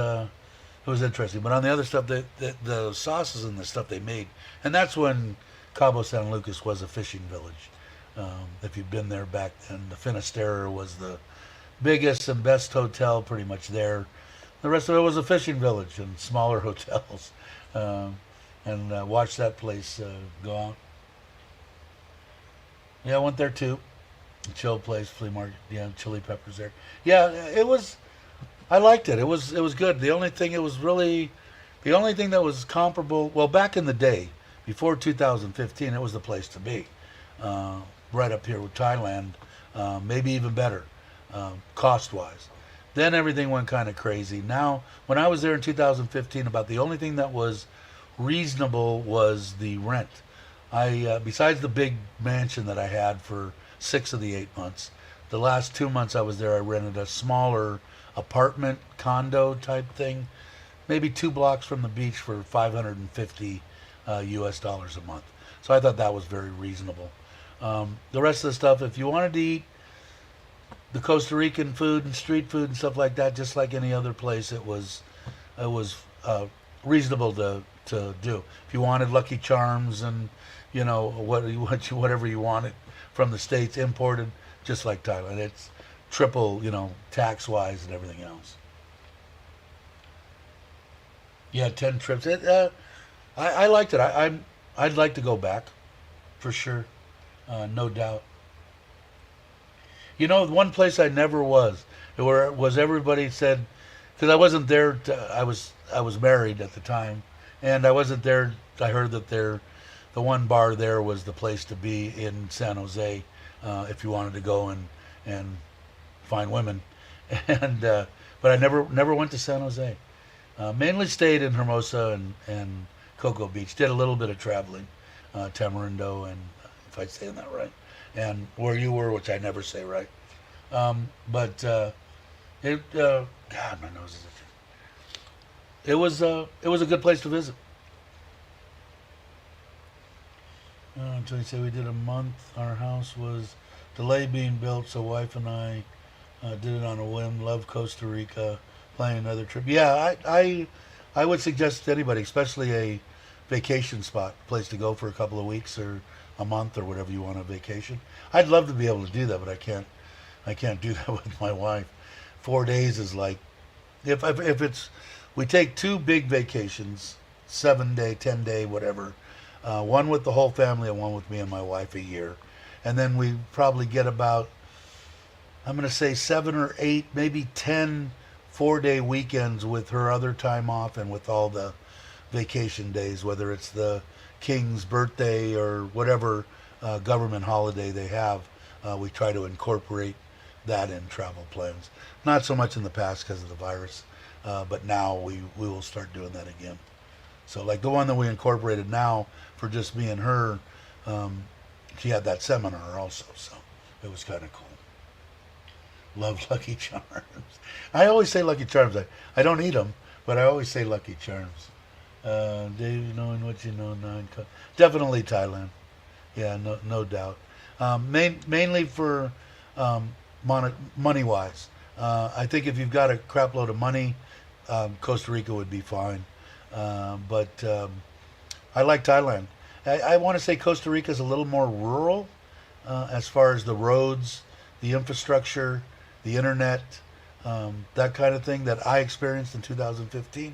interesting. But on the other stuff, the sauces and the stuff they made, and that's when Cabo San Lucas was a fishing village. If you've been there back then, the Finisterre was the biggest and best hotel pretty much there. The rest of it was a fishing village and smaller hotels. And watched that place go out. Yeah, I went there too. Chill place, flea market. Yeah, chili peppers there. Yeah, it was. I liked it. It was good. The only thing that was comparable. Well, back in the day, before 2015, it was the place to be. Right up here with Thailand, maybe even better, cost-wise. Then everything went kind of crazy. Now, when I was there in 2015, about the only thing that was reasonable was the rent. Besides the big mansion that I had for 6 of the 8 months, the last 2 months I was there, I rented a smaller apartment condo type thing, maybe 2 blocks from the beach for $550 US dollars a month. So I thought that was very reasonable. The rest of the stuff, if you wanted to eat the Costa Rican food and street food and stuff like that, just like any other place, it was reasonable to do. If you wanted Lucky Charms and whatever you wanted from the States imported, just like Thailand, it's triple, tax wise and everything else. Yeah, 10 trips. I liked it. I'd like to go back, for sure, no doubt. One place I never was, where was everybody said, because I wasn't there. I was married at the time, and I wasn't there. I heard that the one bar there was the place to be in San Jose, if you wanted to go and find women, and but I never went to San Jose. Mainly stayed in Hermosa and Cocoa Beach. Did a little bit of traveling, Tamarindo, and if I'm saying that right, and where you were, which I never say right. But God, my nose is itching. It was a good place to visit. Until you say we did a month. Our house was delayed being built, so wife and I did it on a whim. Love Costa Rica. Planning another trip. Yeah, I would suggest to anybody, especially a vacation spot, place to go for a couple of weeks or a month or whatever you want on vacation. I'd love to be able to do that, but I can't do that with my wife. 4 days is like, if it's, we take 2 big vacations, 7-day, 10-day, whatever. One with the whole family and one with me and my wife a year. And then we probably get about, I'm going to say 7 or 8, maybe 10 4-day weekends with her other time off and with all the vacation days, whether it's the king's birthday or whatever government holiday they have. We try to incorporate that in travel plans. Not so much in the past because of the virus, but now we will start doing that again. So like the one that we incorporated now for just me and her, she had that seminar also, so it was kind of cool. Love Lucky Charms. I always say Lucky Charms. I don't eat them, but I always say Lucky Charms. Dave, knowing what you know now. Definitely Thailand. Yeah, no doubt. Mainly for money-wise. I think if you've got a crap load of money, Costa Rica would be fine. But I like Thailand. I want to say Costa Rica is a little more rural as far as the roads, the infrastructure, the internet, that kind of thing that I experienced in 2015.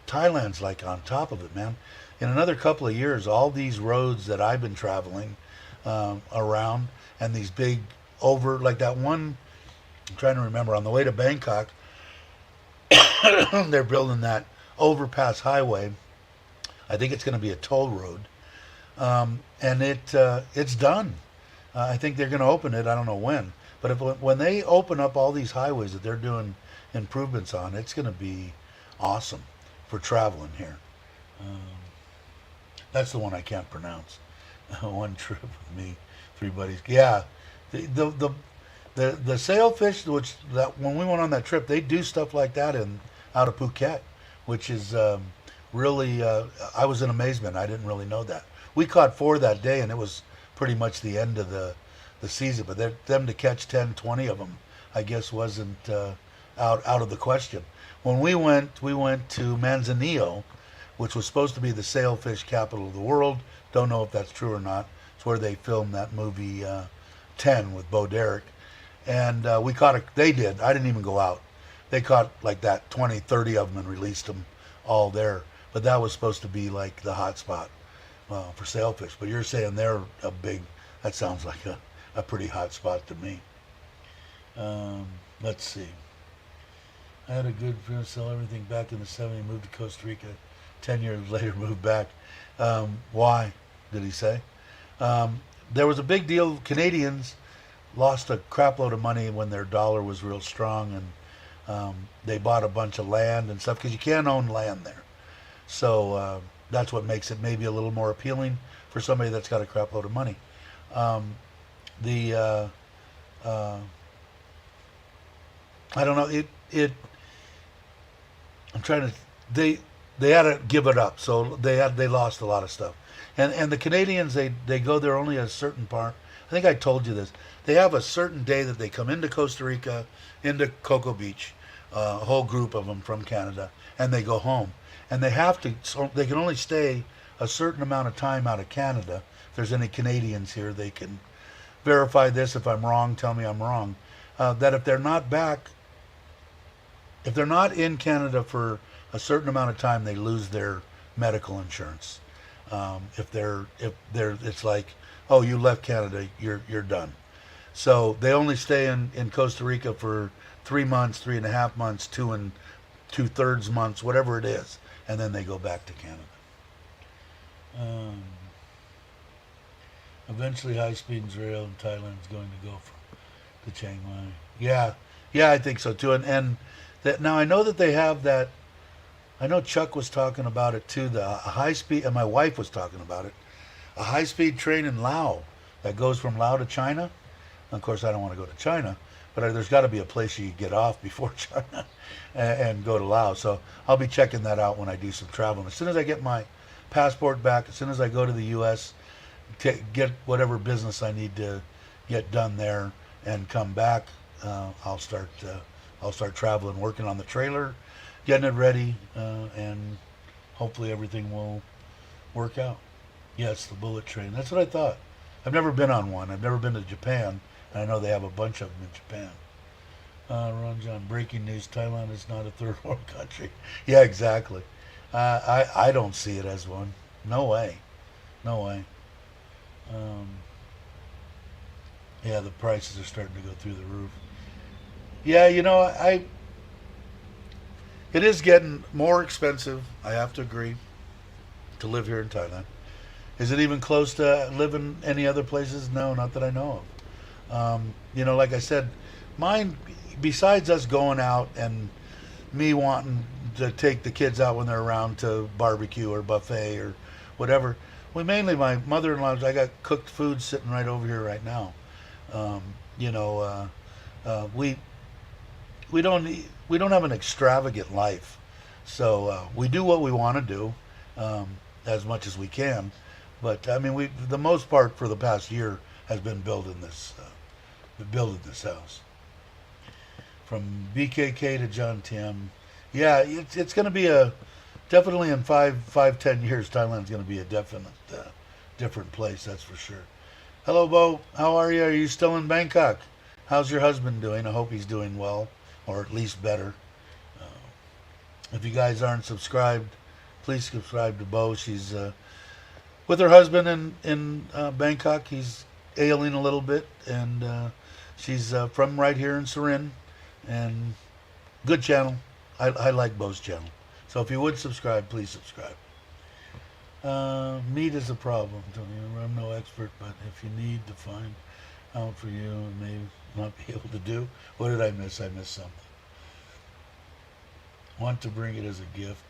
Thailand's like on top of it, man. In another couple of years, all these roads that I've been traveling around, and these big over, like that one, I'm trying to remember, on the way to Bangkok, they're building that overpass highway. I think it's going to be a toll road, and it's done. I think they're going to open it. I don't know when, but when they open up all these highways that they're doing improvements on, it's going to be awesome for traveling here. Um, that's the one I can't pronounce. One trip with me, three buddies. Yeah, the sailfish, which that when we went on that trip, they do stuff like that in out of Phuket, which is really. I was in amazement. I didn't really know that. We caught four that day, and it was pretty much the end of the season. But them to catch 10, 20 of them, I guess, wasn't out of the question. When we went to Manzanillo, which was supposed to be the sailfish capital of the world. Don't know if that's true or not. It's where they filmed that movie 10 with Bo Derek. And we caught a, they did. I didn't even go out. They caught like that 20, 30 of them and released them all there. But that was supposed to be like the hot spot for sailfish. But you're saying they're a big, that sounds like a pretty hot spot to me. Let's see. I had a good friend sell everything back in the 70s, moved to Costa Rica. 10 years later, moved back. Why, did he say? There was a big deal. Canadians lost a crap load of money when their dollar was real strong, and they bought a bunch of land and stuff because you can't own land there. So that's what makes it maybe a little more appealing for somebody that's got a crap load of money. The I don't know. I'm trying to. They had to give it up, so they lost a lot of stuff. And the Canadians, they go there only a certain part. I think I told you this. They have a certain day that they come into Costa Rica, into Cocoa Beach, a whole group of them from Canada, and they go home. And they have to. So they can only stay a certain amount of time out of Canada. If there's any Canadians here, they can verify this. If I'm wrong, tell me I'm wrong. That if they're not back, if they're not in Canada for a certain amount of time, they lose their medical insurance. It's like, oh, you left Canada, you're done. So they only stay in Costa Rica for 3 months, 3.5 months, 2 2/3 months, whatever it is, and then they go back to Canada. Um, Eventually, high-speed rail in Thailand is going to go to Chiang Mai. Yeah, I think so too. And that now I know that they have that. I know Chuck was talking about it too. The high speed, and my wife was talking about it. A high speed train in Laos that goes from Laos to China. Of course, I don't want to go to China, but there's got to be a place you get off before China and go to Laos. So I'll be checking that out when I do some traveling. As soon as I get my passport back, as soon as I go to the U.S., get whatever business I need to get done there and come back, I'll start traveling, working on the trailer, getting it ready, and hopefully everything will work out. Yes, the bullet train. That's what I thought. I've never been on one. I've never been to Japan, and I know they have a bunch of them in Japan. Ron John, breaking news: Thailand is not a third world country. Yeah, exactly. I don't see it as one. No way. No way. Yeah, the prices are starting to go through the roof. Yeah, it is getting more expensive. I have to agree to live here in Thailand. Is it even close to living any other places? No, not that I know of. Like I said, mine. Besides us going out and me wanting to take the kids out when they're around to barbecue or buffet or whatever, my mother-in-law's. I got cooked food sitting right over here right now. Um, you know, we we don't have an extravagant life, so we do what we want to do as much as we can. But I mean, we the most part for the past year has been building this house. From BKK to John Tim, yeah, it's going to be definitely in 10 years, Thailand's going to be a definite different place. That's for sure. Hello, Bo. How are you? Are you still in Bangkok? How's your husband doing? I hope he's doing well, or at least better. Uh, if you guys aren't subscribed, please subscribe to Bo. She's with her husband in Bangkok. He's ailing a little bit, and she's from right here in Surin, and good channel. I like Bo's channel. So if you would subscribe, please subscribe. Meat is a problem, Tony. I'm no expert, but if you need to find out for you and may not be able to do, what did I miss? I missed something. Want to bring it as a gift.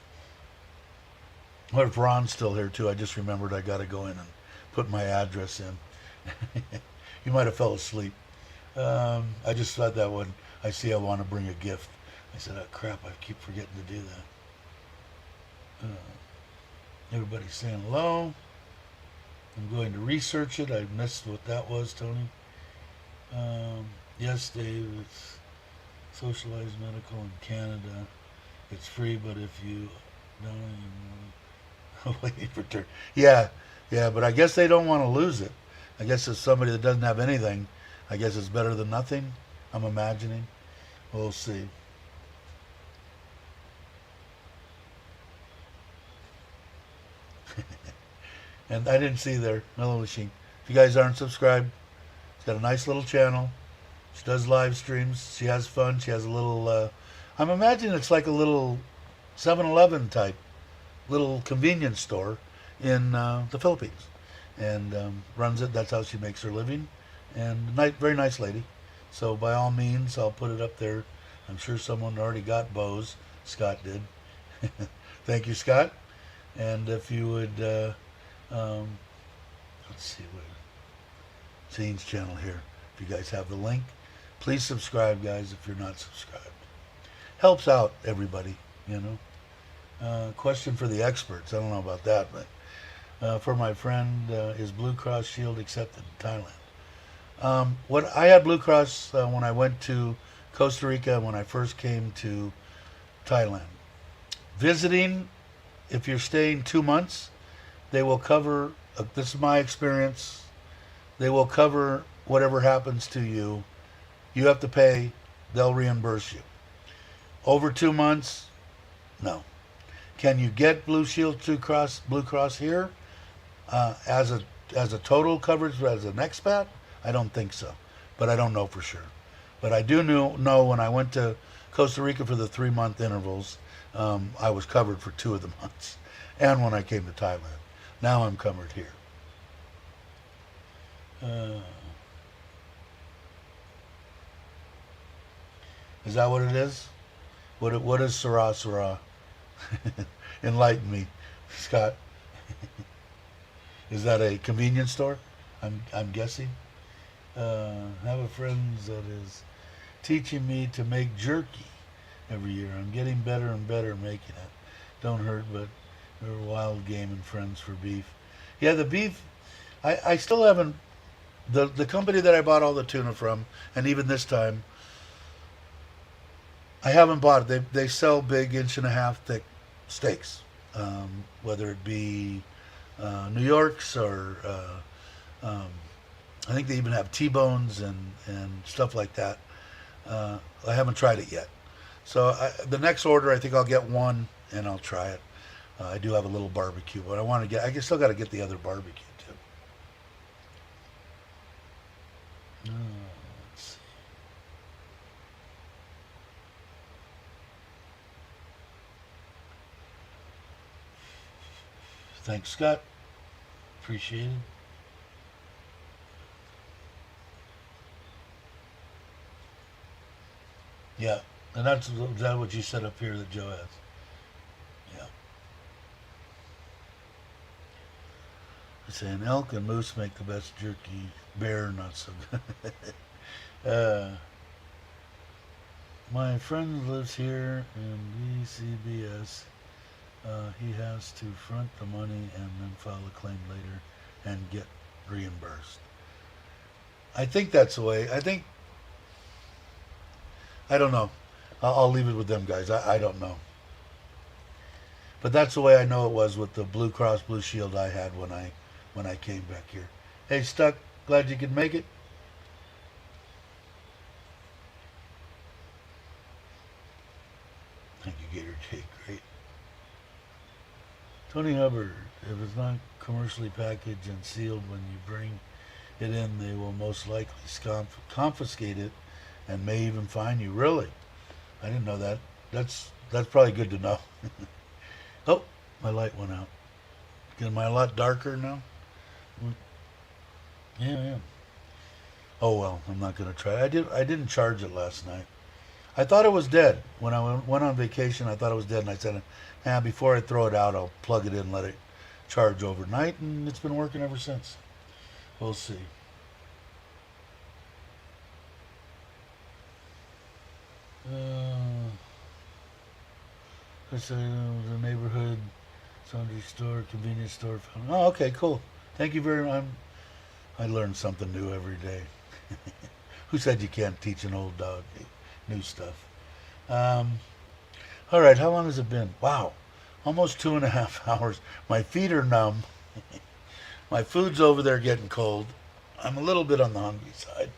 What if Ron's still here too? I just remembered I got to go in and put my address in. You might have fell asleep. I just thought that when I see I want to bring a gift. I said, oh crap, I keep forgetting to do that. Everybody's saying hello. I'm going to research it. I missed what that was, Tony. Yes, Dave, it's socialized medical in Canada. It's free, but if you don't waiting for turn. Yeah, but I guess they don't want to lose it. I guess as somebody that doesn't have anything, I guess it's better than nothing. I'm imagining. We'll see. And I didn't see there, Mellow Machine. If you guys aren't subscribed, she's got a nice little channel. She does live streams. She has fun. She has a little, I'm imagining it's like a little 7-Eleven type, little convenience store in the Philippines. And runs it. That's how she makes her living. And very nice lady. So by all means, I'll put it up there. I'm sure someone already got Bo's. Scott did. Thank you, Scott. And if you would... let's see what Zane's channel here. If you guys have the link, please subscribe, guys. If you're not subscribed, helps out everybody. You know. Question for the experts. I don't know about that, but for my friend, is Blue Cross Shield accepted in Thailand? What I had Blue Cross when I went to Costa Rica when I first came to Thailand. Visiting, if you're staying 2 months. They will cover, this is my experience, they will cover whatever happens to you. You have to pay, they'll reimburse you. Over 2 months, no. Can you get Blue Cross here as a total coverage as an expat? I don't think so, but I don't know for sure. But I do know when I went to Costa Rica for the 3-month intervals, I was covered for 2 of the months. And when I came to Thailand. Now I'm covered here. Is that what it is? What is Sarah Sarah? Enlighten me, Scott. Is that a convenience store? I'm guessing. Have a friend that is teaching me to make jerky every year. I'm getting better and better making it. Don't hurt, but we're wild game and friends for beef. Yeah, the beef, I still haven't, the company that I bought all the tuna from, and even this time, I haven't bought it. They sell big 1.5-inch thick steaks, whether it be New York's or I think they even have T-bones and stuff like that. I haven't tried it yet. So the next order, I think I'll get one and I'll try it. I do have a little barbecue, but I still got to get the other barbecue too. Let's see. Thanks, Scott. Appreciate it. Yeah, and that's what you said up here that Joe has. Yeah. Saying elk and moose make the best jerky. Bear, not so good. My friend lives here in BCBS. He has to front the money and then file a claim later and get reimbursed. I think that's the way. I don't know. I'll leave it with them guys. I don't know. But that's the way I know it was with the Blue Cross Blue Shield I had when I came back here. Hey, Stuck, glad you could make it. Thank you, Gator Jake. Great. Tony Hubbard, if it's not commercially packaged and sealed when you bring it in, they will most likely confiscate it and may even fine you. Really? I didn't know that. That's probably good to know. Oh, my light went out. Am I a lot darker now? Yeah, I am. Oh well, I'm not gonna try. I didn't charge it last night. I thought it was dead when I went on vacation. I thought it was dead, and I said, before I throw it out, I'll plug it in, let it charge overnight, and it's been working ever since. We'll see. It's the neighborhood sundry store, convenience store. Oh, okay, cool. Thank you very much. I learn something new every day. Who said you can't teach an old dog new stuff? All right, how long has it been? Wow, almost 2.5 hours. My feet are numb. My food's over there getting cold. I'm a little bit on the hungry side.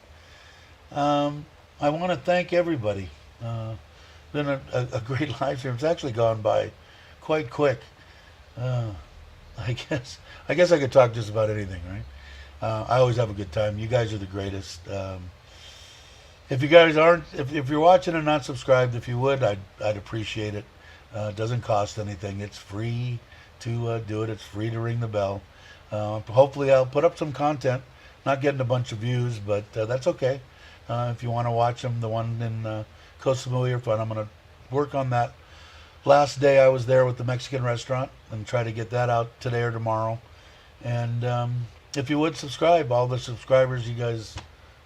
I want to thank everybody. Been a great live stream. It's actually gone by quite quick. I guess I could talk just about anything, right? I always have a good time. You guys are the greatest. If you guys aren't, if you're watching and not subscribed, if you would, I'd appreciate it. It doesn't cost anything. It's free to do it. It's free to ring the bell. Hopefully, I'll put up some content. Not getting a bunch of views, but that's okay. If you want to watch them, the one in Koh Samui are fun. I'm going to work on that. Last day I was there with the Mexican restaurant and try to get that out today or tomorrow. And if you would subscribe, all the subscribers, you guys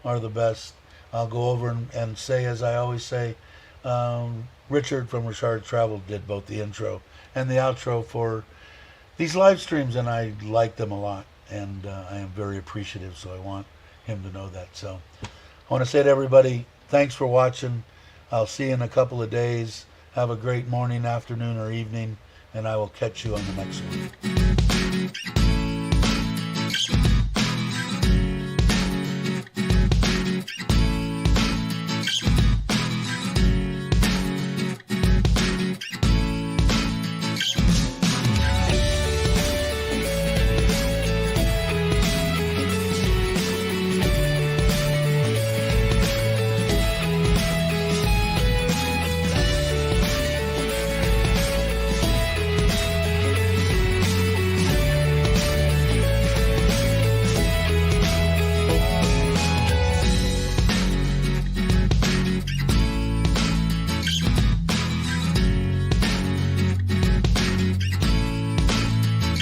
are the best. I'll go over and say, as I always say, Richard from Richard Travel did both the intro and the outro for these live streams, and I like them a lot. And I am very appreciative, so I want him to know that. So I want to say to everybody, thanks for watching. I'll see you in a couple of days. Have a great morning, afternoon, or evening, and I will catch you on the next one.